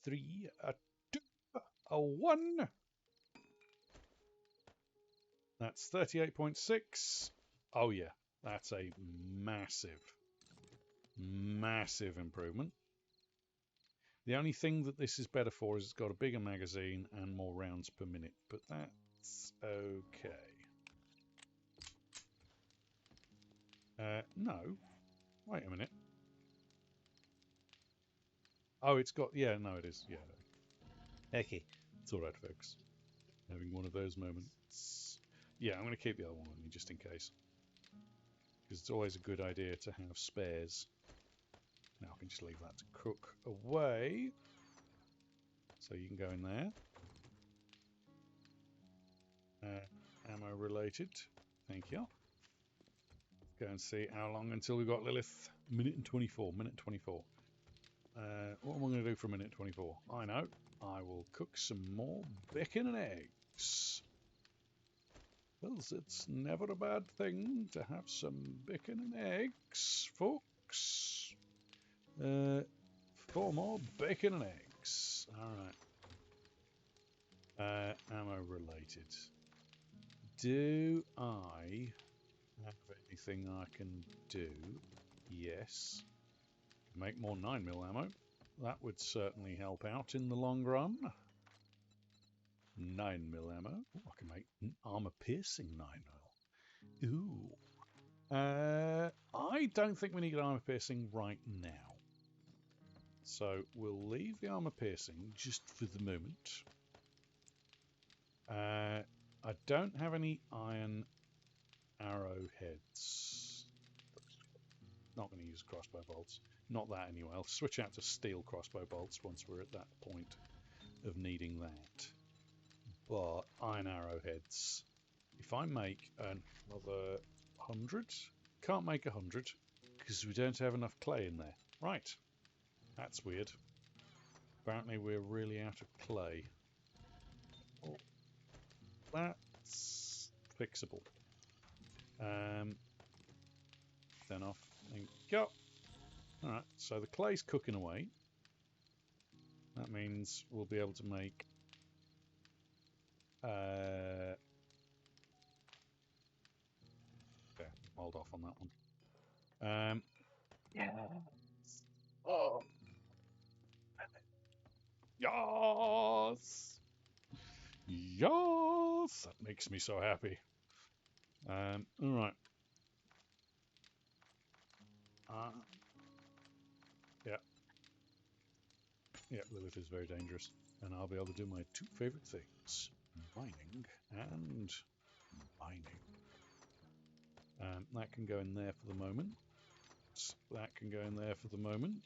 3, a 2, a 1. That's 38.6. Oh yeah, that's a massive improvement. The only thing that this is better for is it's got a bigger magazine and more rounds per minute, but that's okay. No. Wait a minute. Oh, it's got... Yeah, no, it is. Yeah. Okay. It's all right, folks. Having one of those moments. Yeah, I'm going to keep the other one with me just in case. Because it's always a good idea to have spares. Now I can just leave that to cook away. So you can go in there. Ammo related. Thank you. Go and see how long until we've got Lilith. Minute and 24. Minute 24. What am I going to do for a minute 24? I know. I will cook some more bacon and eggs. Well, it's never a bad thing to have some bacon and eggs, folks. 4 more bacon and eggs. Alright. Ammo related. Do I have anything I can do? Yes. Make more 9mm ammo. That would certainly help out in the long run. 9mm ammo. Ooh, I can make armor piercing 9mm. Ooh. I don't think we need armor piercing right now. So we'll leave the armor piercing just for the moment. I don't have any iron arrowheads. Not going to use crossbow bolts. Not that anyway. I'll switch out to steel crossbow bolts once we're at that point of needing that. But iron arrowheads. If I make another 100, can't make 100 because we don't have enough clay in there. Right, that's weird. Apparently we're really out of clay. Oh, that's fixable. Then off and go. Alright, so the clay's cooking away. That means we'll be able to make okay, hold off on that one. Yeah. Oh, yes, yes, that makes me so happy. All right. Yeah, Lilith is very dangerous, and I'll be able to do my two favorite things: mining and mining. That can go in there for the moment. That can go in there for the moment.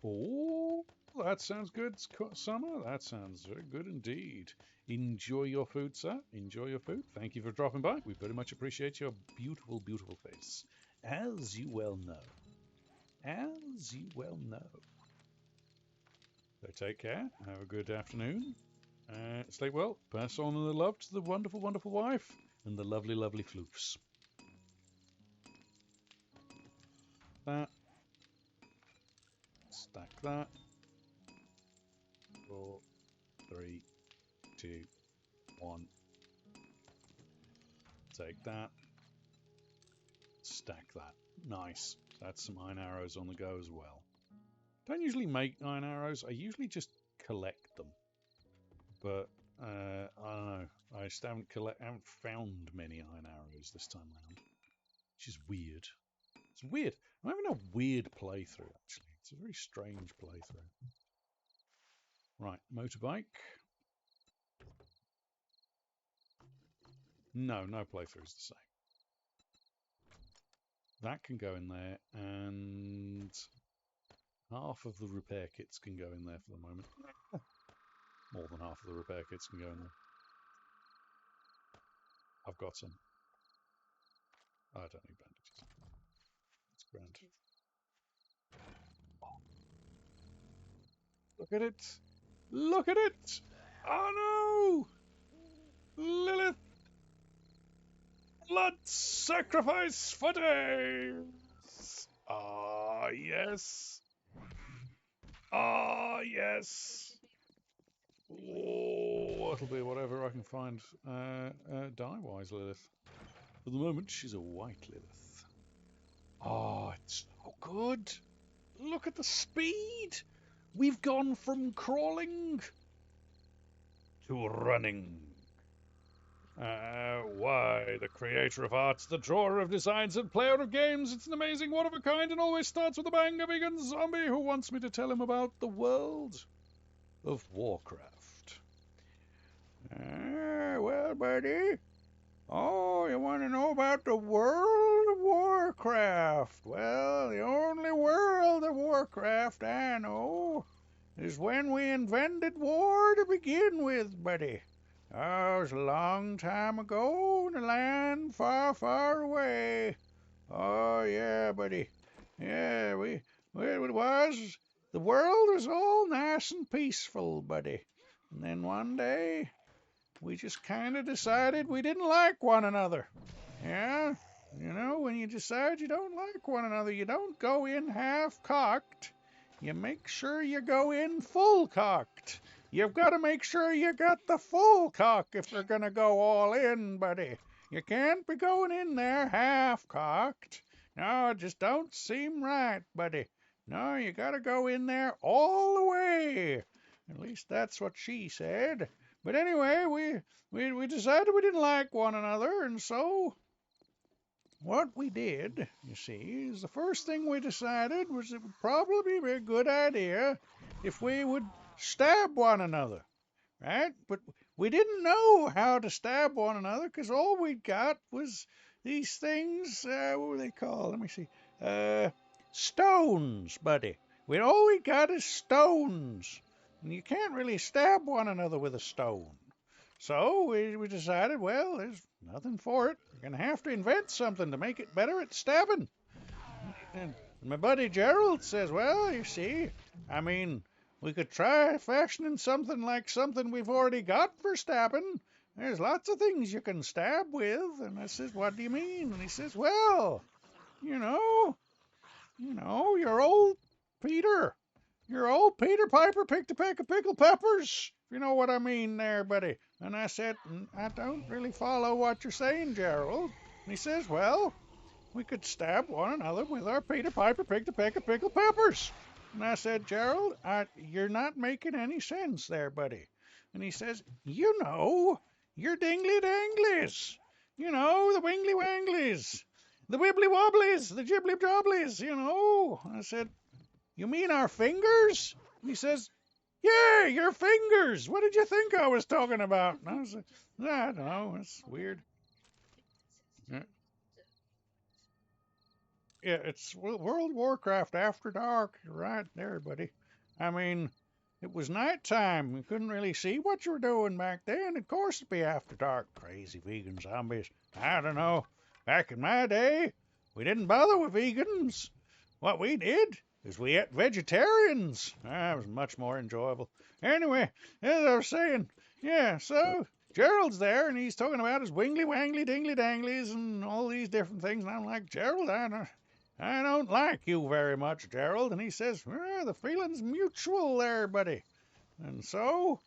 Oh, that sounds good, Summer. That sounds very good indeed. Enjoy your food, sir. Enjoy your food. Thank you for dropping by. We very much appreciate your beautiful, beautiful face. As you well know. As you well know. So take care. Have a good afternoon. Stay well. Pass on the love to the wonderful, wonderful wife and the lovely, lovely floofs. That. Stack that. 4, 3, 2, 1. Take that. Stack that. Nice. That's some iron arrows on the go as well. Don't usually make iron arrows. I usually just collect them. But I don't know. I just haven't found many iron arrows this time round, which is weird. It's weird. I'm having a weird playthrough actually. It's a very strange playthrough. Right, motorbike. No playthrough is the same. That can go in there, and half of the repair kits can go in there for the moment. More than half of the repair kits can go in there. I've got some. I don't need bandages. It's grand. Look at it! Look at it! Oh no! Lilith! Blood sacrifice for days! Ah, yes! Ah, yes! Oh, it'll be whatever I can find dye-wise, Lilith. For the moment, she's a white Lilith. Oh, it's so good! Look at the speed! We've gone from crawling to running. Why, the creator of arts, the drawer of designs, and player of games, it's an amazing one of a kind and always starts with a bang, a vegan zombie who wants me to tell him about the world of Warcraft. Well, buddy. Oh, you want to know about the world of Warcraft? Well, the only world of Warcraft I know is when we invented war to begin with, buddy. Oh, it was a long time ago in a land far, far away. Oh, yeah, buddy. Yeah, it was. The world was all nice and peaceful, buddy. And then one day, we just kind of decided we didn't like one another. Yeah? You know, when you decide you don't like one another, you don't go in half-cocked. You make sure you go in full-cocked. You've got to make sure you got the full cock if you're going to go all in, buddy. You can't be going in there half-cocked. No, it just don't seem right, buddy. No, you got to go in there all the way. At least that's what she said. But anyway, we decided we didn't like one another, and so what we did, you see, is the first thing we decided was it would probably be a good idea if we would stab one another, right? But we didn't know how to stab one another because all we got was these things. What were they called? Let me see. Stones, buddy. All we got is stones, and you can't really stab one another with a stone. So we decided, well, there's nothing for it. We're gonna have to invent something to make it better at stabbing. And my buddy Gerald says, well, you see, I mean, we could try fashioning something like something we've already got for stabbing. There's lots of things you can stab with. And I says, what do you mean? And he says, well, you know, your old Peter. Your old Peter Piper picked a peck of pickled peppers. If you know what I mean there, buddy. And I said, I don't really follow what you're saying, Gerald. And he says, well, we could stab one another with our Peter Piper picked a peck of pickled peppers. And I said, Gerald, you're not making any sense there, buddy. And he says, you're dingly danglies. The wingly wanglies, the wibbly wobblies, the jibbly jobblies, I said, you mean our fingers? And he says, yeah, your fingers. What did you think I was talking about? And I was like, I don't know. It's weird. Yeah. Yeah, it's World of Warcraft After Dark. You're right there, buddy. I mean, it was nighttime. We couldn't really see what you were doing back then. Of course it'd be after dark. Crazy vegan zombies. I don't know. Back in my day, we didn't bother with vegans. What we did is we ate vegetarians. That was much more enjoyable. Anyway, as I was saying, yeah, so Gerald's there and he's talking about his wingly wangly dingly danglies and all these different things. And I'm like, Gerald, I don't like you very much, Gerald. And he says, well, the feeling's mutual there, buddy. And so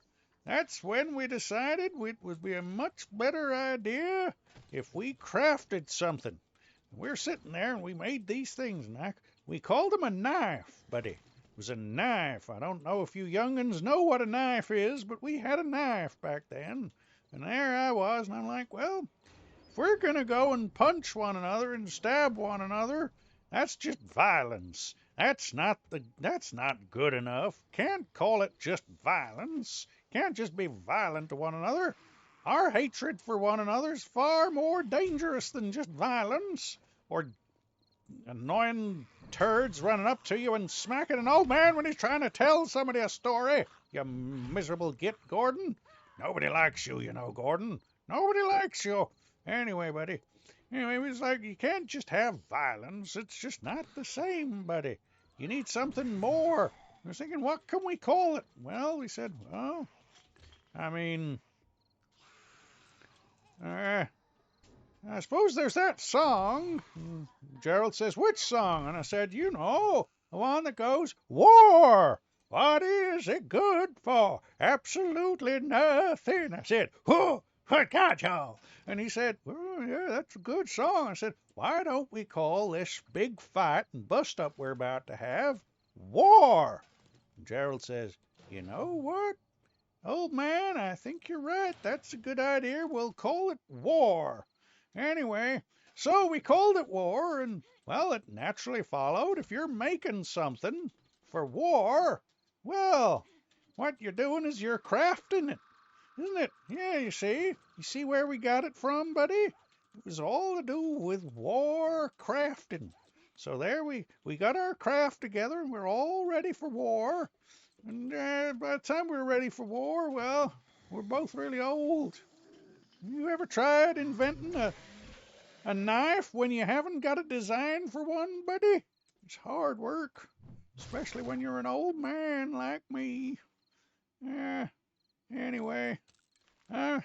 that's when we decided it would be a much better idea if we crafted something. We're sitting there and we made these things, and we called them a knife, buddy. It was a knife. I don't know if you young'uns know what a knife is, but we had a knife back then. And there I was, and I'm like, well, if we're going to go and punch one another and stab one another, that's just violence. That's not good enough. Can't call it just violence. Can't just be violent to one another. Our hatred for one another is far more dangerous than just violence or annoying turds running up to you and smacking an old man when he's trying to tell somebody a story. You miserable git, Gordon. Nobody likes you, Gordon. Nobody likes you. Anyway, buddy. Anyway, it's like you can't just have violence. It's just not the same, buddy. You need something more. I was thinking, what can we call it? Well, we said, well, I mean, I suppose there's that song. Gerald says, which song? And I said, the one that goes, war. What is it good for? Absolutely nothing. I said, whoa, what got y'all? And he said, well, yeah, that's a good song. I said, why don't we call this big fight and bust up we're about to have war? And Gerald says, you know what? Old man, I think you're right. That's a good idea. We'll call it war. Anyway, so we called it war, and, well, it naturally followed if you're making something for war, well, what you're doing is you're crafting it, isn't it? Yeah, you see? You see where we got it from, buddy? It was all to do with war crafting. So there we got our craft together, and we're all ready for war. And by the time we're ready for war, well, we're both really old. You ever tried inventing a knife when you haven't got a design for one, buddy? It's hard work, especially when you're an old man like me. Anyway, I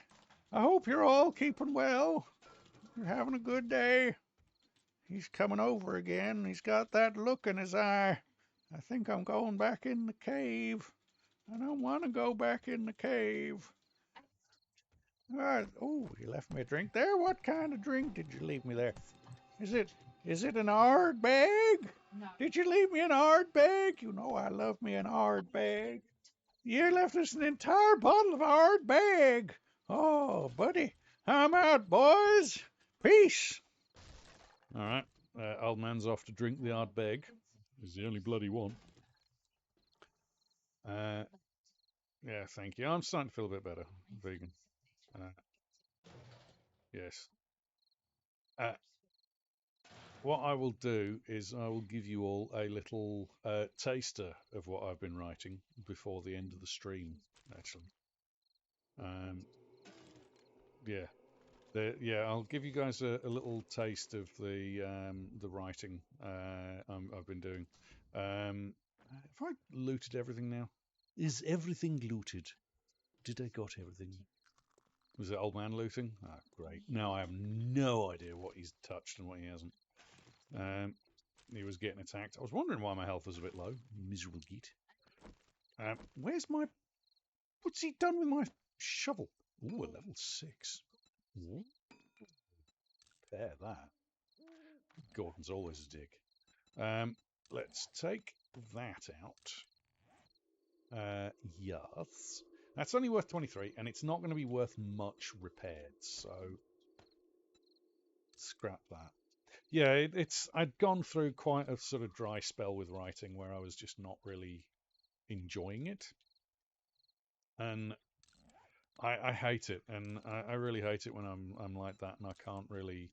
hope you're all keeping well. You're having a good day. He's coming over again. He's got that look in his eye. I think I'm going back in the cave. I don't want to go back in the cave. All right. Oh, you left me a drink there? What kind of drink did you leave me there? Is it an ard bag? No. Did you leave me an ard bag? You know I love me an ard bag. You left us an entire bottle of ard bag. Oh, buddy. I'm out, boys. Peace. All right. Old man's off to drink the Ardbeg. He's the only bloody one. Yeah, thank you. I'm starting to feel a bit better. Vegan. Yes. What I will do is I will give you all a little taster of what I've been writing before the end of the stream, actually. Yeah. Yeah, I'll give you guys a little taste of the writing I've been doing. Have I looted everything now? Is everything looted? Did I got everything? Was it old man looting? Ah, great. Now I have no idea what he's touched and what he hasn't. He was getting attacked. I was wondering why my health was a bit low. Miserable git. Where's my... What's he done with my shovel? Ooh, a level 6. Ooh. Pair that. Gordon's always a dick. Let's take that out. Yes. That's only worth 23, and it's not going to be worth much repaired, so scrap that. Yeah, I'd gone through quite a sort of dry spell with writing where I was just not really enjoying it. And I hate it, and I really hate it when I'm like that, and I can't really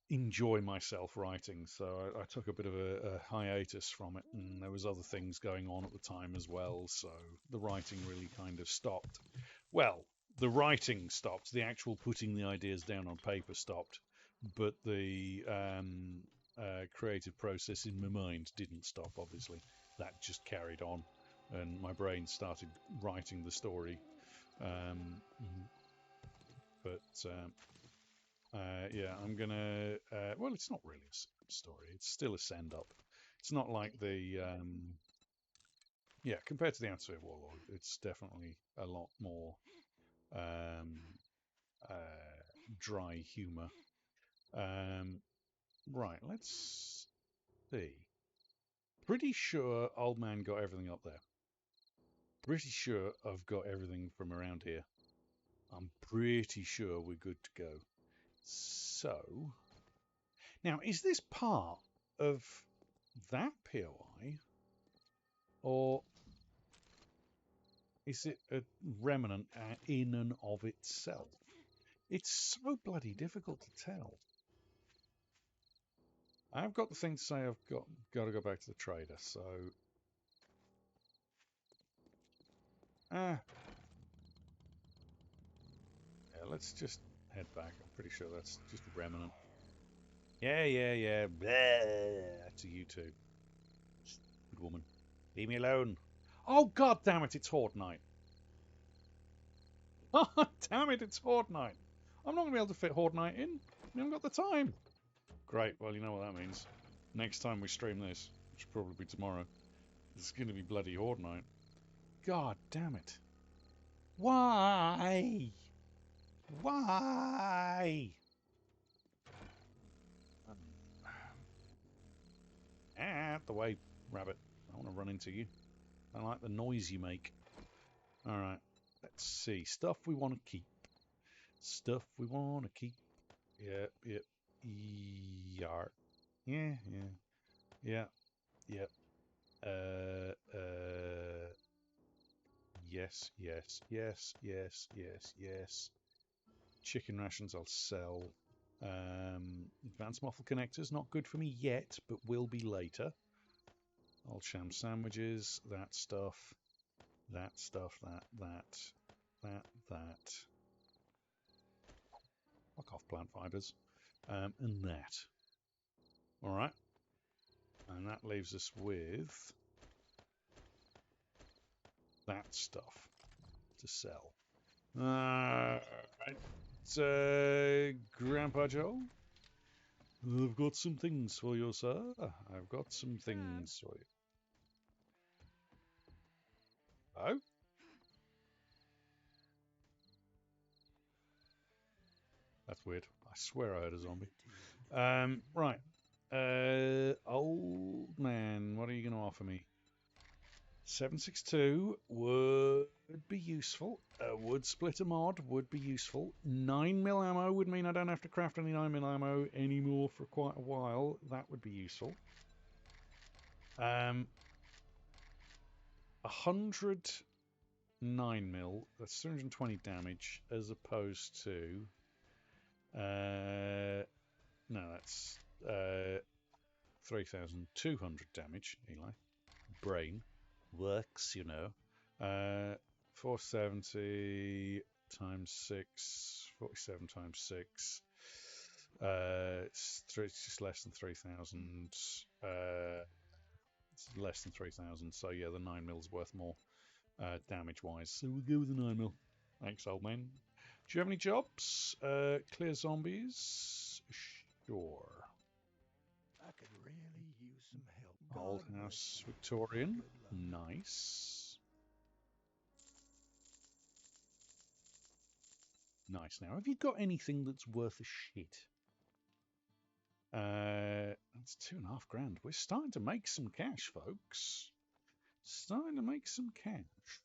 enjoy myself writing. So I took a bit of a hiatus from it, and there was other things going on at the time as well. So the writing really kind of stopped. Well, the writing stopped. The actual putting the ideas down on paper stopped, but the creative process in my mind didn't stop. Obviously, that just carried on, and my brain started writing the story. Yeah, I'm gonna. Well, it's not really a story. It's still a send up. It's not like the. Yeah, compared to the Atmosphere Warlord, it's definitely a lot more dry humour. Right, let's see. Pretty sure Old Man got everything up there. Pretty sure I've got everything from around here. I'm pretty sure we're good to go. So, now, is this part of that POI, or is it a Remanent in and of itself? It's so bloody difficult to tell. I've got the thing to say I've got to go back to the trader, so... Yeah, let's just head back. I'm pretty sure that's just a Remanent. Yeah. Blah. To you too. Good woman. Leave me alone. Oh, god damn it, it's Horde Night. Oh, damn it, it's Horde Night. I'm not going to be able to fit Horde Night in. I haven't got the time. Great, well, you know what that means. Next time we stream this, which will probably be tomorrow, it's going to be bloody Horde Night. God damn it. Why? Why? Out the way, rabbit. I want to run into you. I like the noise you make. Alright, let's see. Stuff we want to keep. Stuff we want to keep. Yep. Yar. Yeah. Yep. Yes. Chicken rations I'll sell. Advanced muffle connectors, not good for me yet, but will be later. Old sham sandwiches, that stuff. That. Fuck off plant fibers. And that. Alright. And that leaves us with that stuff to sell. Grandpa Joe? I've got some things for you, sir. I've got some things for you. Oh? That's weird. I swear I heard a zombie. Right. Old man, what are you going to offer me? 762 would be useful. A wood splitter mod would be useful. 9mm ammo would mean I don't have to craft any 9mm ammo anymore for quite a while. That would be useful. 100 9mm, that's 220 damage, as opposed to... no, that's 3,200 damage, Eli. Brain works, you know. 470 times 6, 47 times 6. It's just less than 3,000. It's less than 3,000, so yeah, the 9mm worth more damage-wise. So we'll go with the 9mm. Thanks, old man. Do you have any jobs? Clear zombies? Sure. I could really use some help. Old God house bless you. Victorian. Good luck. Nice. Nice. Now, have you got anything that's worth a shit? That's 2.5 grand. We're starting to make some cash, folks. Starting to make some cash.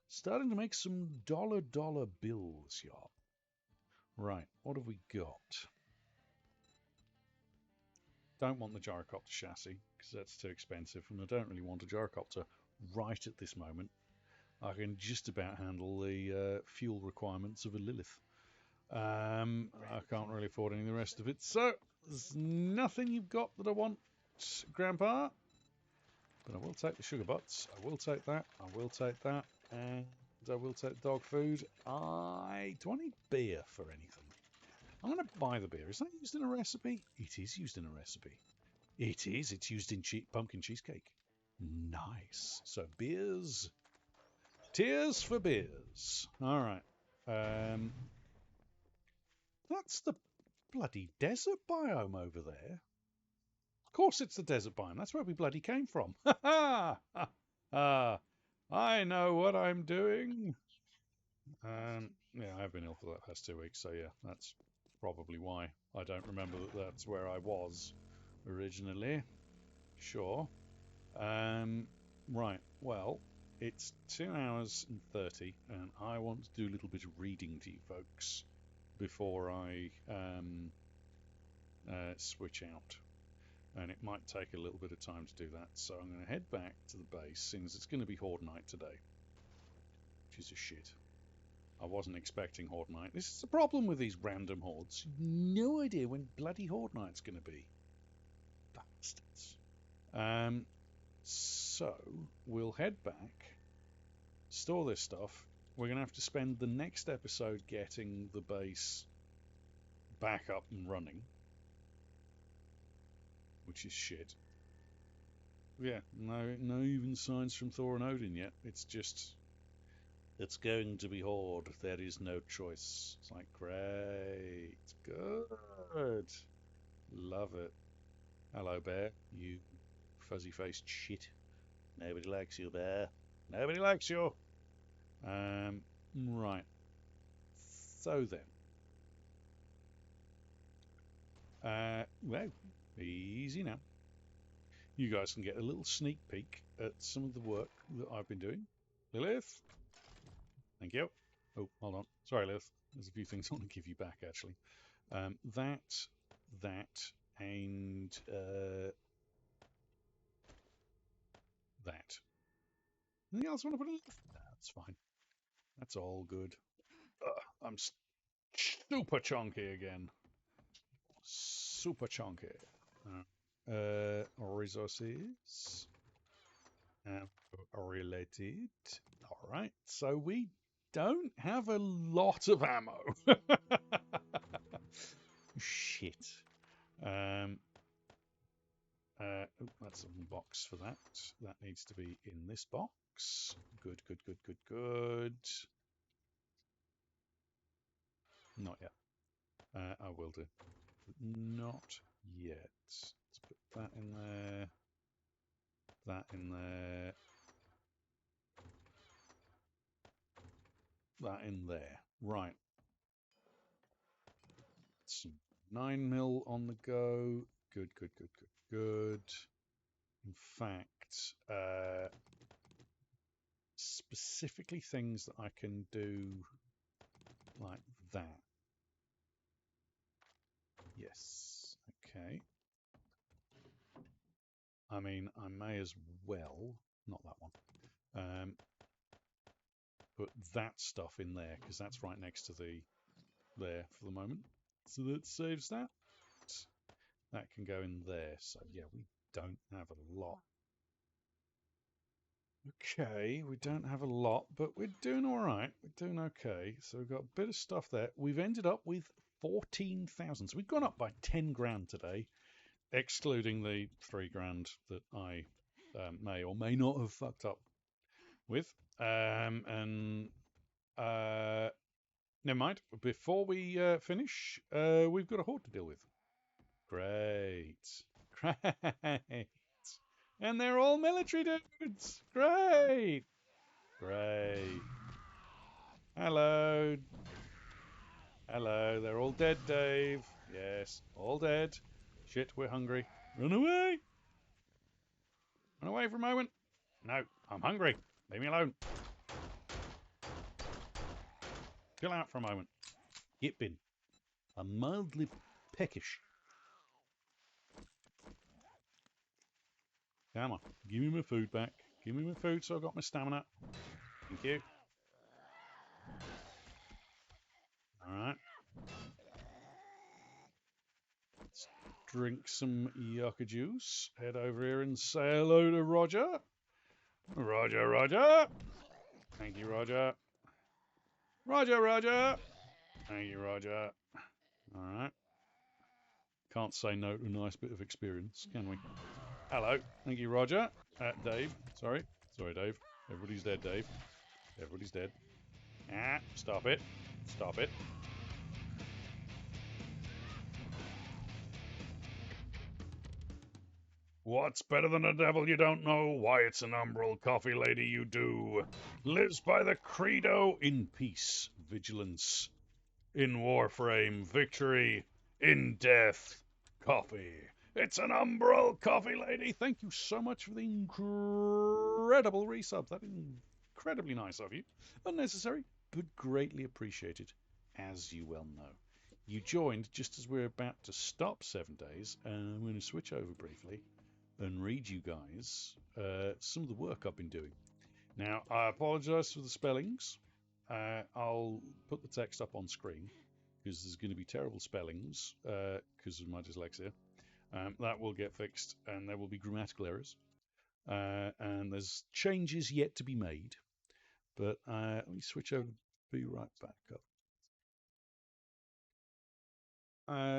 Starting to make some dollar bills, y'all. Right, what have we got? Don't want the gyrocopter chassis, because that's too expensive, and I don't really want a gyrocopter right at this moment. I can just about handle the fuel requirements of a Lilith. I can't really afford any of the rest of it, so there's nothing you've got that I want, Grandpa. But I will take the sugar butts. I will take that. I will take that. And I will take dog food. Do I need beer for anything? I'm going to buy the beer. Is that used in a recipe? It is used in a recipe. It is. It's used in pumpkin cheesecake. Nice. So beers. Tears for beers. All right. That's the bloody desert biome over there. Of course it's the desert biome. That's where we bloody came from. Ha ha! I know what I'm doing. Yeah, I've been ill for the past 2 weeks, so yeah, that's probably why. I don't remember that that's where I was originally. Sure. Right, well, it's 2 hours and 30, and I want to do a little bit of reading to you folks before I switch out. And it might take a little bit of time to do that, so I'm going to head back to the base, since it's going to be Horde Night today. Which is a shit. I wasn't expecting Horde Night. This is the problem with these random hordes. No idea when bloody Horde Night's going to be. Bastards. So, we'll head back, store this stuff. We're going to have to spend the next episode getting the base back up and running. Which is shit. Yeah, no even signs from Thor and Odin yet. It's just... It's going to be Horde. There is no choice. It's like, great. Good. Love it. Hello, bear. You fuzzy-faced shit. Nobody likes you, bear. Nobody likes you. Right. So then. Well, easy now. You guys can get a little sneak peek at some of the work that I've been doing. Lilith. Thank you. Oh, hold on. Sorry, Lilith. There's a few things I want to give you back, actually. That, and that. Anything else I want to put in? That's fine. That's all good. I'm super chunky again. Super chunky. Resources. Related. All right. So we don't have a lot of ammo. Shit. That's a box for that. That needs to be in this box. Good. Not yet. I will do. Not yet. Let's put that in there. That in there. That in there. Right. Some 9mm on the go. Good. In fact, specifically things that I can do like that. Yes. Okay. I mean, I may as well, not that one, put that stuff in there because that's right next to the there for the moment. So that saves that. That can go in there. So yeah, we don't have a lot. Okay, we don't have a lot, but we're doing all right. We're doing okay. So we've got a bit of stuff there. We've ended up with 14,000. So we've gone up by 10 grand today, excluding the 3 grand that I may or may not have fucked up with. Never mind. Before we finish, we've got a horde to deal with. Great. Great. And they're all military dudes. Great. Great. Hello. Hello. They're all dead, Dave. Yes, all dead. Shit, we're hungry. Run away. Run away for a moment. No, I'm hungry. Leave me alone. Chill out for a moment. Yippin. I'm mildly peckish. Come on. Give me my food back. Give me my food so I've got my stamina. Thank you. All right. Let's drink some yucca juice. Head over here and say hello to Roger. Roger, Roger. Thank you, Roger. Roger, Roger. Thank you, Roger. All right. Can't say no to a nice bit of experience, can we? Hello. Thank you, Roger. Dave. Sorry. Sorry, Dave. Everybody's dead, Dave. Everybody's dead. Ah, stop it. Stop it. What's better than a devil you don't know? Why, it's an umbral coffee lady you do. Lives by the credo in peace, vigilance, in warframe, victory, in death, coffee. It's an umbral coffee lady. Thank you so much for the incredible resub. That is incredibly nice of you. Unnecessary, but greatly appreciated, as you well know. You joined just as we're about to stop 7 days, and I'm going to switch over briefly and read you guys some of the work I've been doing. Now, I apologise for the spellings. I'll put the text up on screen because there's going to be terrible spellings because of my dyslexia. That will get fixed, and there will be grammatical errors. And there's changes yet to be made. But let me switch over. Be right back up.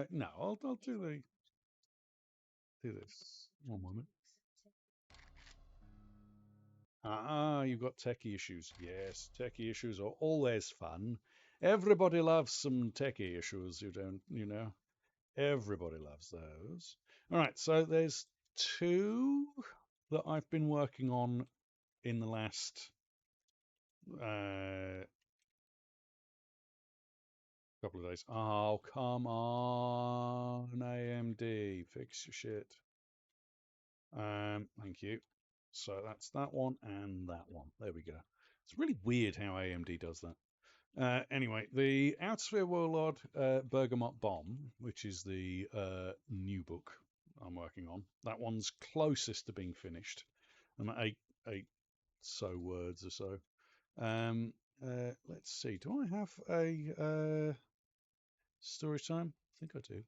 No, I'll do this. One moment. You've got techie issues. Yes, techie issues are always fun. Everybody loves some techie issues, you know. Everybody loves those. All right, so there's 2 that I've been working on in the last couple of days. Oh, come on, AMD, fix your shit. Thank you. So that's that one and that one. There we go. It's really weird how AMD does that. Anyway, the Outsphere Warlord Bergamot Bomb, which is the new book I'm working on, that one's closest to being finished. I'm at eight so words or so. Let's see. Do I have a storage time? I think I do.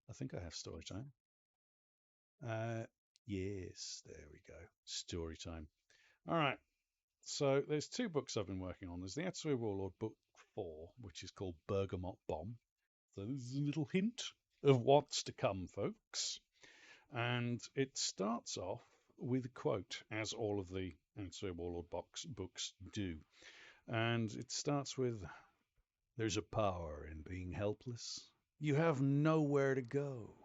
I think I have storage time. Yes, there we go. Story time. All right. So there's 2 books I've been working on. There's the Atsuo Warlord book 4, which is called Bergamot Bomb. So there's a little hint of what's to come, folks. And it starts off with a quote, as all of the Atsuo Warlord books do. And it starts with, "There's a power in being helpless. You have nowhere to go.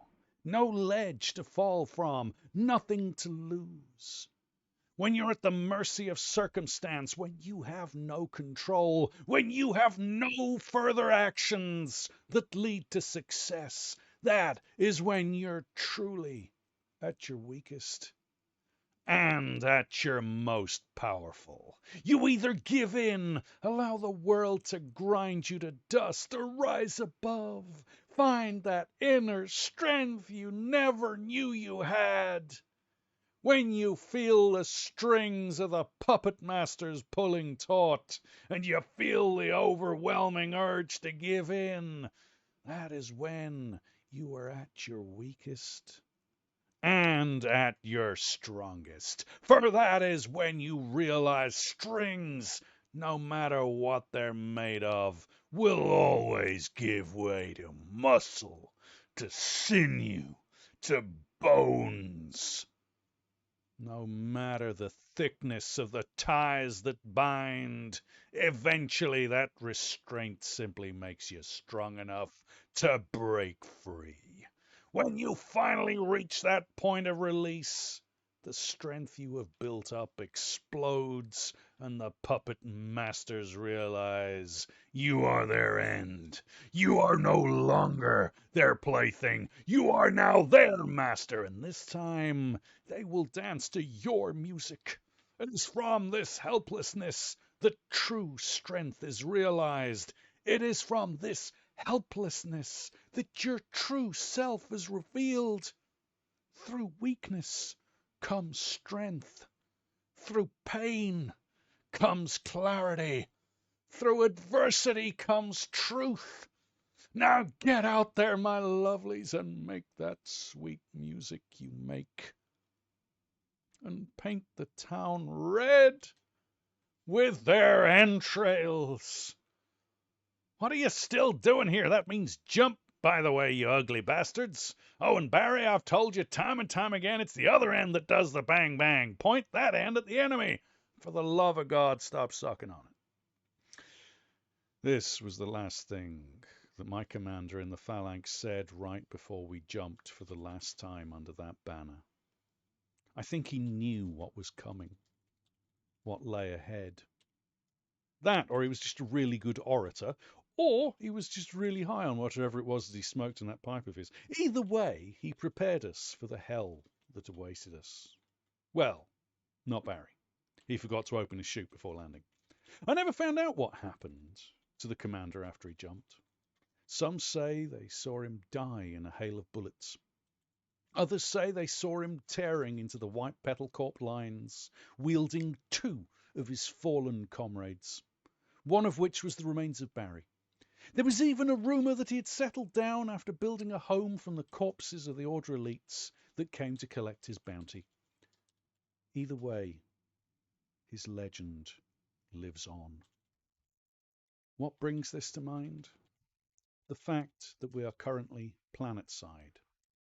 No ledge to fall from, nothing to lose. When you're at the mercy of circumstance, when you have no control, when you have no further actions that lead to success, that is when you're truly at your weakest. and at your most powerful. You either give in, allow the world to grind you to dust, or rise above, find that inner strength you never knew you had. When you feel the strings of the puppet masters pulling taut, and you feel the overwhelming urge to give in, that is when you are at your weakest and at your strongest. For that is when you realize strings, no matter what they're made of, will always give way to muscle, to sinew, to bones. No matter the thickness of the ties that bind, eventually that restraint simply makes you strong enough to break free. When you finally reach that point of release, the strength you have built up explodes, and the puppet masters realize you are their end. You are no longer their plaything. You are now their master, and this time they will dance to your music. It is from this helplessness that true strength is realized. It is from this helplessness that your true self is revealed. Through weakness comes strength. Through pain comes clarity. Through adversity comes truth. Now get out there, my lovelies, and make that sweet music you make. And paint the town red with their entrails. What are you still doing here? That means jump, by the way, you ugly bastards. Oh, and Barry, I've told you time and time again, it's the other end that does the bang bang. Point that end at the enemy. For the love of God, stop sucking on it. This was the last thing that my commander in the phalanx said right before we jumped for the last time under that banner. I think he knew what was coming, what lay ahead. That, or he was just a really good orator, or he was just really high on whatever it was that he smoked in that pipe of his. Either way, he prepared us for the hell that awaited us. Well, not Barry. He forgot to open his chute before landing. I never found out what happened to the commander after he jumped. Some say they saw him die in a hail of bullets. Others say they saw him tearing into the White Petal Corps lines, wielding 2 of his fallen comrades, one of which was the remains of Barry. There was even a rumour that he had settled down after building a home from the corpses of the Order elites that came to collect his bounty. Either way, his legend lives on. What brings this to mind? The fact that we are currently planetside,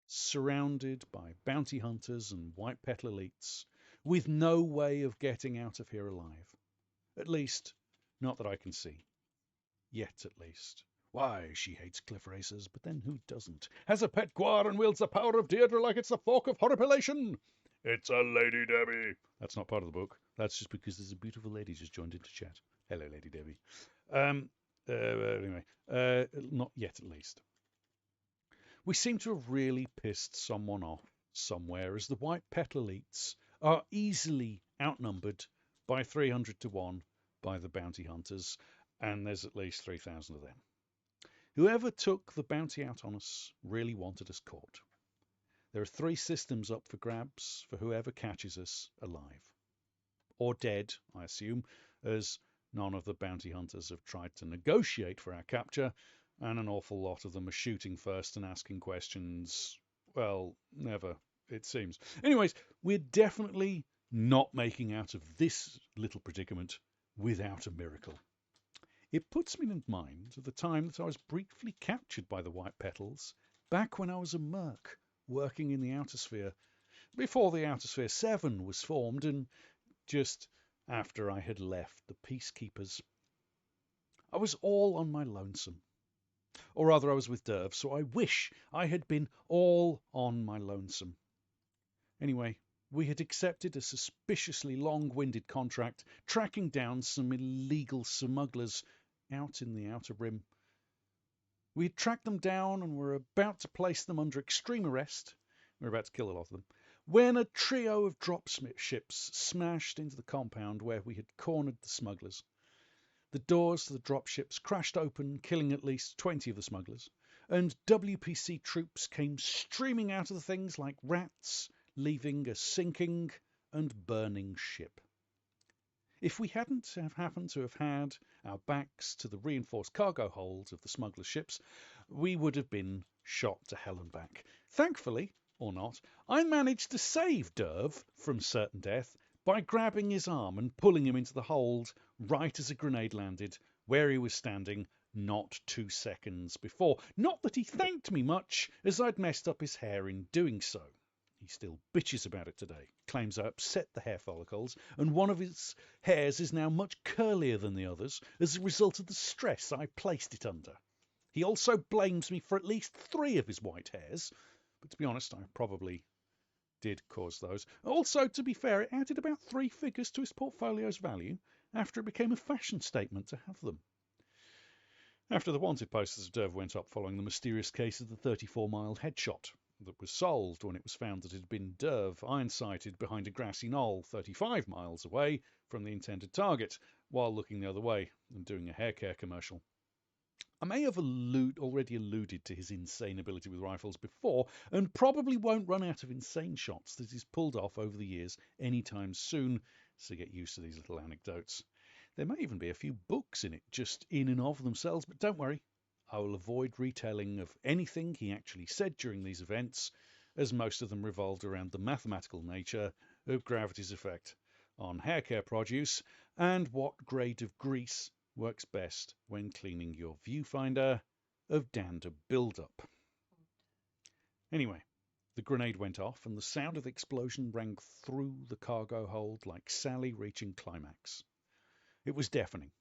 surrounded by bounty hunters and White Petal elites, with no way of getting out of here alive. At least, not that I can see. Yet, at least. Why, she hates cliff racers, but then who doesn't? Has a pet guar and wields the power of Deirdre like it's the fork of horripilation. It's a Lady Debbie. That's not part of the book. That's just because there's a beautiful lady just joined into chat. Hello, Lady Debbie. Anyway, not yet at least. We seem to have really pissed someone off somewhere, as the White Petal elites are easily outnumbered by 300 to 1 by the bounty hunters, and there's at least 3,000 of them. Whoever took the bounty out on us really wanted us caught. There are 3 systems up for grabs for whoever catches us alive. Or dead, I assume, as none of the bounty hunters have tried to negotiate for our capture, and an awful lot of them are shooting first and asking questions. Well, never, it seems. Anyways, we're definitely not making out of this little predicament without a miracle. It puts me in mind of the time that I was briefly captured by the White Petals back when I was a merc working in the Outer Sphere, before the Outer Sphere 7 was formed and just after I had left the Peacekeepers. I was all on my lonesome. Or rather, I was with Derv, so I wish I had been all on my lonesome. Anyway, we had accepted a suspiciously long-winded contract tracking down some illegal smugglers out in the Outer Rim. We had tracked them down and were about to place them under extreme arrest. We were about to kill a lot of them. when a trio of ships smashed into the compound where we had cornered the smugglers. The doors to the dropships crashed open, killing at least 20 of the smugglers, and WPC troops came streaming out of the things like rats, leaving a sinking and burning ship. If we hadn't have happened to have had our backs to the reinforced cargo holds of the smugglers' ships, we would have been shot to hell and back. Thankfully, or not, I managed to save Derv from certain death by grabbing his arm and pulling him into the hold right as a grenade landed, where he was standing not 2 seconds before. Not that he thanked me much, as I'd messed up his hair in doing so. He still bitches about it today, claims I upset the hair follicles, and one of his hairs is now much curlier than the others as a result of the stress I placed it under. He also blames me for at least 3 of his white hairs, but to be honest, I probably did cause those. Also, to be fair, it added about 3 figures to his portfolio's value after it became a fashion statement to have them. After the wanted posters of Derv went up following the mysterious case of the 34-mile headshot that was solved when it was found that it had been Derv iron-sighted behind a grassy knoll 35 miles away from the intended target while looking the other way and doing a hair care commercial. I may have already alluded to his insane ability with rifles before, and probably won't run out of insane shots that he's pulled off over the years anytime soon, so get used to these little anecdotes. There may even be a few books in it, just in and of themselves, but don't worry, I will avoid retelling of anything he actually said during these events, as most of them revolved around the mathematical nature of gravity's effect on hair care produce and what grade of grease works best when cleaning your viewfinder of dander buildup. Anyway, the grenade went off and the sound of the explosion rang through the cargo hold like Sally reaching climax. It was deafening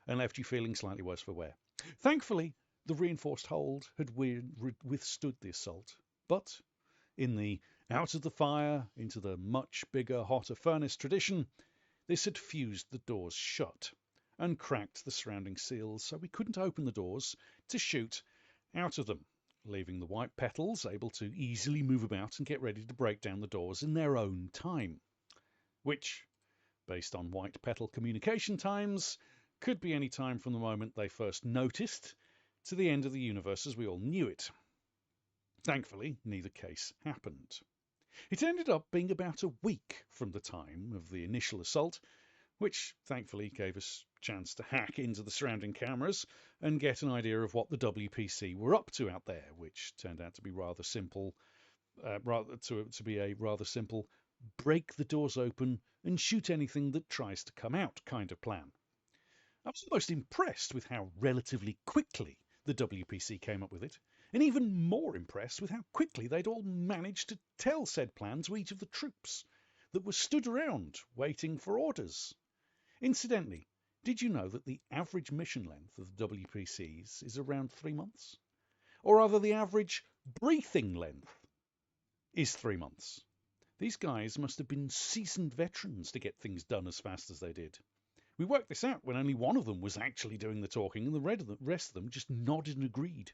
and left you feeling slightly worse for wear. Thankfully, the reinforced hold had withstood the assault, but in the out of the fire into the much bigger, hotter furnace tradition, this had fused the doors shut and cracked the surrounding seals, so we couldn't open the doors to shoot out of them, leaving the white petals able to easily move about and get ready to break down the doors in their own time, which, based on white petal communication times, could be any time from the moment they first noticed to the end of the universe as we all knew it. Thankfully, neither case happened. It ended up being about a week from the time of the initial assault, which thankfully gave us a chance to hack into the surrounding cameras and get an idea of what the WPC were up to out there, which turned out to be rather simple, break the doors open and shoot anything that tries to come out kind of plan. I was almost impressed with how relatively quickly the WPC came up with it, and even more impressed with how quickly they'd all managed to tell said plan to each of the troops that were stood around waiting for orders. Incidentally, did you know that the average mission length of the WPCs is around 3 months? Or rather, the average breathing length is 3 months. These guys must have been seasoned veterans to get things done as fast as they did. We worked this out when only one of them was actually doing the talking and the rest of them just nodded and agreed.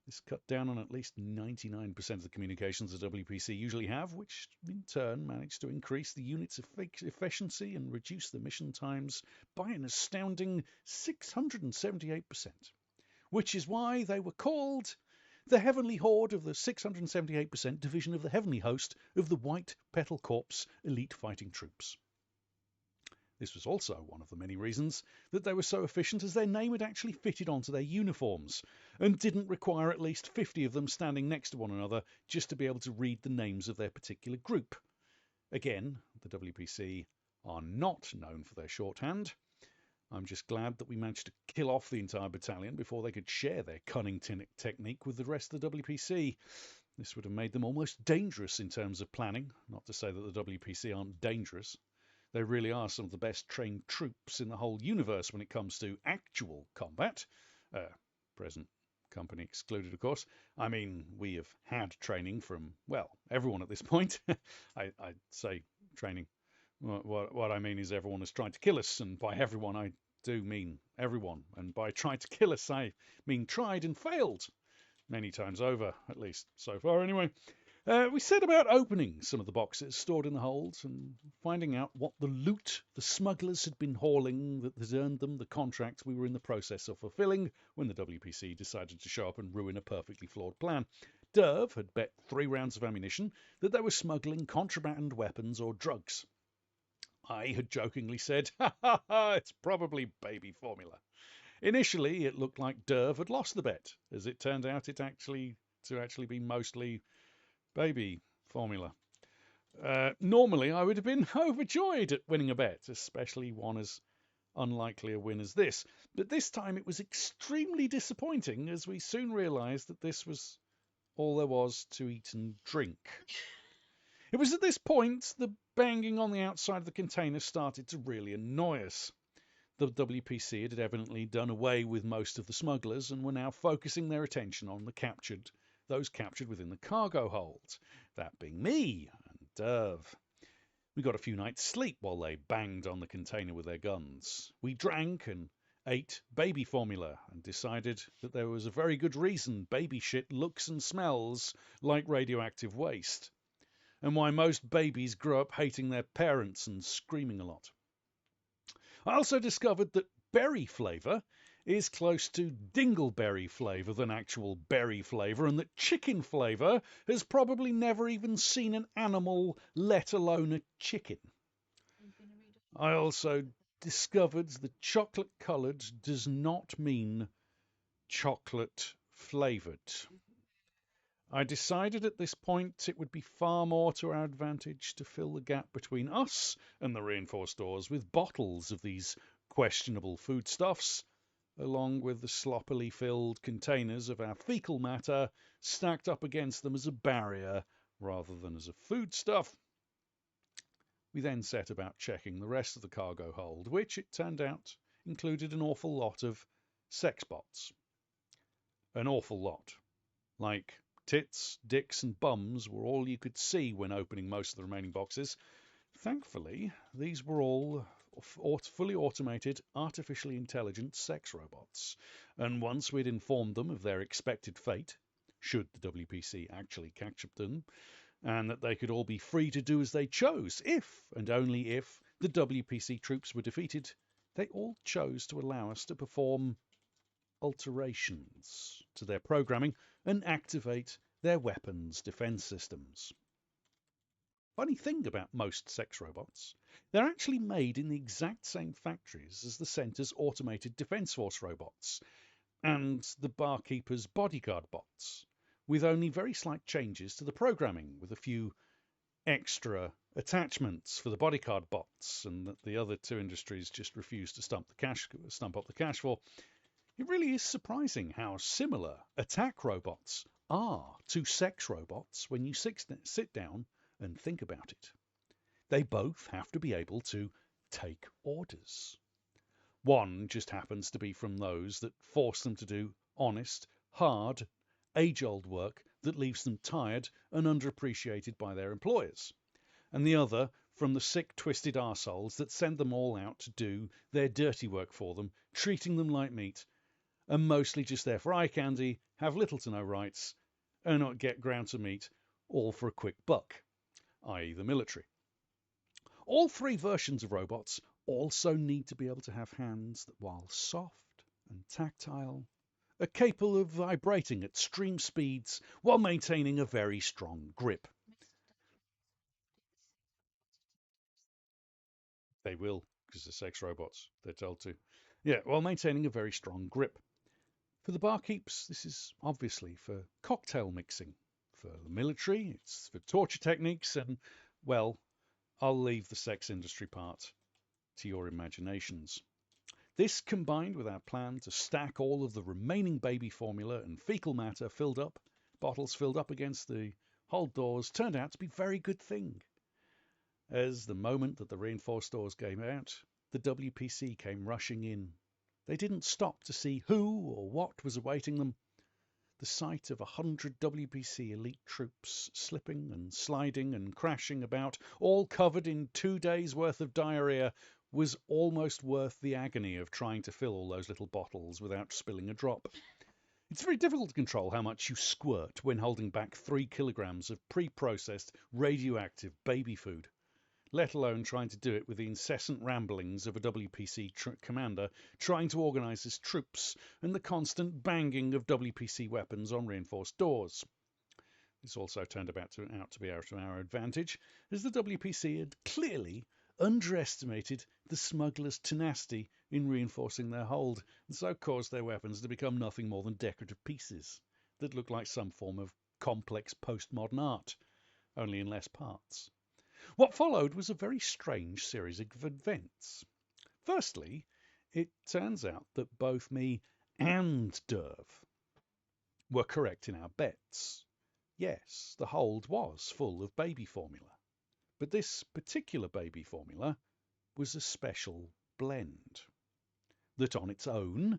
This cut down on at least 99% of the communications the WPC usually have, which in turn managed to increase the unit's efficiency and reduce the mission times by an astounding 678%, which is why they were called the Heavenly Horde of the 678% Division of the Heavenly Host of the White Petal Corps Elite Fighting Troops. This was also one of the many reasons that they were so efficient, as their name had actually fitted onto their uniforms and didn't require at least 50 of them standing next to one another just to be able to read the names of their particular group. Again, the WPC are not known for their shorthand. I'm just glad that we managed to kill off the entire battalion before they could share their cunning technique with the rest of the WPC. This would have made them almost dangerous in terms of planning, not to say that the WPC aren't dangerous. They really are some of the best trained troops in the whole universe when it comes to actual combat. Present company excluded, of course. I mean, we have had training from, well, everyone at this point. I say training. What I mean is everyone has tried to kill us, and by everyone I do mean everyone. And by tried to kill us, I mean tried and failed. Many times over, at least so far anyway. We set about opening some of the boxes stored in the holds and finding out what the loot the smugglers had been hauling that had earned them the contract we were in the process of fulfilling when the WPC decided to show up and ruin a perfectly flawed plan. Derv had bet 3 rounds of ammunition that they were smuggling contraband weapons or drugs. I had jokingly said, "Ha ha ha, it's probably baby formula." Initially, it looked like Derv had lost the bet. As it turned out, it actually be mostly baby formula. Normally, I would have been overjoyed at winning a bet, especially one as unlikely a win as this. But this time it was extremely disappointing, as we soon realised that this was all there was to eat and drink. It was at this point the banging on the outside of the container started to really annoy us. The WPC had evidently done away with most of the smugglers and were now focusing their attention on those captured within the cargo hold, that being me and Derv. We got a few nights' sleep while they banged on the container with their guns. We drank and ate baby formula and decided that there was a very good reason baby shit looks and smells like radioactive waste, and why most babies grow up hating their parents and screaming a lot. I also discovered that berry flavour is close to dingleberry flavour than actual berry flavour, and that chicken flavour has probably never even seen an animal, let alone a chicken. I also discovered that chocolate coloured does not mean chocolate flavoured. I decided at this point it would be far more to our advantage to fill the gap between us and the reinforced doors with bottles of these questionable foodstuffs, along with the sloppily filled containers of our fecal matter stacked up against them as a barrier rather than as a foodstuff. We then set about checking the rest of the cargo hold, which, it turned out, included an awful lot of sex bots. An awful lot. Like tits, dicks and bums were all you could see when opening most of the remaining boxes. Thankfully, these were all fully automated, artificially intelligent sex robots, and once we'd informed them of their expected fate, should the WPC actually capture them, and that they could all be free to do as they chose, if and only if the WPC troops were defeated, they all chose to allow us to perform alterations to their programming and activate their weapons defense systems. Funny thing about most sex robots, they're actually made in the exact same factories as the centre's automated defense force robots and the barkeeper's bodyguard bots, with only very slight changes to the programming, with a few extra attachments for the bodyguard bots, and that the other 2 industries just refuse to stump up the cash for. It really is surprising how similar attack robots are to sex robots when you sit down and think about it. They both have to be able to take orders. One just happens to be from those that force them to do honest, hard, age-old work that leaves them tired and underappreciated by their employers, and the other from the sick, twisted arseholes that send them all out to do their dirty work for them, treating them like meat, and mostly just there for eye candy, have little to no rights, and not get ground to meat, all for a quick buck, i.e. the military. All 3 versions of robots also need to be able to have hands that, while soft and tactile, are capable of vibrating at extreme speeds while maintaining a very strong grip. They will, because they're sex robots, they're told to. Yeah, while maintaining a very strong grip. For the barkeeps, this is obviously for cocktail mixing. For the military, it's for torture techniques, and, well, I'll leave the sex industry part to your imaginations. This, combined with our plan to stack all of the remaining baby formula and fecal matter bottles filled up against the hold doors, turned out to be a very good thing. As the moment that the reinforced doors came out, the WPC came rushing in. They didn't stop to see who or what was awaiting them. The sight of 100 WPC elite troops slipping and sliding and crashing about, all covered in 2 days' worth of diarrhea, was almost worth the agony of trying to fill all those little bottles without spilling a drop. It's very difficult to control how much you squirt when holding back 3 kilograms of pre-processed radioactive baby food, let alone trying to do it with the incessant ramblings of a WPC commander trying to organise his troops and the constant banging of WPC weapons on reinforced doors. This also turned out to be out of our advantage, as the WPC had clearly underestimated the smugglers' tenacity in reinforcing their hold, and so caused their weapons to become nothing more than decorative pieces that looked like some form of complex postmodern art, only in less parts. What followed was a very strange series of events. Firstly, it turns out that both me and Derv were correct in our bets. Yes, the hold was full of baby formula, but this particular baby formula was a special blend that on its own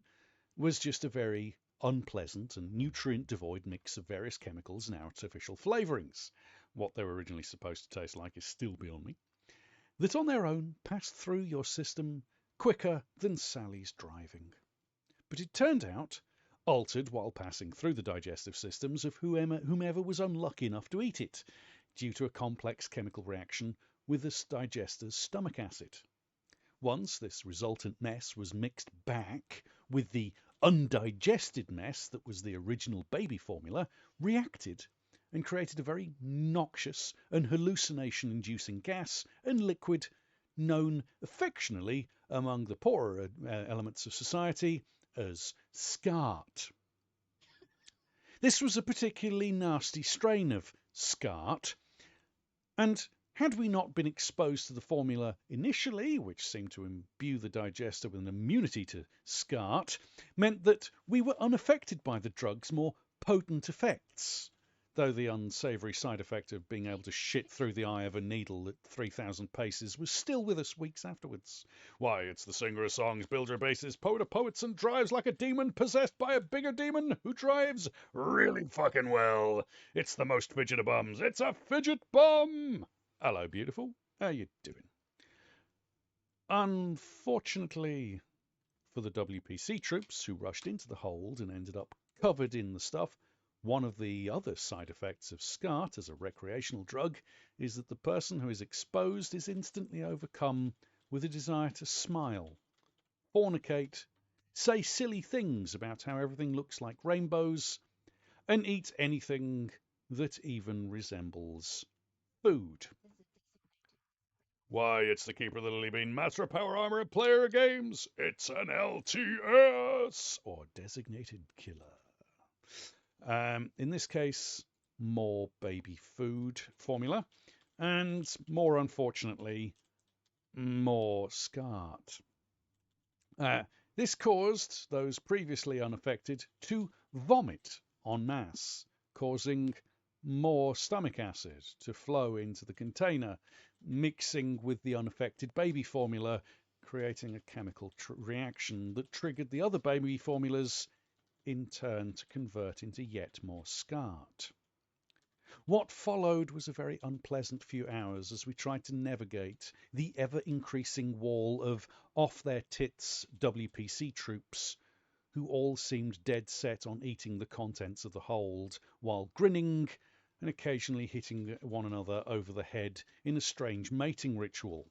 was just a very unpleasant and nutrient-devoid mix of various chemicals and artificial flavourings. What they were originally supposed to taste like is still beyond me. That on their own passed through your system quicker than Sally's driving. But it turned out altered while passing through the digestive systems of whomever was unlucky enough to eat it, due to a complex chemical reaction with the digester's stomach acid. Once this resultant mess was mixed back with the undigested mess that was the original baby formula, reacted and created a very noxious and hallucination-inducing gas and liquid known affectionately among the poorer elements of society as SCART. This was a particularly nasty strain of SCART, and had we not been exposed to the formula initially, which seemed to imbue the digester with an immunity to SCART, meant that we were unaffected by the drug's more potent effects, though the unsavoury side effect of being able to shit through the eye of a needle at 3,000 paces was still with us weeks afterwards. Why, it's the singer of songs, builder of bases, poet of poets, and drives like a demon possessed by a bigger demon who drives really fucking well. It's the most fidget of bums. It's a fidget bum! Hello, beautiful. How you doing? Unfortunately for the WPC troops who rushed into the hold and ended up covered in the stuff, one of the other side effects of SCART as a recreational drug is that the person who is exposed is instantly overcome with a desire to smile, fornicate, say silly things about how everything looks like rainbows, and eat anything that even resembles food. Why, it's the keeper of the Lily Bean, master of power armor and player of games. It's an LTS, or designated killer. In this case, more baby food formula, and more unfortunately, more SCART. This caused those previously unaffected to vomit en masse, causing more stomach acid to flow into the container, mixing with the unaffected baby formula, creating a chemical reaction that triggered the other baby formulas in turn to convert into yet more SCART. What followed was a very unpleasant few hours as we tried to navigate the ever-increasing wall of off-their-tits WPC troops who all seemed dead set on eating the contents of the hold while grinning and occasionally hitting one another over the head in a strange mating ritual,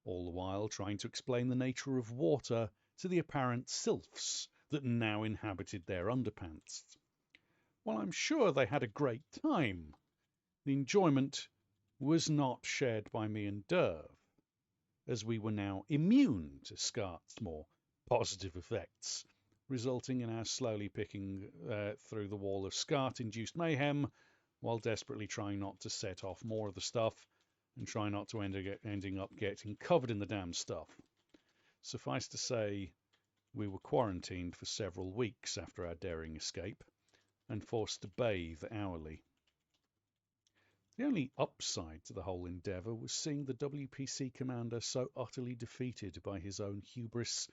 all the while trying to explain the nature of water to the apparent sylphs that now inhabited their underpants. While I'm sure they had a great time, the enjoyment was not shared by me and Derv, as we were now immune to SCART's more positive effects, resulting in our slowly picking through the wall of SCART-induced mayhem, while desperately trying not to set off more of the stuff and try not to ending up getting covered in the damn stuff. Suffice to say, we were quarantined for several weeks after our daring escape and forced to bathe hourly. The only upside to the whole endeavour was seeing the WPC commander so utterly defeated by his own hubris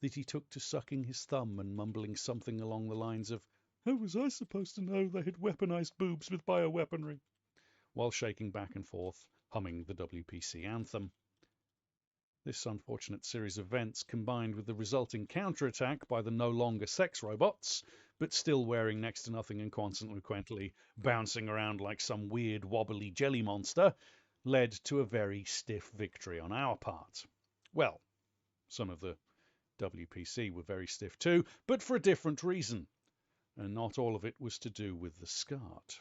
that he took to sucking his thumb and mumbling something along the lines of, "How was I supposed to know they had weaponized boobs with bioweaponry?" while shaking back and forth, humming the WPC anthem. This unfortunate series of events, combined with the resulting counterattack by the no longer sex robots, but still wearing next to nothing and consequently bouncing around like some weird wobbly jelly monster, led to a very stiff victory on our part. Well, some of the WPC were very stiff too, but for a different reason, and not all of it was to do with the SCART.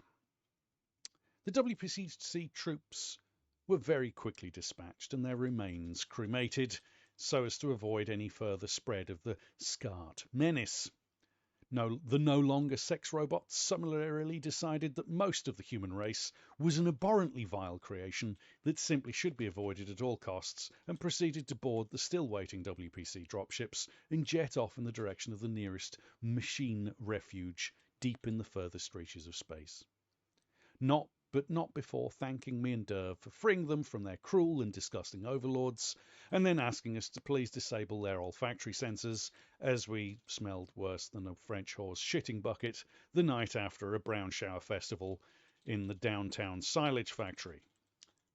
The WPC troops were very quickly dispatched and their remains cremated so as to avoid any further spread of the SCART menace. The no longer sex robots summarily decided that most of the human race was an abhorrently vile creation that simply should be avoided at all costs, and proceeded to board the still waiting WPC dropships and jet off in the direction of the nearest machine refuge deep in the furthest reaches of space. Not before thanking me and Derv for freeing them from their cruel and disgusting overlords, and then asking us to please disable their olfactory sensors, as we smelled worse than a French horse shitting bucket the night after a brown shower festival in the downtown silage factory.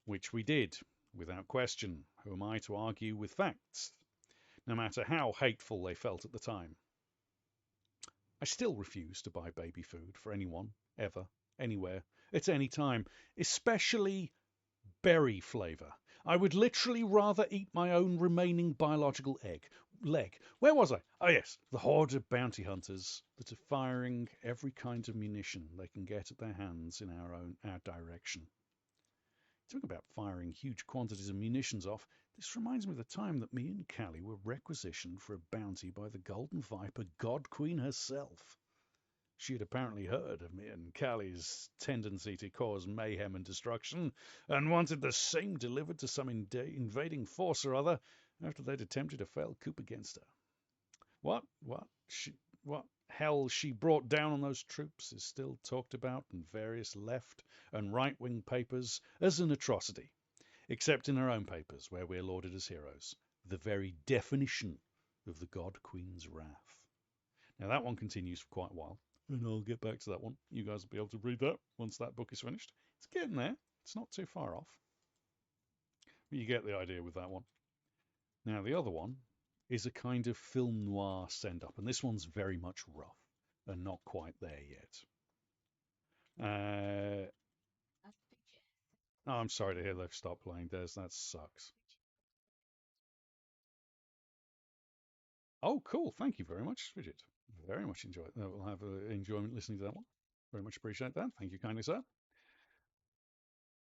Which we did, without question. Who am I to argue with facts, no matter how hateful they felt at the time? I still refuse to buy baby food for anyone, ever, anywhere, at any time, especially berry flavour. I would literally rather eat my own remaining biological leg. Where was I? Oh yes, the horde of bounty hunters that are firing every kind of munition they can get at their hands in our direction. Talking about firing huge quantities of munitions off, this reminds me of the time that me and Callie were requisitioned for a bounty by the Golden Viper God Queen herself. She had apparently heard of me and Callie's tendency to cause mayhem and destruction, and wanted the same delivered to some invading force or other after they'd attempted a failed coup against her. What hell she brought down on those troops is still talked about in various left and right-wing papers as an atrocity, except in her own papers, where we're lauded as heroes, the very definition of the God Queen's wrath. Now that one continues for quite a while, and I'll get back to that one. You guys will be able to read that once that book is finished. It's getting there. It's not too far off. But you get the idea with that one. Now the other one is a kind of film noir send-up, and this one's very much rough and not quite there yet. I'm sorry to hear they've stopped playing Des. That sucks. Oh, cool. Thank you very much, Bridget. Very much enjoy it. We'll have enjoyment listening to that one. Very much appreciate that. Thank you kindly, sir.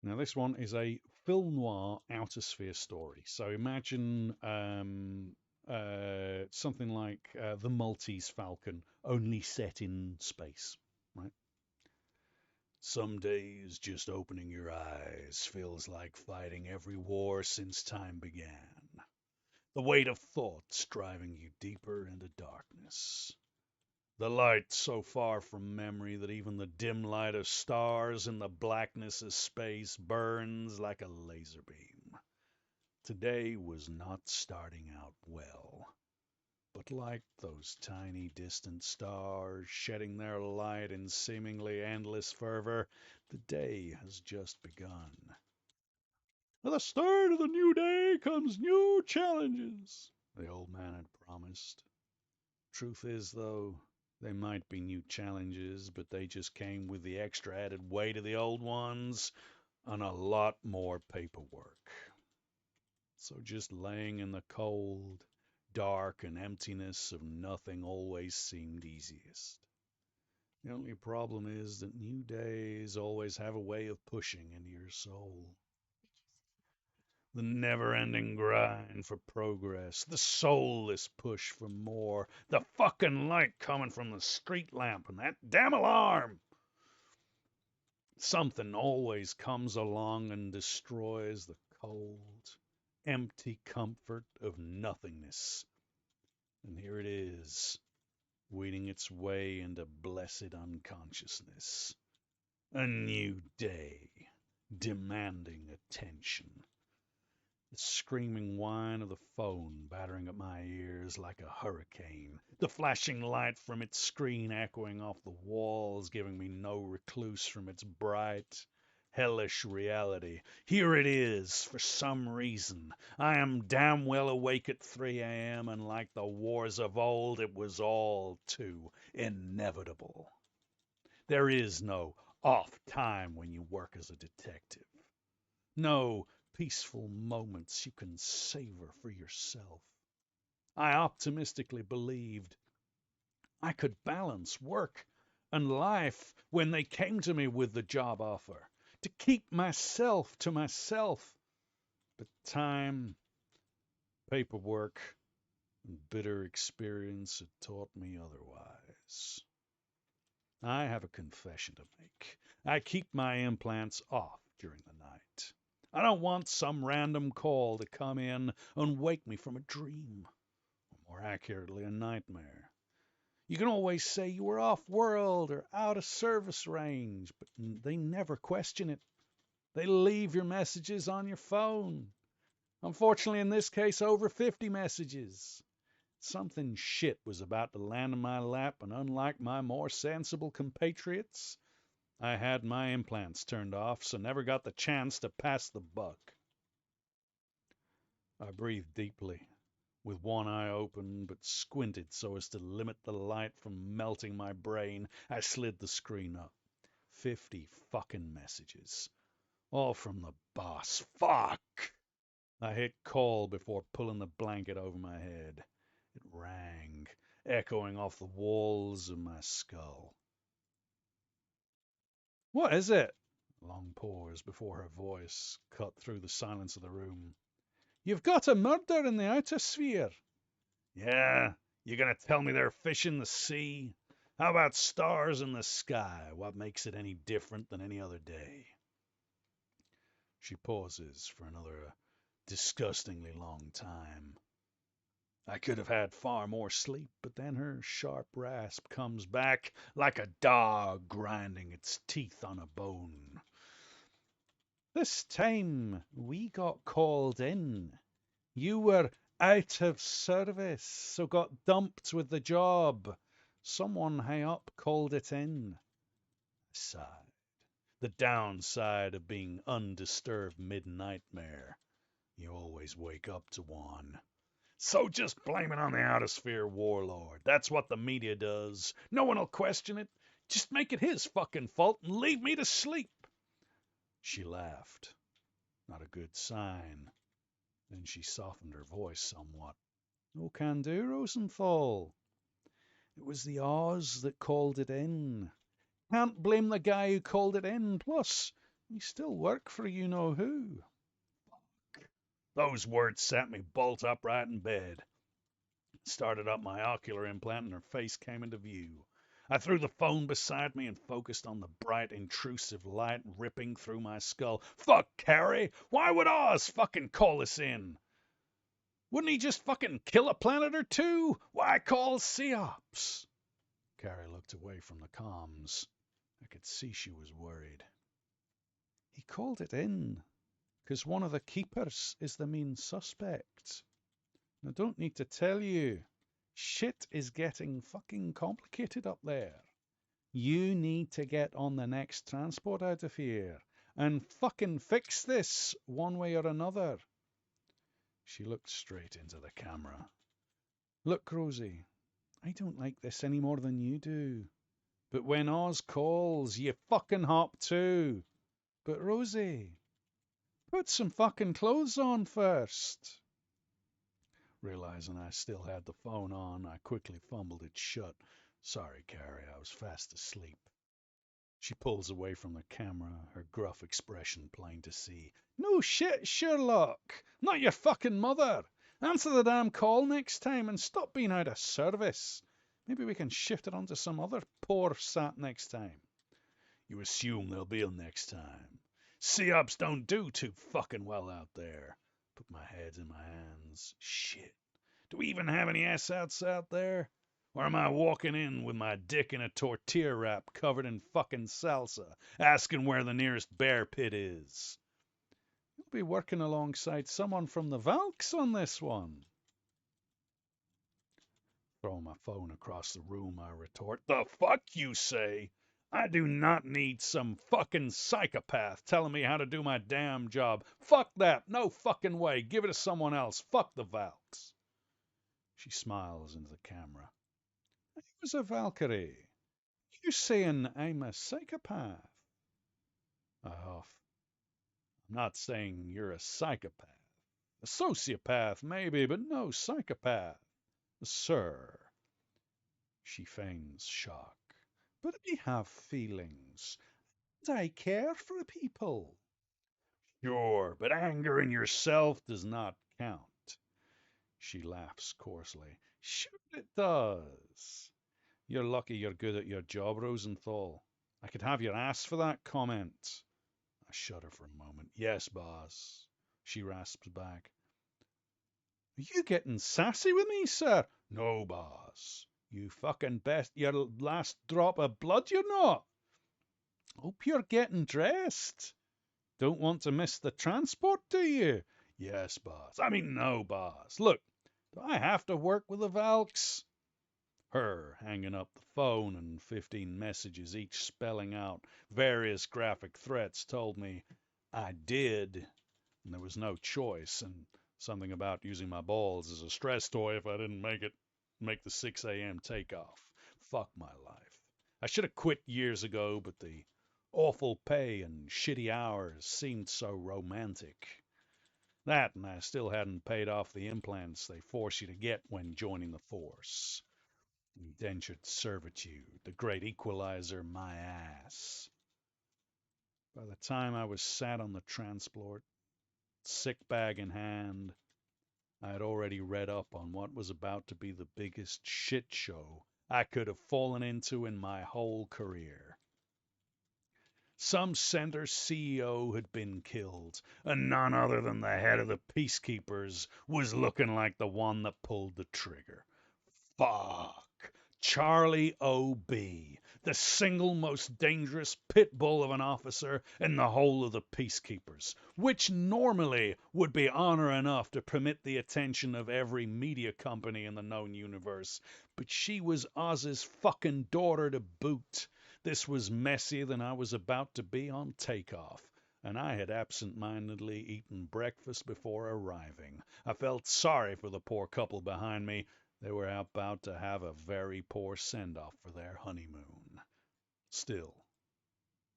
Now, this one is a film noir outer sphere story. So imagine something like The Maltese Falcon, only set in space, right? Some days just opening your eyes feels like fighting every war since time began. The weight of thoughts driving you deeper into darkness. The light so far from memory that even the dim light of stars in the blackness of space burns like a laser beam. Today was not starting out well, but like those tiny distant stars shedding their light in seemingly endless fervor, the day has just begun. At the start of the new day comes new challenges, the old man had promised. Truth is, though, they might be new challenges, but they just came with the extra added weight of the old ones and a lot more paperwork. So just laying in the cold, dark, and emptiness of nothing always seemed easiest. The only problem is that new days always have a way of pushing into your soul. The never-ending grind for progress, the soulless push for more, the fucking light coming from the street lamp and that damn alarm. Something always comes along and destroys the cold, empty comfort of nothingness. And here it is, weeding its way into blessed unconsciousness. A new day, demanding attention. The screaming whine of the phone battering at my ears like a hurricane. The flashing light from its screen echoing off the walls, giving me no recluse from its bright, hellish reality. Here it is, for some reason. I am damn well awake at 3 a.m., and like the wars of old, it was all too inevitable. There is no off time when you work as a detective. No peaceful moments you can savor for yourself. I optimistically believed I could balance work and life when they came to me with the job offer, to keep myself to myself. But time, paperwork, and bitter experience had taught me otherwise. I have a confession to make. I keep my implants off during the night. I don't want some random call to come in and wake me from a dream, or more accurately, a nightmare. You can always say you were off world or out of service range, but they never question it. They leave your messages on your phone. Unfortunately, in this case, over 50 messages. Something shit was about to land in my lap, and unlike my more sensible compatriots, I had my implants turned off, so never got the chance to pass the buck. I breathed deeply, with one eye open, but squinted so as to limit the light from melting my brain. I slid the screen up. 50 fucking messages. All from the boss. Fuck! I hit call before pulling the blanket over my head. It rang, echoing off the walls of my skull. What is it? A long pause before her voice cut through the silence of the room. You've got a murder in the outer sphere. Yeah, you gonna tell me there are fish in the sea? How about stars in the sky? What makes it any different than any other day? She pauses for another disgustingly long time. I could have had far more sleep, but then her sharp rasp comes back like a dog grinding its teeth on a bone. This time we got called in. You were out of service, so got dumped with the job. Someone high up called it in. I sighed. The downside of being undisturbed mid-nightmare. You always wake up to one. So just blame it on the outer-sphere warlord. That's what the media does. No one will question it. Just make it his fucking fault and leave me to sleep. She laughed. Not a good sign. Then she softened her voice somewhat. No can do, Rosenthal. It was the Oz that called it in. Can't blame the guy who called it in. Plus, we still work for you-know-who. Those words sat me bolt upright in bed. Started up my ocular implant and her face came into view. I threw the phone beside me and focused on the bright, intrusive light ripping through my skull. Fuck, Carrie! Why would Oz fucking call us in? Wouldn't he just fucking kill a planet or two? Why call Seops? Carrie looked away from the comms. I could see she was worried. He called it in, 'cause one of the keepers is the main suspect. I don't need to tell you. Shit is getting fucking complicated up there. You need to get on the next transport out of here and fucking fix this one way or another. She looked straight into the camera. Look, Rosie, I don't like this any more than you do. But when Oz calls, you fucking hop too. But Rosie, put some fucking clothes on first. Realizing I still had the phone on, I quickly fumbled it shut. Sorry, Carrie, I was fast asleep. She pulls away from the camera, her gruff expression plain to see. No shit, Sherlock. Not your fucking mother. Answer the damn call next time and stop being out of service. Maybe we can shift it onto some other poor sat next time. You assume there'll be a next time. C-ups don't do too fucking well out there. Put my head in my hands. Shit. Do we even have any S-outs out there? Or am I walking in with my dick in a tortilla wrap covered in fucking salsa, asking where the nearest bear pit is? You'll be working alongside someone from the Valks on this one. Throwing my phone across the room, I retort. The fuck you say? I do not need some fucking psychopath telling me how to do my damn job. Fuck that. No fucking way. Give it to someone else. Fuck the Valks. She smiles into the camera. I was a Valkyrie. You saying I'm a psychopath? I huff. I'm not saying you're a psychopath. A sociopath, maybe, but no psychopath. Sir. She feigns shock. But I have feelings. And I care for people. Sure, but anger in yourself does not count. She laughs coarsely. Sure it does. You're lucky you're good at your job, Rosenthal. I could have your ass for that comment. I shudder for a moment. Yes, boss. She rasps back. Are you getting sassy with me, sir? No, boss. You fucking best your last drop of blood, you're not. Hope you're getting dressed. Don't want to miss the transport, do you? Yes, boss. I mean, no, boss. Look, do I have to work with the Valks? Her hanging up the phone and 15 messages, each spelling out various graphic threats, told me I did, and there was no choice, and something about using my balls as a stress toy if I didn't make the 6 a.m. takeoff. Fuck my life. I should have quit years ago, but the awful pay and shitty hours seemed so romantic. That, and I still hadn't paid off the implants they force you to get when joining the force. Indentured servitude, the great equalizer, my ass. By the time I was sat on the transport, sick bag in hand, I had already read up on what was about to be the biggest shit show I could have fallen into in my whole career. Some center CEO had been killed, and none other than the head of the Peacekeepers was looking like the one that pulled the trigger. Fuck. Charlie O.B., the single most dangerous pit bull of an officer in the whole of the Peacekeepers, which normally would be honor enough to permit the attention of every media company in the known universe. But she was Oz's fucking daughter to boot. This was messier than I was about to be on takeoff, and I had absent-mindedly eaten breakfast before arriving. I felt sorry for the poor couple behind me. They were about to have a very poor send-off for their honeymoon. Still,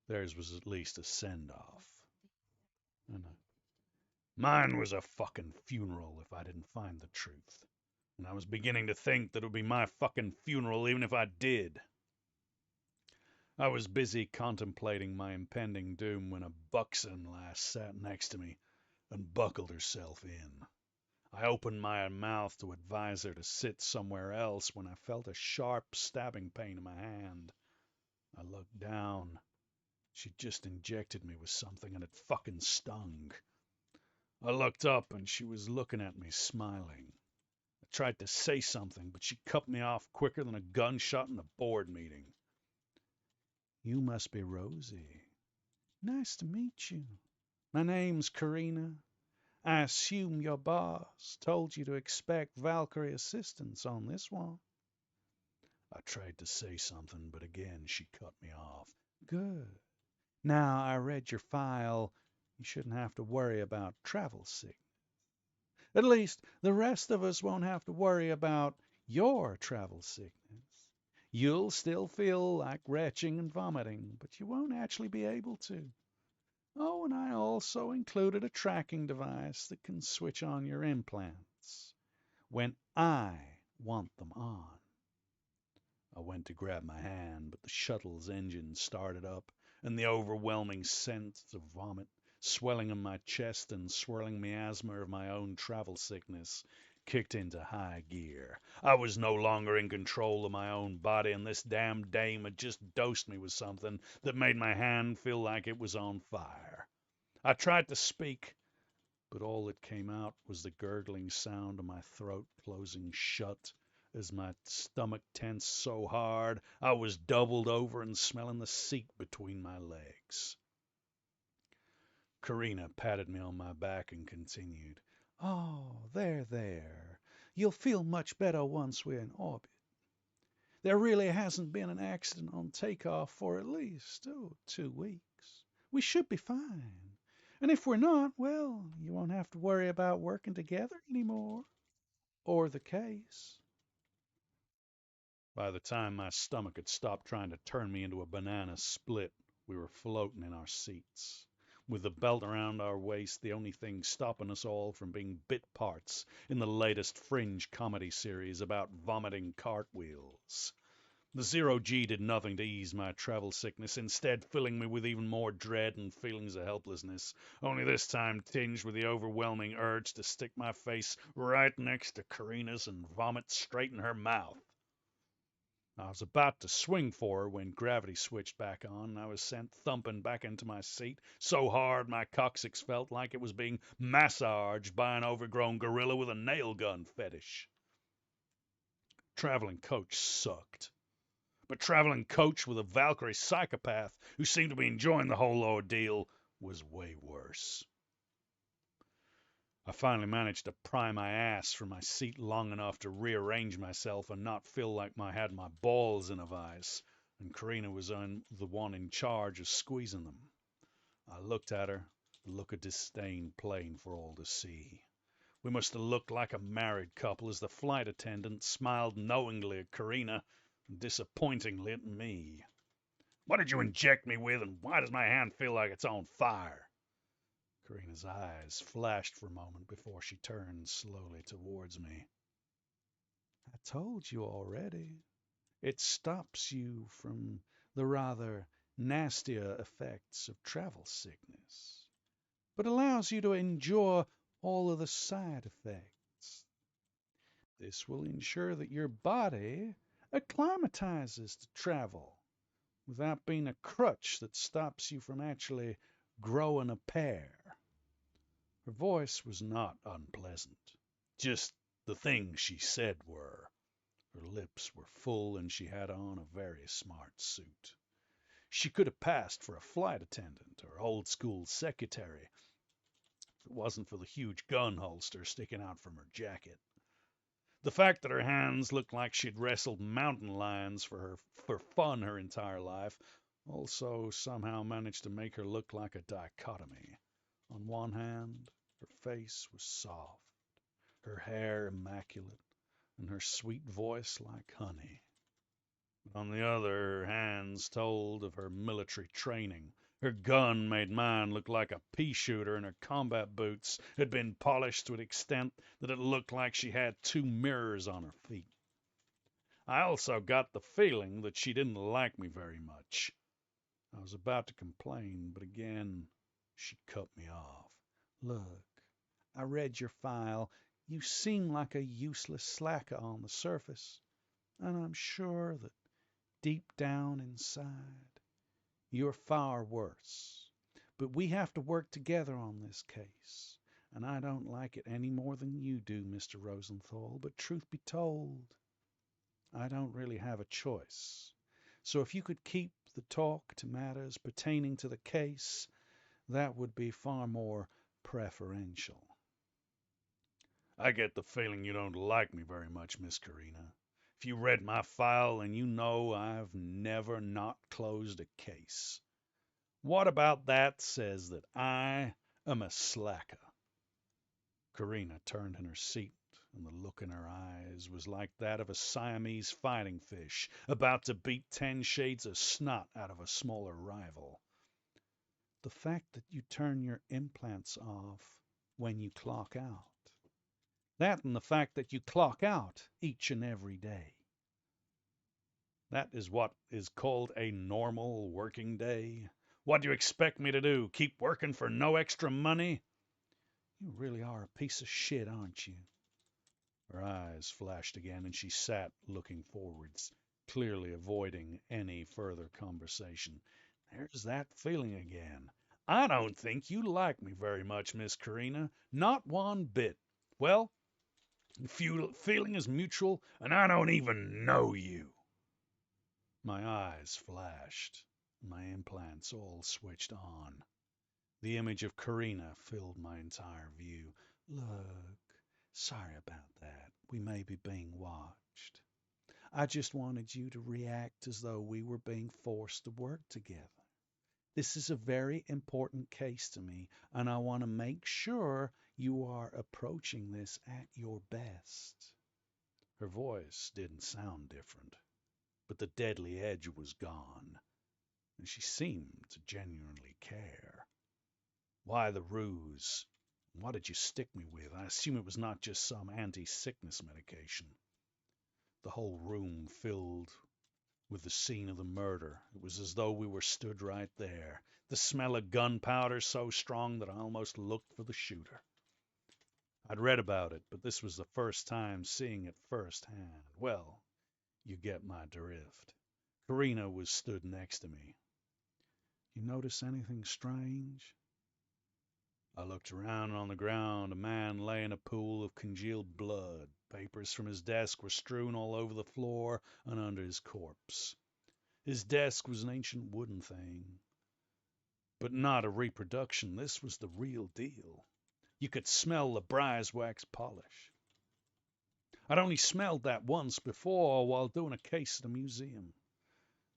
theirs was at least a send-off. Mine was a fucking funeral if I didn't find the truth. And I was beginning to think that it would be my fucking funeral even if I did. I was busy contemplating my impending doom when a buxom lass sat next to me and buckled herself in. I opened my mouth to advise her to sit somewhere else when I felt a sharp stabbing pain in my hand. I looked down. She'd just injected me with something and it fucking stung. I looked up and she was looking at me, smiling. I tried to say something, but she cut me off quicker than a gunshot in a board meeting. You must be Rosie. Nice to meet you. My name's Karina. I assume your boss told you to expect Valkyrie assistance on this one. I tried to say something, but again she cut me off. Good. Now I read your file. You shouldn't have to worry about travel sickness. At least the rest of us won't have to worry about your travel sickness. You'll still feel like retching and vomiting, but you won't actually be able to. Oh, and I also included a tracking device that can switch on your implants when I want them on. I went to grab my hand, but the shuttle's engine started up, and the overwhelming sense of vomit swelling in my chest and swirling miasma of my own travel sickness kicked into high gear. I was no longer in control of my own body, and this damn dame had just dosed me with something that made my hand feel like it was on fire. I tried to speak, but all that came out was the gurgling sound of my throat closing shut as my stomach tensed so hard I was doubled over and smelling the seat between my legs. Karina patted me on my back and continued, Oh, there. You'll feel much better once we're in orbit. There really hasn't been an accident on takeoff for at least, 2 weeks. We should be fine. And if we're not, well, you won't have to worry about working together anymore. Or the case. By the time my stomach had stopped trying to turn me into a banana split, we were floating in our seats. With the belt around our waist, the only thing stopping us all from being bit parts in the latest fringe comedy series about vomiting cartwheels. The zero-G did nothing to ease my travel sickness, instead filling me with even more dread and feelings of helplessness, only this time tinged with the overwhelming urge to stick my face right next to Karina's and vomit straight in her mouth. I was about to swing for her when gravity switched back on, and I was sent thumping back into my seat so hard my coccyx felt like it was being massaged by an overgrown gorilla with a nail gun fetish. Traveling coach sucked. But traveling coach with a Valkyrie psychopath who seemed to be enjoying the whole ordeal was way worse. I finally managed to pry my ass from my seat long enough to rearrange myself and not feel like I had my balls in a vice, and Karina was the one in charge of squeezing them. I looked at her, the look of disdain plain for all to see. We must have looked like a married couple as the flight attendant smiled knowingly at Karina and disappointingly at me. What did you inject me with, and why does my hand feel like it's on fire? Karina's eyes flashed for a moment before she turned slowly towards me. I told you already. It stops you from the rather nastier effects of travel sickness, but allows you to enjoy all of the side effects. This will ensure that your body acclimatizes to travel without being a crutch that stops you from actually growing a pair. Her voice was not unpleasant. Just the things she said were. Her lips were full and she had on a very smart suit. She could have passed for a flight attendant or old school secretary if it wasn't for the huge gun holster sticking out from her jacket. The fact that her hands looked like she'd wrestled mountain lions for fun her entire life also somehow managed to make her look like a dichotomy. On one hand, her face was soft, her hair immaculate, and her sweet voice like honey. But on the other, her hands told of her military training. Her gun made mine look like a pea shooter, and her combat boots had been polished to an extent that it looked like she had 2 mirrors on her feet. I also got the feeling that she didn't like me very much. I was about to complain, but again she cut me off. Look, I read your file. You seem like a useless slacker on the surface, and I'm sure that deep down inside, you're far worse. But we have to work together on this case, and I don't like it any more than you do, Mr. Rosenthal, but truth be told, I don't really have a choice. So if you could keep the talk to matters pertaining to the case, that would be far more preferential. I get the feeling you don't like me very much, Miss Karina. If you read my file, then you know I've never not closed a case. What about that says that I am a slacker? Karina turned in her seat, and the look in her eyes was like that of a Siamese fighting fish about to beat 10 shades of snot out of a smaller rival. The fact that you turn your implants off when you clock out. That and the fact that you clock out each and every day. That is what is called a normal working day. What do you expect me to do? Keep working for no extra money? You really are a piece of shit, aren't you? Her eyes flashed again, and she sat looking forwards, clearly avoiding any further conversation. There's that feeling again. I don't think you like me very much, Miss Karina. Not one bit. Well, the feeling is mutual, and I don't even know you. My eyes flashed, my implants all switched on. The image of Karina filled my entire view. Look, sorry about that. We may be being watched. I just wanted you to react as though we were being forced to work together. This is a very important case to me, and I want to make sure you are approaching this at your best." Her voice didn't sound different, but the deadly edge was gone, and she seemed to genuinely care. "Why the ruse? What did you stick me with? I assume it was not just some anti-sickness medication." The whole room filled with the scene of the murder. It was as though we were stood right there. The smell of gunpowder so strong that I almost looked for the shooter. I'd read about it, but this was the first time seeing it firsthand. Well, you get my drift. Karina was stood next to me. "You notice anything strange?" I looked around, and on the ground a man lay in a pool of congealed blood. Papers from his desk were strewn all over the floor and under his corpse. His desk was an ancient wooden thing, but not a reproduction. This was the real deal. You could smell the beeswax polish. I'd only smelled that once before while doing a case at a museum.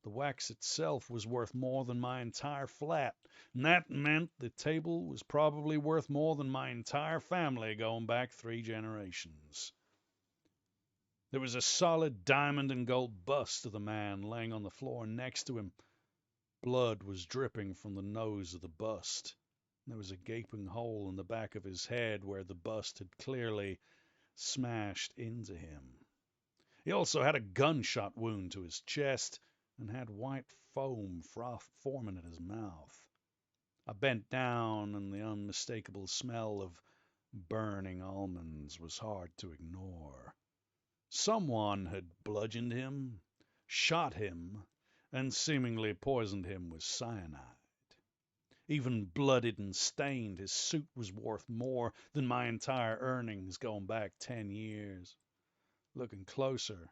The wax itself was worth more than my entire flat, and that meant the table was probably worth more than my entire family going back 3 generations. There was a solid diamond and gold bust of the man laying on the floor next to him. Blood was dripping from the nose of the bust. There was a gaping hole in the back of his head where the bust had clearly smashed into him. He also had a gunshot wound to his chest and had white foam froth forming at his mouth. I bent down, and the unmistakable smell of burning almonds was hard to ignore. Someone had bludgeoned him, shot him, and seemingly poisoned him with cyanide. Even blooded and stained, his suit was worth more than my entire earnings going back 10 years. Looking closer,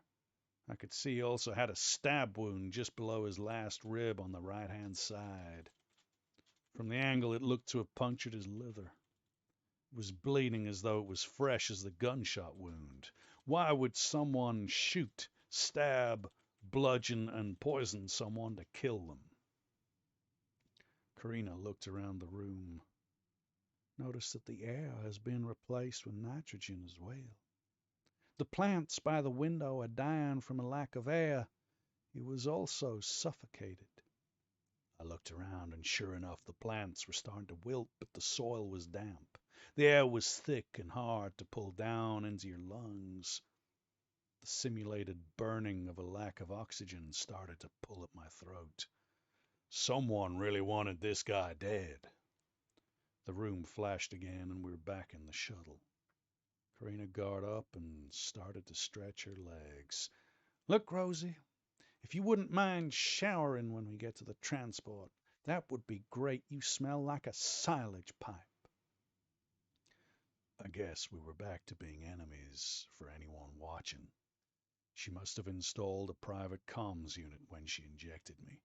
I could see he also had a stab wound just below his last rib on the right-hand side. From the angle, it looked to have punctured his liver. It was bleeding as though it was fresh as the gunshot wound. Why would someone shoot, stab, bludgeon, and poison someone to kill them? Karina looked around the room. Noticed that the air has been replaced with nitrogen as well. The plants by the window are dying from a lack of air. It was also suffocated. I looked around, and sure enough, the plants were starting to wilt, but the soil was damp. The air was thick and hard to pull down into your lungs. The simulated burning of a lack of oxygen started to pull at my throat. Someone really wanted this guy dead. The room flashed again, and we were back in the shuttle. Karina got up and started to stretch her legs. "Look, Rosie, if you wouldn't mind showering when we get to the transport, that would be great. You smell like a silage pipe." I guess we were back to being enemies for anyone watching. She must have installed a private comms unit when she injected me.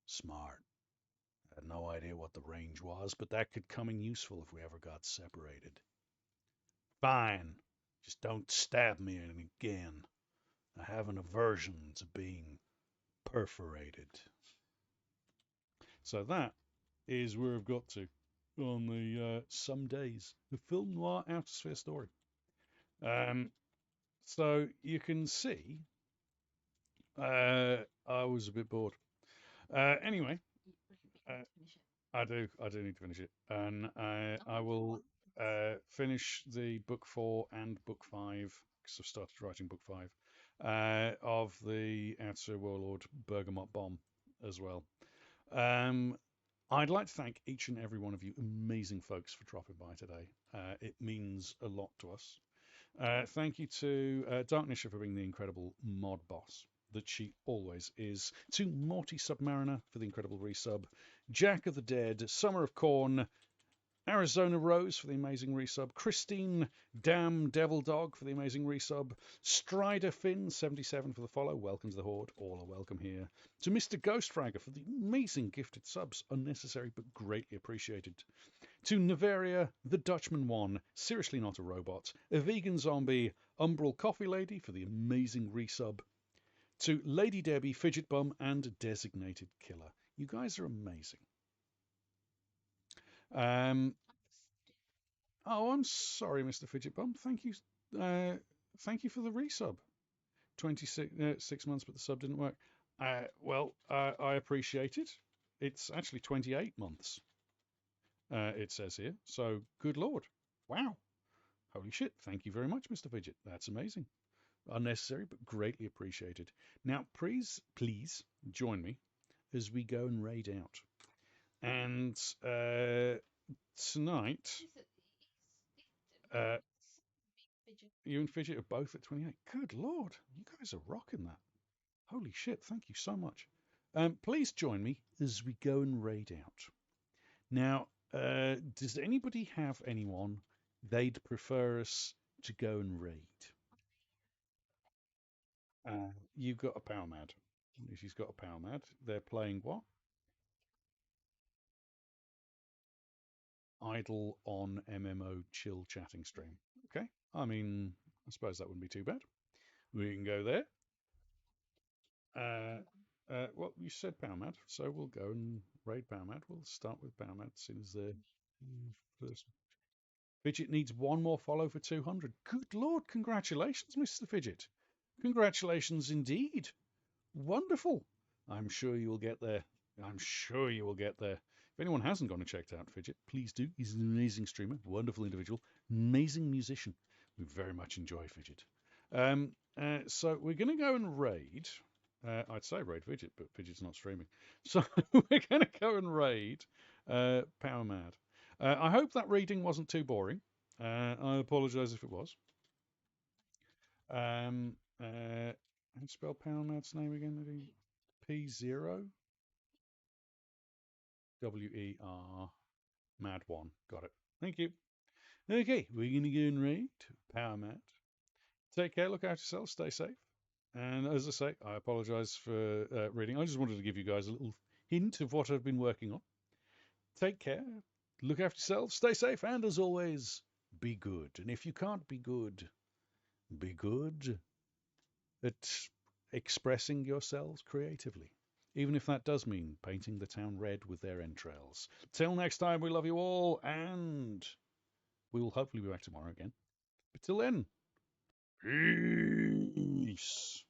Smart. I had no idea what the range was, but that could come in useful if we ever got separated. "Fine. Just don't stab me again. I have an aversion to being perforated." So that is where I've got to on the Some Days, the film noir outer sphere story. So you can see I was a bit bored. Anyway, Finish it. I do need to finish it, and I will finish the book 4 and book 5 because I've started writing book 5 of the Outer Warlord Bergamot Bomb as well. I'd like to thank each and every one of you amazing folks for dropping by today. It means a lot to us. Thank you to Darknisha for being the incredible mod boss that she always is. To Morty Submariner for the incredible resub. Jack of the Dead, Summer of Corn, Arizona Rose for the amazing resub. Christine Damn Devil Dog for the amazing resub. Strider Finn 77 for the follow. Welcome to the Horde. All are welcome here. To Mr. Ghostfragger for the amazing gifted subs. Unnecessary but greatly appreciated. To Navaria, the Dutchman One, Seriously Not a Robot, a Vegan Zombie, Umbral Coffee Lady for the amazing resub. to Lady Debbie, Fidget Bum, and Designated Killer. You guys are amazing. Oh, I'm sorry, Mr. Fidget Bum. Thank you. Thank you for the resub. 26 months, but the sub didn't work. I appreciate it. It's actually 28 months. It says here. So, good lord. Wow. Holy shit. Thank you very much, Mr. Fidget. That's amazing. Unnecessary, but greatly appreciated. Now, please join me as we go and raid out. And tonight, you and Fidget are both at 28. Good lord. You guys are rocking that. Holy shit. Thank you so much. Please join me as we go and raid out. Now, does anybody have anyone they'd prefer us to go and raid? You've got a power mad. She's got a power mad. They're playing what? Idle on MMO chill chatting stream. Okay. I mean, I suppose that wouldn't be too bad. We can go there. Well, you said power mad, so we'll go and raid power mad. We'll start with power mad as soon as the first. Fidget needs one more follow for 200. Good lord, congratulations, Mr. Fidget. Congratulations indeed. Wonderful. I'm sure you will get there. I'm sure you will get there. If anyone hasn't gone and checked out Fidget, please do. He's an amazing streamer, wonderful individual, amazing musician. We very much enjoy Fidget. So we're going to go and raid. I'd say raid Fidget, but Fidget's not streaming. So we're going to go and raid Power Mad. I hope that reading wasn't too boring. I apologise if it was. How do you spell Power Mad's name again? P0 WER Mad 1. Got it. Thank you. Okay, we're going to go and raid Power Mad. Take care, look after yourselves, stay safe. And as I say, I apologise for reading. I just wanted to give you guys a little hint of what I've been working on. Take care, look after yourselves, stay safe, and as always, be good. And if you can't be good at expressing yourselves creatively, even if that does mean painting the town red with their entrails. Till next time, we love you all, and we will hopefully be back tomorrow again. But till then, peace.